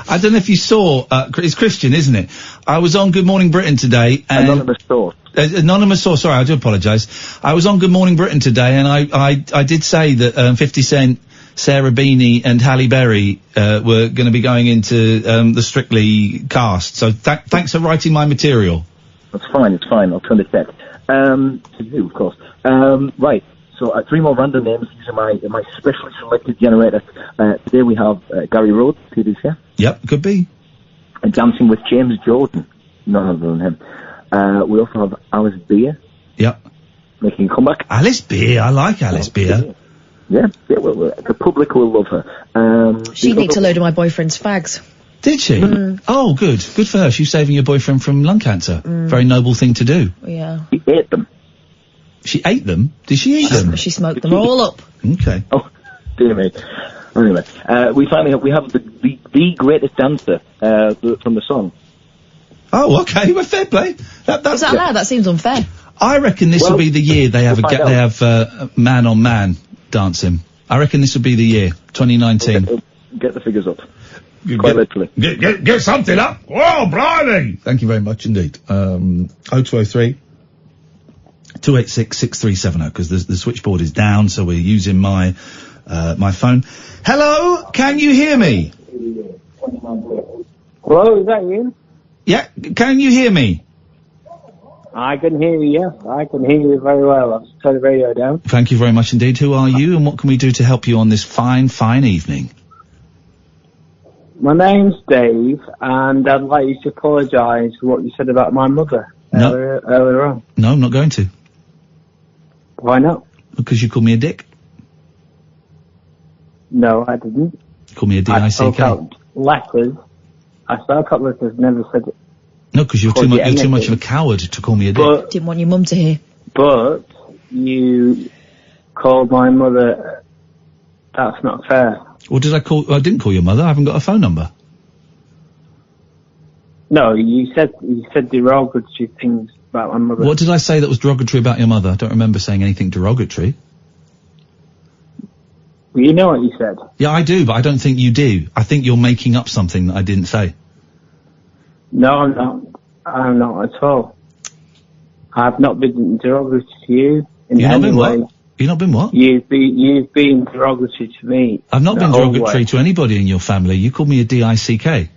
I don't know if you saw, it's Christian, isn't it? I was on Good Morning Britain today and... Anonymous source. Anonymous source, sorry, I do apologise. I was on Good Morning Britain today and I did say that, 50 Cent, Sarah Beanie and Halle Berry, were gonna be going into, the Strictly cast. So thanks for writing my material. That's fine, it's fine, I'll turn the set. To you, of course. Right, so 3 more random names. These are my specially selected generators. Today we have Gary Rhodes, TV's here. Yep, could be. And Dancing with James Jordan, none other than him. We also have Alice Beer. Yep. Making a comeback. Alice Beer, I like Alice Beer. Yeah, well, the public will love her. She nicked a load of my boyfriend's fags. Did she? Oh, good. Good for her. She's saving your boyfriend from lung cancer. Very noble thing to do. Yeah. She ate them. She ate them? Did she eat them? She smoked them all up. Okay. Oh, dear me. Anyway, we have the greatest dancer from the song. Oh, okay. Well, fair play. Is that allowed? That seems unfair. I reckon this will be the year they have man on man dancing. I reckon this will be the year 2019. Get the figures up. Quite literally. Get something up. Whoa, blimey! Thank you very much indeed. 0203 286 6370 because the switchboard is down, so we're using my my phone. Hello, can you hear me? Hello, is that Ian? Yeah, can you hear me? I can hear you, yes. I can hear you very well. I've just turned the radio down. Thank you very much indeed. Who are you and what can we do to help you on this fine, fine evening? My name's Dave, and I'd like you to apologise for what you said about my mother earlier on. No, I'm not going to. Why not? Because you called me a dick. No, I didn't. Call me a D-I-C-K. I spoke out letters. I spoke out letters, never said it. No, because you're too much of a coward to call me a dick. But, didn't want your mum to hear. But you called my mother. That's not fair. Or did I call? I didn't call your mother. I haven't got a phone number. No, you said derogatory things about my mother. What did I say that was derogatory about your mother? I don't remember saying anything derogatory. Well, you know what you said. Yeah, I do, but I don't think you do. I think you're making up something that I didn't say. No, I'm not. I'm not at all. I've not been derogatory to you in any way. You've not been what? You've been derogatory to me. I've not been derogatory to anybody in your family. You called me a D-I-C-K.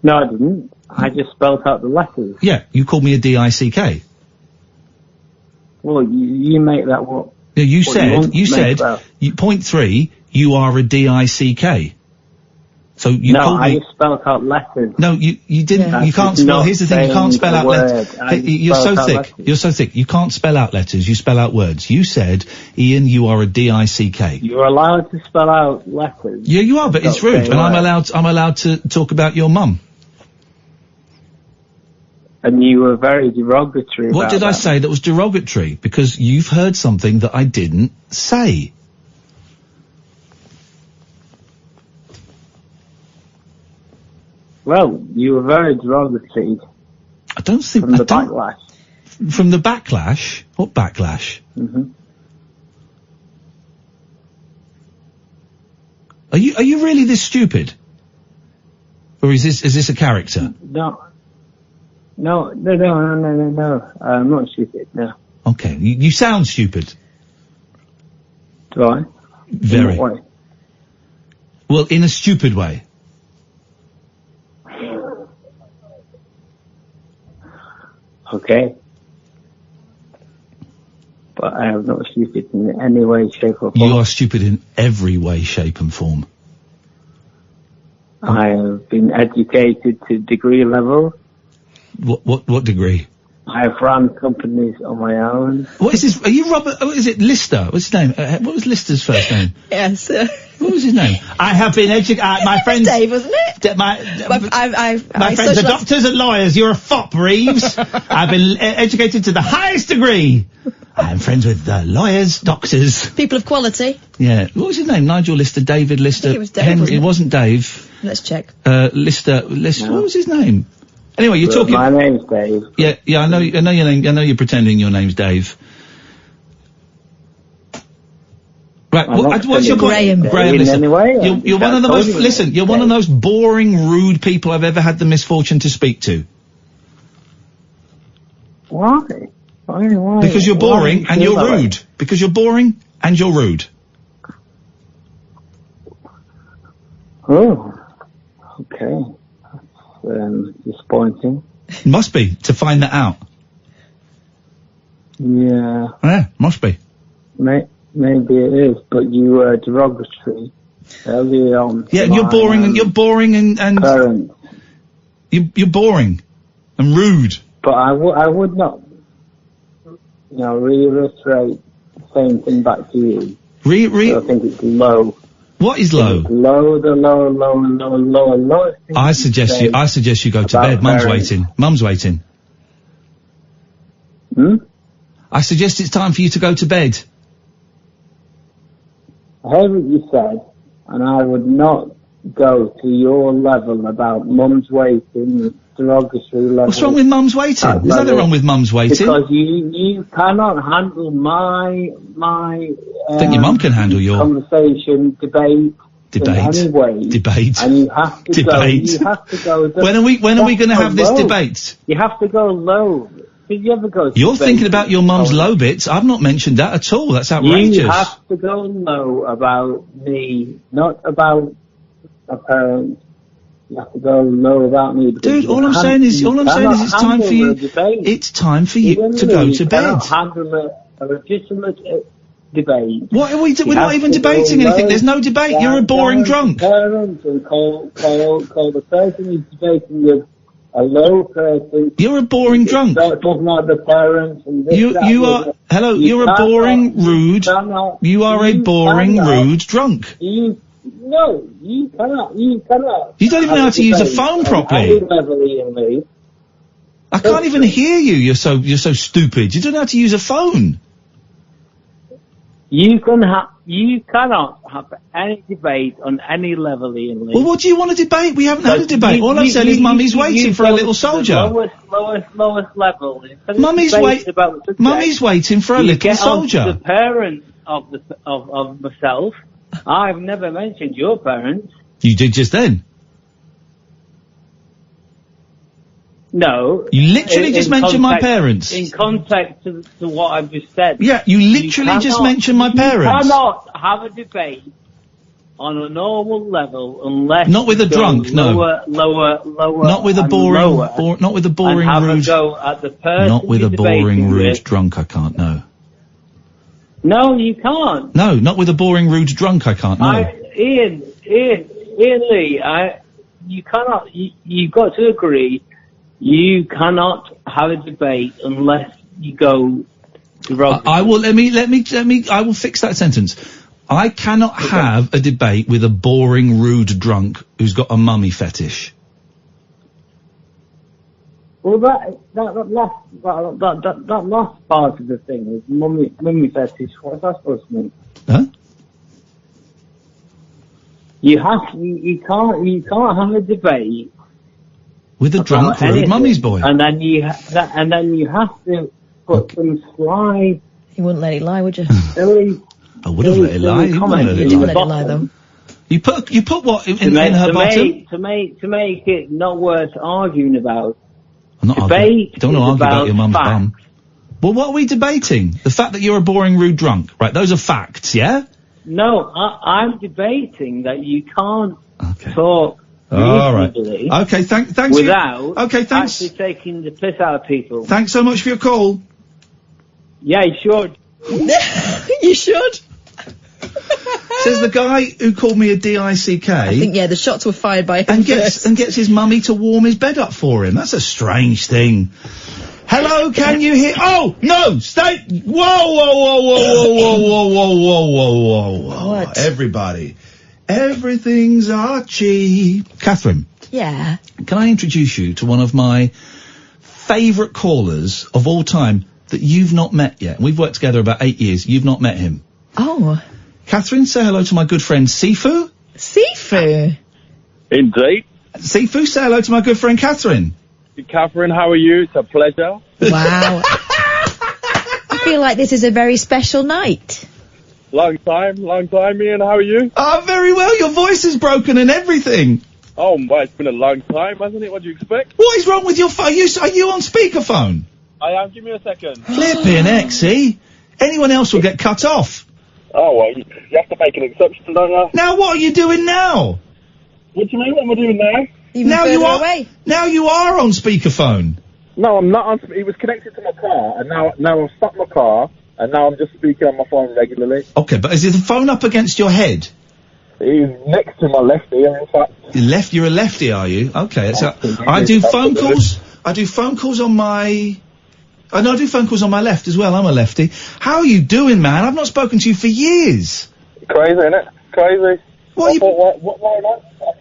No, I didn't. I just spelled out the letters. Yeah, you called me a D-I-C-K. Well, you make that what? Yeah, you said, point 3, you are a D-I-C-K. So you called me... I just spelled out letters. No, you didn't, you can't spell, here's the thing, you can't spell out letters. You're so thick, you can't spell out letters, you spell out words. You said, Ian, you are a D-I-C-K. You're allowed to spell out letters. Yeah, you are, but it's rude, and I'm allowed to talk about your mum. And you were very derogatory about What did I say that was derogatory? Because you've heard something that I didn't say. Well, you were very derogatory don't think... From the backlash. From the backlash? What backlash? Mm-hmm. Are you really this stupid? Or is this a character? No. I'm not stupid, no. Okay, you sound stupid. Do I? Very. In what way? Well, in a stupid way. Okay. But I am not stupid in any way, shape or form. You are stupid in every way, shape and form. I have been educated to degree level. What degree? I have run companies on my own. What is this? Are you Robert? Oh, is it Lister? What's his name? What was Lister's first name? Yes. What was his name? I have been educated. My friends. Dave, wasn't it? My I friends are doctors and lawyers. You're a fop, Reeves. I've been educated to the highest degree. I'm friends with lawyers, doctors. People of quality. Yeah. What was his name? Nigel Lister, David Lister. I think it was Dave, Henry. wasn't it? It wasn't Dave. Let's check. Lister. No. What was his name? Anyway, you're talking. My name's Dave. Yeah, I know your name. I know you're pretending your name's Dave. Right, what's your point? Graham, listen. You're one of the most. Listen, you're one of the most boring, rude people I've ever had the misfortune to speak to. Why? Why? Because you're boring and you're rude. Because you're boring and you're rude. Oh, okay. Disappointing. Must be, to find that out. Yeah. Yeah, must be. Maybe it is, but you were derogatory early on. Yeah, and you're boring and parents. You're boring and rude. But I would not, reiterate the same thing back to you. So I think it's low. What is low? The lower. I suggest you go to bed. Mum's waiting. Mum's waiting. I suggest it's time for you to go to bed. I heard what you said, and I would not go to your level about mum's waiting, derogatory level. What's wrong with mum's waiting? There's nothing wrong with mum's waiting. Because you cannot handle my I think your mum can handle your conversation, debate. In any way. Debate. And you have to go. When are we going to have this debate? You have to go low. Did you ever go? You're thinking about your mum's low bits. I've not mentioned that at all. That's outrageous. You have to go low about me, not about my parents. You have to go low about me. Dude, all I'm saying is it's time for you. It's time for you to go to bed. You cannot handle a legitimate debate. What are we doing? We're not even debating anything. There's no debate. You're a boring drunk. Parents and call the person who's debating with a low person. You're a boring drunk. Talking about the parents and this, you're a boring, rude. You are a boring, rude drunk. You cannot. You don't even know how to use a phone properly. I can't even hear you. You're so stupid. You don't know how to use a phone. You cannot have any debate on any level, Ian Lee. Well, what do you want to debate? We haven't had a debate. All I've said is Mummy's waiting for a little soldier. Lowest level. Mummy's waiting for a little soldier. The parents of myself. I've never mentioned your parents. You did just then. No. You literally just mentioned my parents. In context to what I've just said. Yeah, you literally just mentioned my parents. You cannot have a debate on a normal level unless not with a drunk, lower, not with a boring, not with a boring, rude. Not with a boring, rude drunk. I can't know. No, you can't. No, not with a boring, rude drunk. I can't know. Ian Lee, you cannot. You've got to agree. You cannot have a debate unless you go derogatory. I will. Let me. I will fix that sentence. I cannot have a debate with a boring, rude drunk who's got a mummy fetish. Well, that last part of the thing is mummy fetish. What's that supposed to mean? Huh? You can't have a debate With a drunk, rude mummy's boy. And then you have to put some sly. You wouldn't let it lie, would you? Silly. I would have let it lie. You wouldn't let it You lie. let it lie, though. You put what in her bottom? To make it not worth arguing about. I'm not arguing. Don't argue about your mum's bum. Well, what are we debating? The fact that you're a boring, rude drunk, right? Those are facts, yeah? No, I'm debating that you can't talk All right. reasonably Okay, thanks. without thanks. actually taking the piss out of people. Thanks so much for your call. Yeah, you should. You should. Says the guy who called me a DICK. I think, the shots were fired by him and gets his mummy to warm his bed up for him. That's a strange thing. Hello, can you hear? Oh, no, stay. Whoa. What? Everybody. Everything's Archie. Catherine. Yeah. Can I introduce you to one of my favourite callers of all time that you've not met yet? We've worked together about 8 years. You've not met him. Oh. Catherine, say hello to my good friend Sifu. Sifu? Indeed. Sifu, say hello to my good friend Catherine. Catherine, how are you? It's a pleasure. Wow. I feel like this is a very special night. Long time, Ian. How are you? Oh, very well. Your voice is broken and everything. Oh, well, it's been a long time, hasn't it? What do you expect? What is wrong with your phone? Are you on speakerphone? I am. Give me a second. Flipping heck, see? Anyone else will get cut off. Oh, well, you have to make an exception, don't you? Now, what are you doing now? What do you mean? What am I doing now? Now you are on speakerphone. No, I'm not on. It was connected to my car, and now I've stopped my car, and now I'm just speaking on my phone regularly. Okay, but is the phone up against your head? He's next to my left ear, in fact. You're a lefty, are you? Okay, I do phone calls. I do phone calls on my. I do phone calls on my left as well. I'm a lefty. How are you doing, man? I've not spoken to you for years. Crazy, innit? Crazy. What I thought,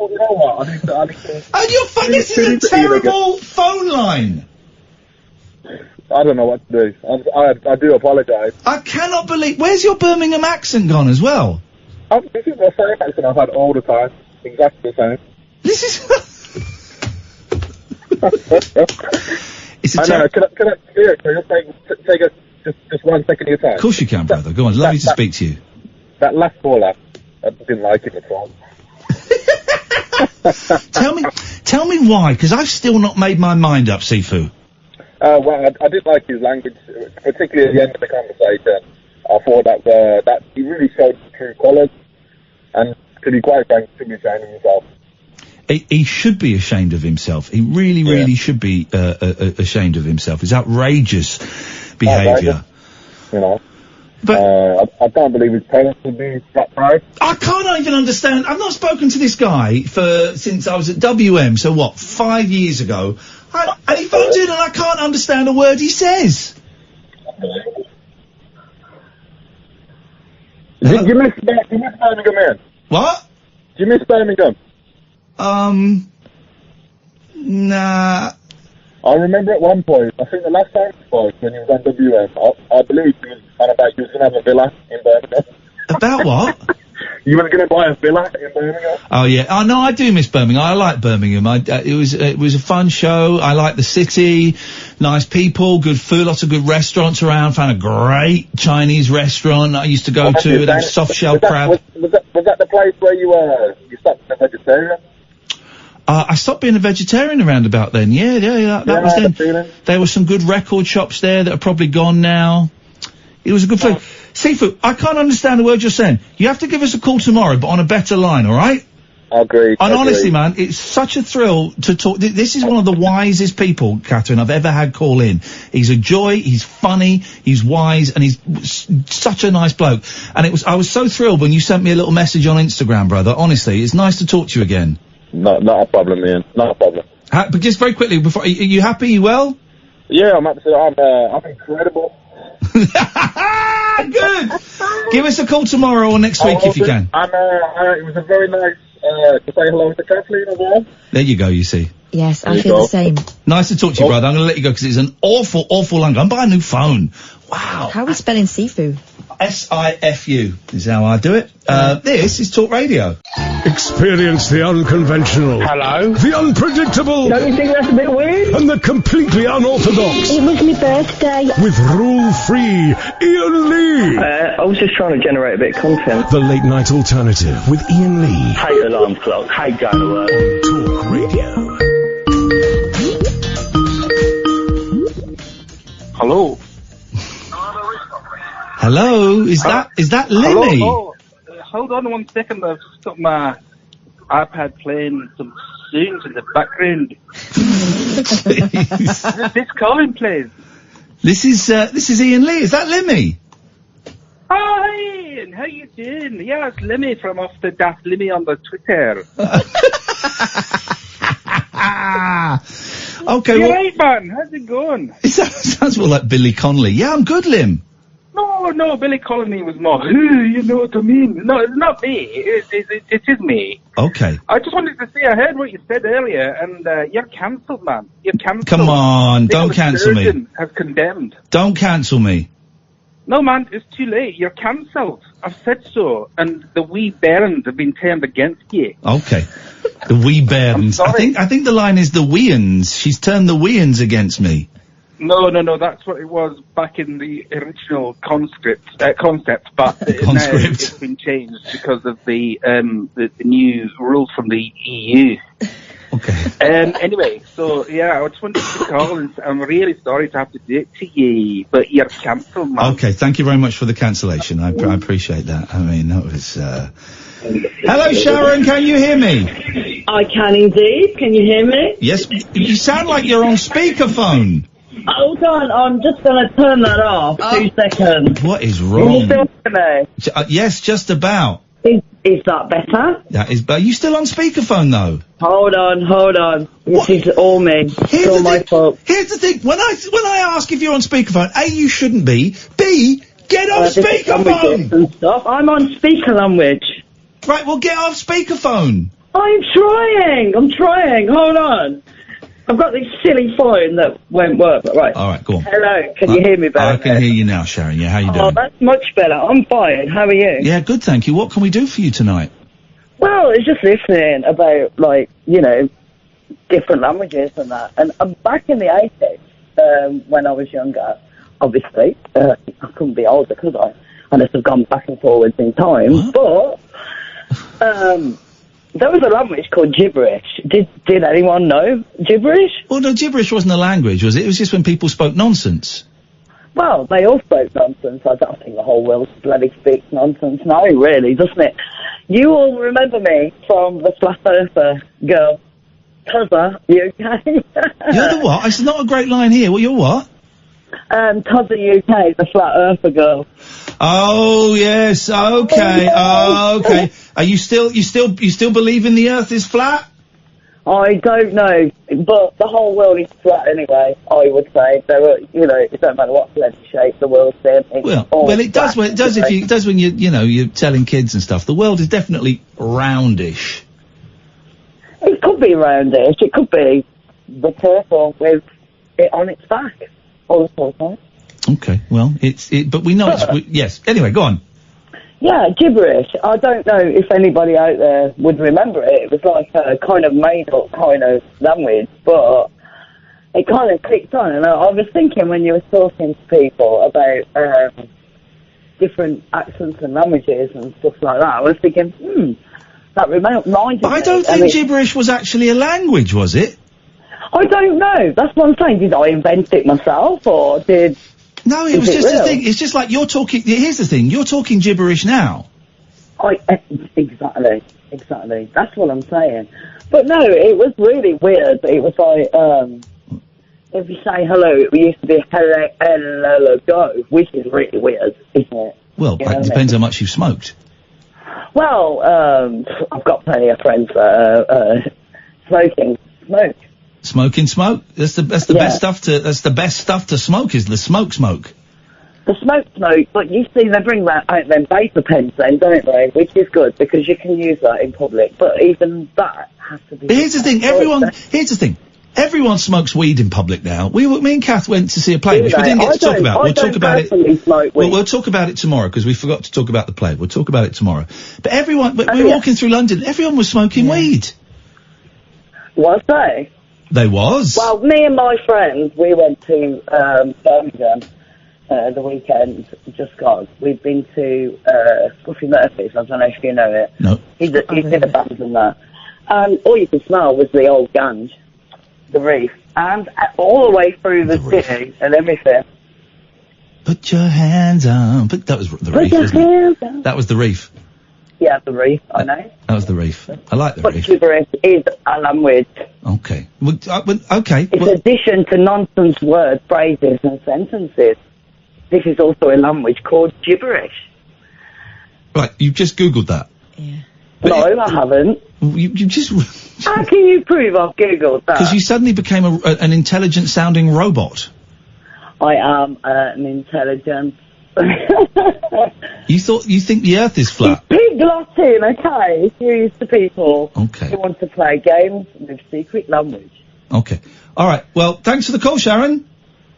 you know what? I need to and your phone. This is a terrible phone line. I don't know what to do. I do apologise. I cannot believe. Where's your Birmingham accent gone as well? This is the same accent I've had all the time. Exactly the same. This is. It's Can I just take just 1 second of your time? Of course you can, brother. Go on. Lovely to speak to you. That last caller, I didn't like it at all. Tell me why, because I've still not made my mind up, Sifu. Well, I did like his language, particularly at the end of the conversation. I thought that he really showed true colours, and to be quite frank, he should be ashamed of himself. He should be ashamed of himself. He really should be ashamed of himself. It's outrageous behaviour. You know. But I can't believe his parents would be that proud. I can't even understand. I've not spoken to this guy since I was at WM, so 5 years ago. And he phones in and I can't understand a word he says. Do you miss Birmingham, man? What? Do you miss Birmingham? Nah. I remember at one point, I think the last time he spoke, when he was on WM, I believe he was on about you was going to have a villa in Birmingham. About what? You were going to buy a villa in Birmingham? Oh yeah. Oh no, I do miss Birmingham. I like Birmingham. It was a fun show. I like the city, nice people, good food, lots of good restaurants around. Found a great Chinese restaurant I used to go to. That soft shell crab. Was that the place where you stopped being a vegetarian? I stopped being a vegetarian around about then. Yeah. That was then. There were some good record shops there that are probably gone now. It was a good food. Sifu, I can't understand the words you're saying. You have to give us a call tomorrow, but on a better line, all right? Agreed. And honestly, man, it's such a thrill to talk. This is one of the wisest people, Catherine, I've ever had call in. He's a joy, he's funny, he's wise, and he's such a nice bloke. And I was so thrilled when you sent me a little message on Instagram, brother. Honestly, it's nice to talk to you again. Not a problem, Ian. Not a problem. But just very quickly, are you happy? You well? Yeah, I'm incredible. Good. Give us a call tomorrow or next week if you can. It was a very nice to say hello to Kathleen as well. There you go. You see. Yes, I feel the same. Nice to talk to you, brother. I'm going to let you go because it's an awful, awful long. I'm buying a new phone. Wow. How are we spelling Sifu? S-I-F-U is how I do it. This is Talk Radio. Experience the unconventional. Hello. The unpredictable. Don't you think that's a bit weird? And the completely unorthodox. It was my birthday. With rule-free Iain Lee. I was just trying to generate a bit of content. The Late Night Alternative with Iain Lee. Hate alarm clock. Hate going to work. On Talk Radio. Hello. Hello, is that Limmy? Hello. Hold on 1 second. I've just got my iPad playing some tunes in the background. This calling, please. This is Iain Lee. Is that Limmy? Hi, Ian. How you doing? Yeah, it's Limmy from off the Daft Limmy on the Twitter. Okay. You right, man? How's it going? Sounds more like Billy Connolly. Yeah, I'm good, Lim. No, Billy Connolly was more, you know what I mean? No, it's not me. It is me. Okay. I just wanted to say, I heard what you said earlier, and you're cancelled, man. You're cancelled. Come on, don't cancel me. Has condemned. Don't cancel me. No, man, it's too late. You're cancelled. I've said so, and the wee bairns have been turned against you. Okay. The wee bairns. I think the line is the weans. She's turned the weans against me. No, that's what it was back in the original concept, but now it's been changed because of the new rules from the EU. Okay. Anyway, so yeah, I just wanted to call and I'm really sorry to have to do it to you, but you're cancelled, man. Okay, thank you very much for the cancellation. I appreciate that. I mean, that was. Hello, Sharon. Can you hear me? I can indeed. Can you hear me? Yes. You sound like you're on speakerphone. Hold on, I'm just going to turn that off. 2 seconds. What is Can you wrong? still hear me? Yes, just about. Is that better? That is. But are you still on speakerphone though? Hold on. This is all me. It's all my fault. Here's the thing. When I ask if you're on speakerphone, A, you shouldn't be. B, get off speakerphone. And stuff. I'm on speaker language. Right. Well, get off speakerphone. I'm trying. Hold on. I've got this silly phone that won't work. Right. All right. Go on. Hello. Can you hear me better? I can hear you now, Sharon. Yeah. How you doing? Oh, that's much better. I'm fine. How are you? Yeah. Good. Thank you. What can we do for you tonight? Well, it's just listening about, different languages and that. And back in the 80s, when I was younger, obviously, I couldn't be older, could I? Unless I've gone back and forwards in time. What? But, there was a language called gibberish. Did anyone know gibberish? Well, no, gibberish wasn't a language, was it? It was just when people spoke nonsense. Well, they all spoke nonsense. I don't think the whole world bloody speaks nonsense now, really, doesn't it? You all remember me from the Flat Earther girl. Tuzza, UK. You're the what? It's not a great line here. Well, you're what? Tuzza, UK, the Flat Earther girl. Oh, yes. Okay. Okay. Are you still believe in the Earth is flat? I don't know, but the whole world is flat anyway. I would say it don't matter what bloody shape the world's in. It does. Well, it does when you're telling kids and stuff. The world is definitely roundish. It could be roundish. It could be. Be careful with it on its back all the time. Okay. Well, but we know yes. Anyway, go on. Yeah, gibberish. I don't know if anybody out there would remember it. It was like a kind of made-up kind of language, but it kind of clicked on. And I was thinking when you were talking to people about different accents and languages and stuff like that, I was thinking, that reminded me. But I don't think gibberish was actually a language, was it? I don't know. That's what I'm saying. Did I invent it myself, or did... No, it was just a thing. It's just like you're talking... Here's the thing. You're talking gibberish now. Exactly. That's what I'm saying. But no, it was really weird. It was like, if you say hello, it used to be hello, go, which is really weird, isn't it? Well, it depends how much you've smoked. Well, I've got plenty of friends that smoke. Smoking smoke. That's the best stuff to. That's the best stuff to smoke. Is the smoke. The smoke, but you see they bring out them vapor pens then, don't they? Which is good because you can use that in public. But even that has to be. But here's the thing, everyone smokes weed in public now. Me and Kath went to see a play, which we didn't get to talk about. We'll talk about it. We'll talk about it tomorrow because we forgot to talk about the play. We'll talk about it tomorrow. But we were walking through London. Everyone was smoking weed. Was they? They was. Well, me and my friends, we went to Birmingham the weekend just gone. We've been to Scuffy Murphy's. I don't know if you know it. No. He's in a band and that. And all you could smell was the old ganj, the reef, and all the way through the city and everything. Put your hands on. That was the reef, wasn't it? That was the reef. Yeah, the reef, I know. That was the reef. I like the But reef. gibberish is a language. Okay. Okay. It's addition to nonsense words, phrases and sentences. This is also a language called gibberish. Right, you've just Googled that. No, I haven't. You just... How can you prove I've Googled that? Because you suddenly became an intelligent-sounding robot. I am an intelligent... You think the Earth is flat? Pig Latin, okay? It's used to people Okay. who want to play games with secret language. Okay. All right. Well, thanks for the call, Sharon.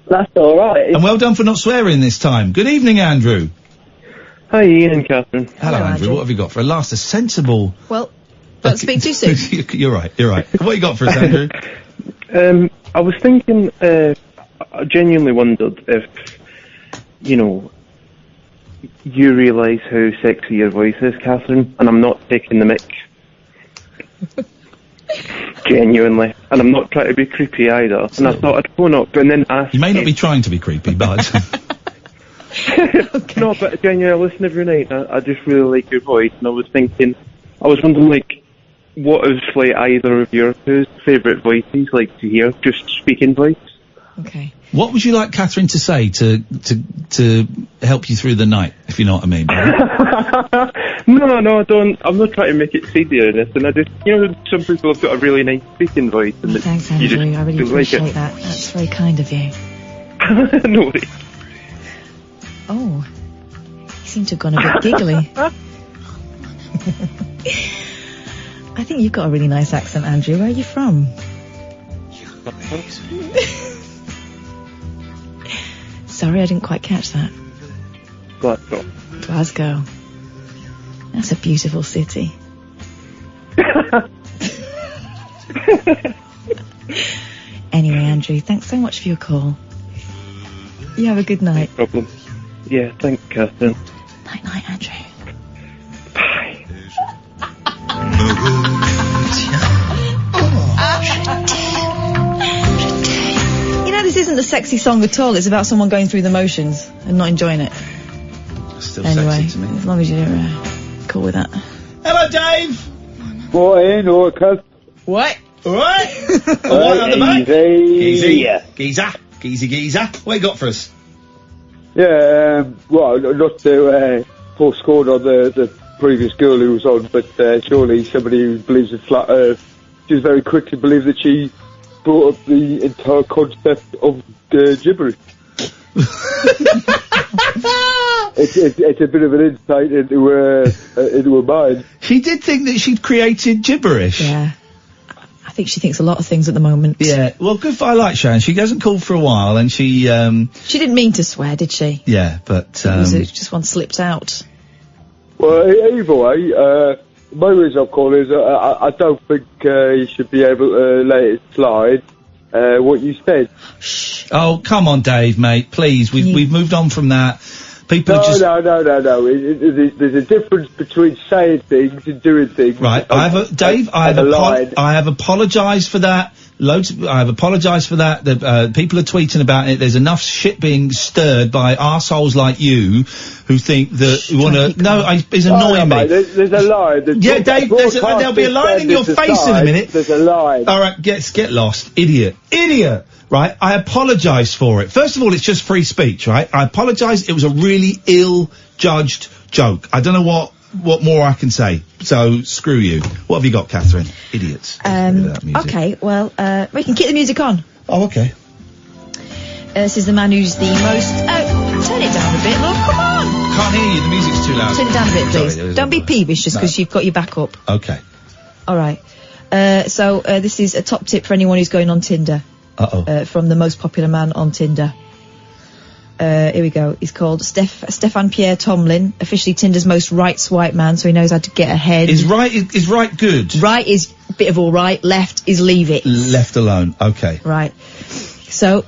That's all right. And well done for not swearing this time. Good evening, Andrew. Hi, Ian and Catherine. Hello, Andrew. What have you got for a last? A sensible... Well, don't speak too soon. You're right. What you got for us, Andrew? I was thinking, I genuinely wondered if, you realise how sexy your voice is, Catherine, and I'm not taking the mic. Genuinely. And I'm not trying to be creepy either. And I thought I'd phone up and then ask... You may not be trying to be creepy, but... No, but genuinely, I listen every night. I just really like your voice, and I was wondering, what is, either of your favourite voices, to hear? Just speaking voice? Okay. What would you like Catherine to say to help you through the night, if you know what I mean? No, I don't. I'm not trying to make it seedy or anything. I just, some people have got a really nice speaking voice. And Thanks, you Andrew. just I really feel like appreciate it. that. That's very kind of you. No worries. Oh, you seem to have gone a bit giggly. I think you've got a really nice accent, Andrew. Where are you from? Sorry, I didn't quite catch that. Glasgow. That's a beautiful city. Anyway, Andrew, thanks so much for your call. You have a good night. No problem. Yeah, thanks, Catherine. Night, Andrew. You know, this isn't a sexy song at all. It's about someone going through the motions and not enjoying it. Still anyway, sexy to me. as long as you're cool with that. Hello, Dave. What, Ian, or cuz? What? All right. What on the back? Easy. Geezer. What you got for us? Yeah, well, not to pour scorn on the previous girl who was on, but surely somebody who believes in flat Earth just very quickly believed that she brought up the entire concept of gibberish. It's a bit of an insight into her mind. She did think that she'd created gibberish. Yeah. I think she thinks a lot of things at the moment. Yeah, well, good. I like Sharon. She hasn't called for a while, and she didn't mean to swear, did she? Yeah, but It was just one slipped out. Well, either way, my reason I'm calling is I don't think you should be able to let it slide. What you said. Oh, come on, Dave, mate, please. We've moved on from that. People are just... No. There's a difference between saying things and doing things. Right, I have apologised for that. I have apologised for that. People are tweeting about it. There's enough shit being stirred by arseholes like you who think that you want to... No, it's annoying me. Mate, there's a line. Yeah, Dave, there'll be a line in your face in a minute. There's a line. All right, get lost. Idiot. Right, I apologise for it. First of all, it's just free speech, right? I apologise. It was a really ill-judged joke. I don't know what more I can say. So, screw you. What have you got, Catherine? Idiots. Okay, well, we can keep the music on. Oh, okay. This is the man who's the most... Oh, turn it it down a bit, love. Come on. Can't hear you. The music's too loud. Turn it down a bit, please. Sorry, Don't be peevish just because you've got your back up. Okay. All right. So this is a top tip for anyone who's going on Tinder. From the most popular man on Tinder. Here we go. He's called Stefan Pierre Tomlin, officially Tinder's most right swipe man, so he knows how to get ahead. Is right good? Right is a bit of all right. Left is leave it. Left alone. Okay. Right. So,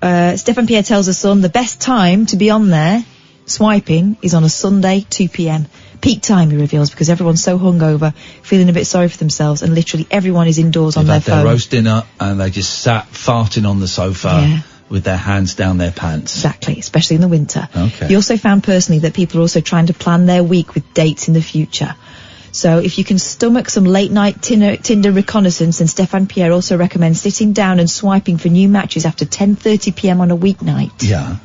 Stefan Pierre tells her son the best time to be on there, swiping, is on a Sunday, 2 p.m. Peak time, he reveals, because everyone's so hungover, feeling a bit sorry for themselves, and literally everyone is indoors on their phone. They've had their roast dinner, and they just sat farting on the sofa with their hands down their pants. Exactly, especially in the winter. Okay. He also found personally that people are also trying to plan their week with dates in the future. So if you can stomach some late-night Tinder reconnaissance, then Stefan Pierre also recommends sitting down and swiping for new matches after 10:30 p.m. on a weeknight. Yeah.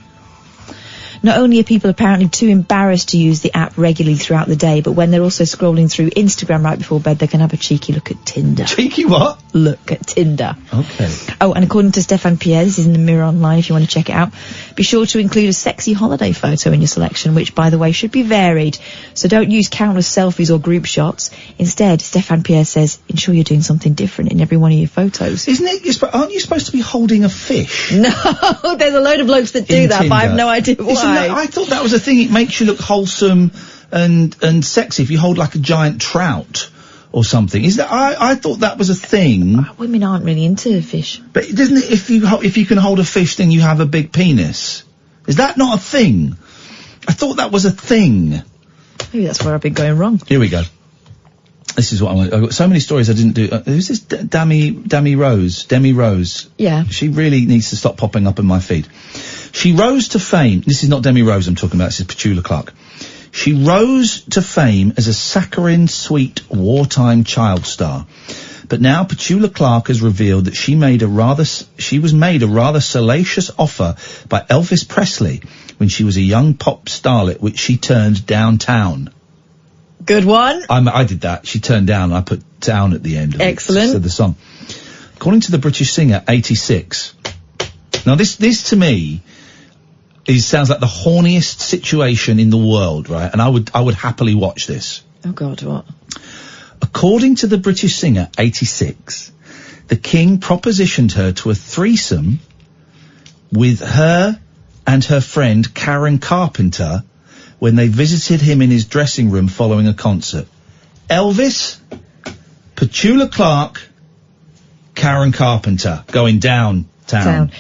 Not only are people apparently too embarrassed to use the app regularly throughout the day, but when they're also scrolling through Instagram right before bed, they can have a cheeky look at Tinder. Cheeky what? Look at Tinder. Okay. Oh, and according to Stefan Pierre, this is in the Mirror Online if you want to check it out, be sure to include a sexy holiday photo in your selection, which, by the way, should be varied. So don't use countless selfies or group shots. Instead, Stefan Pierre says, ensure you're doing something different in every one of your photos. Isn't it? Aren't you supposed to be holding a fish? No, there's a load of blokes that do that, Tinder. but I have no idea why. I thought that was a thing. It makes you look wholesome and sexy if you hold like a giant trout or something. Is that? I thought that was a thing. Women aren't really into fish. But doesn't it? If you can hold a fish, then you have a big penis. Is that not a thing? I thought that was a thing. Maybe that's where I've been going wrong. Here we go. This is what I've got so many stories I didn't do. Who's this Demi Rose? Yeah. She really needs to stop popping up in my feed. She rose to fame. This is not Demi Rose I'm talking about. This is Petula Clark. She rose to fame as a saccharine, sweet, wartime child star. But now Petula Clark has revealed that she was made a rather salacious offer by Elvis Presley when she was a young pop starlet, which she turned downtown. Good one. I did that. She turned down. I put down at the end of Excellent. the song. According to the British singer, 86. Now this to me sounds like the horniest situation in the world, right? And I would happily watch this. Oh God, what? According to the British singer, 86, the King propositioned her to a threesome with her and her friend Karen Carpenter when they visited him in his dressing room following a concert. Elvis, Petula Clark, Karen Carpenter going downtown.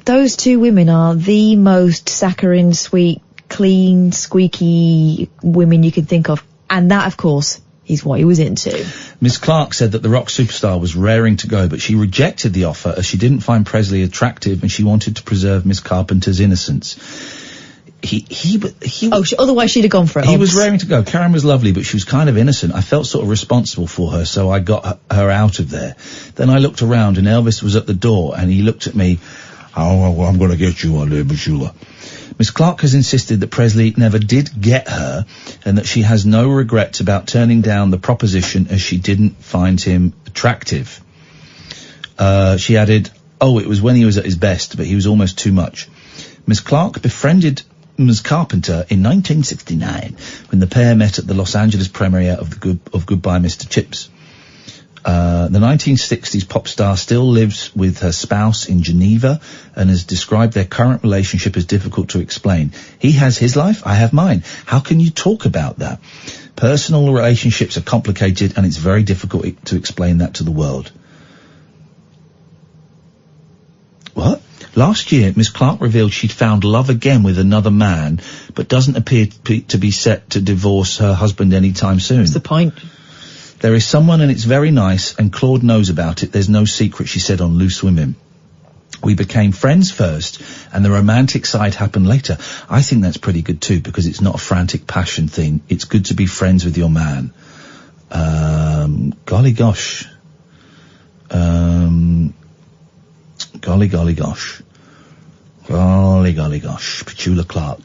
Those two women are the most saccharine, sweet, clean, squeaky women you can think of. And that, of course, is what he was into. Miss Clark said that the rock superstar was raring to go, but she rejected the offer as she didn't find Presley attractive and she wanted to preserve Miss Carpenter's innocence. Otherwise she'd have gone for it. He was raring to go. Karen was lovely, but she was kind of innocent. I felt sort of responsible for her, so I got her out of there. Then I looked around and Elvis was at the door and he looked at me, "Oh, well, I'm going to get you on there, Petula." Miss Clark has insisted that Presley never did get her and that she has no regrets about turning down the proposition as she didn't find him attractive. She added, "Oh, it was when he was at his best, but he was almost too much." Miss Clark befriended Ms. Carpenter in 1969 when the pair met at the Los Angeles premiere of Goodbye Mr. Chips. The 1960s pop star still lives with her spouse in Geneva and has described their current relationship as difficult to explain. He has his life, I have mine. How can you talk about that? Personal relationships are complicated and it's very difficult to explain that to the world. What? Last year, Miss Clark revealed she'd found love again with another man, but doesn't appear to be set to divorce her husband anytime soon. What's the point? There is someone and it's very nice, and Claude knows about it. There's no secret, she said on Loose Women. We became friends first, and the romantic side happened later. I think that's pretty good too, because it's not a frantic passion thing. It's good to be friends with your man. Golly gosh. Golly gosh. Petula Clark.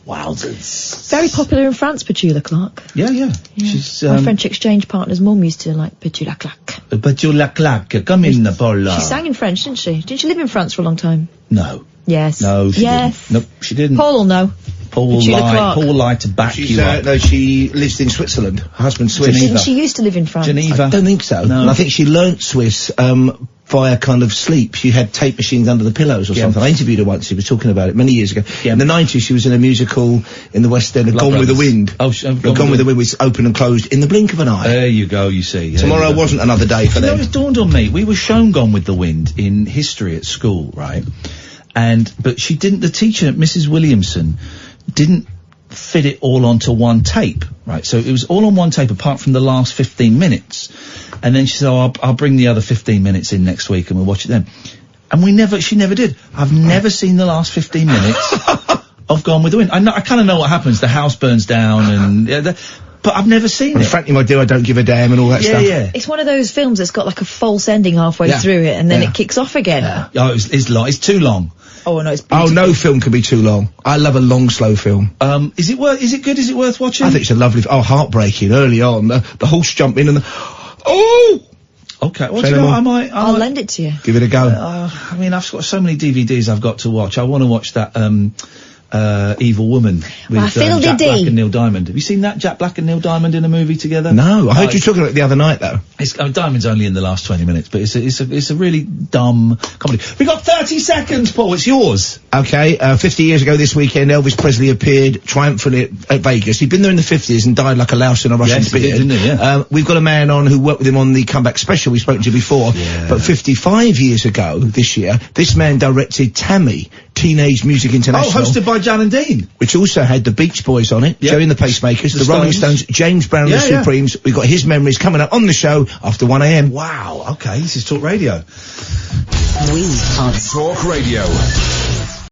Wowzers. Very popular in France, Petula Clark. Yeah. She's, my French exchange partner's mum used to like Petula Clark. Petula Clark, come in, Paula. She sang in French, didn't she? Didn't she live in France for a long time? No. Yes. No, she Yes. didn't. Nope, she didn't. Paul will know. Paul will Sheila lie. Clark. Paul will lie to back you up. No, she lives in Switzerland. Her husband's Swiss. Didn't she used to live in France? Geneva. I don't think so. No. And I think she learnt Swiss via kind of sleep. She had tape machines under the pillows or something. I interviewed her once. She was talking about it many years ago. Yeah. In the 90s, she was in a musical in the West End, Love Gone with the Brothers. Wind. Oh, Gone with the Wind was open and closed in the blink of an eye. There you go, you see. Tomorrow wasn't another day for You know, them. it dawned on me. We were shown Gone with the Wind in history at school, right? But she didn't, the teacher, Mrs. Williamson, didn't fit it all onto one tape, right? So it was all on one tape apart from the last 15 minutes. And then she said, oh, I'll bring the other 15 minutes in next week and we'll watch it then. And she never did. I've never seen the last 15 minutes of Gone with the Wind. I kind of know what happens. The house burns down and, but I've never seen it. Frankly, my dear, I don't give a damn and all that stuff. Yeah. It's one of those films that's got like a false ending halfway through it, and then it kicks off again. Oh, it's long. It's too long. Oh no, it's Oh, no film can be too long. I love a long, slow film. Is it good? Is it worth watching? I think it's a lovely, heartbreaking early on. The horse jump in and Okay, well, Say do you no know, more. I'll lend it to you. Give it a go. I mean, I've got so many DVDs I've got to watch. I want to watch that, Evil Woman with Jack Black and Neil Diamond. Have you seen that? Jack Black and Neil Diamond in a movie together? No, I heard you talking about it the other night though. Diamond's only in the last 20 minutes, but it's a really dumb comedy. We got 30 seconds, Paul. It's yours. Okay, 50 years ago this weekend, Elvis Presley appeared triumphantly at Vegas. He'd been there in the 50s and died like a louse in a Russian Yes, he beard. did, didn't he? Yeah. We've got a man on who worked with him on the comeback special we've spoken to before. Yeah. But 55 years ago this year, this man directed Tammy, Teenage Music International. Oh, hosted by Jan and Dean. Which also had the Beach Boys on it, Yep. Joey and the Pacemakers, the Rolling Stones, James Brown and the Yeah. Supremes. We've got his memories coming up on the show after 1 a.m. Wow, okay, this is Talk Radio. We are Talk Radio.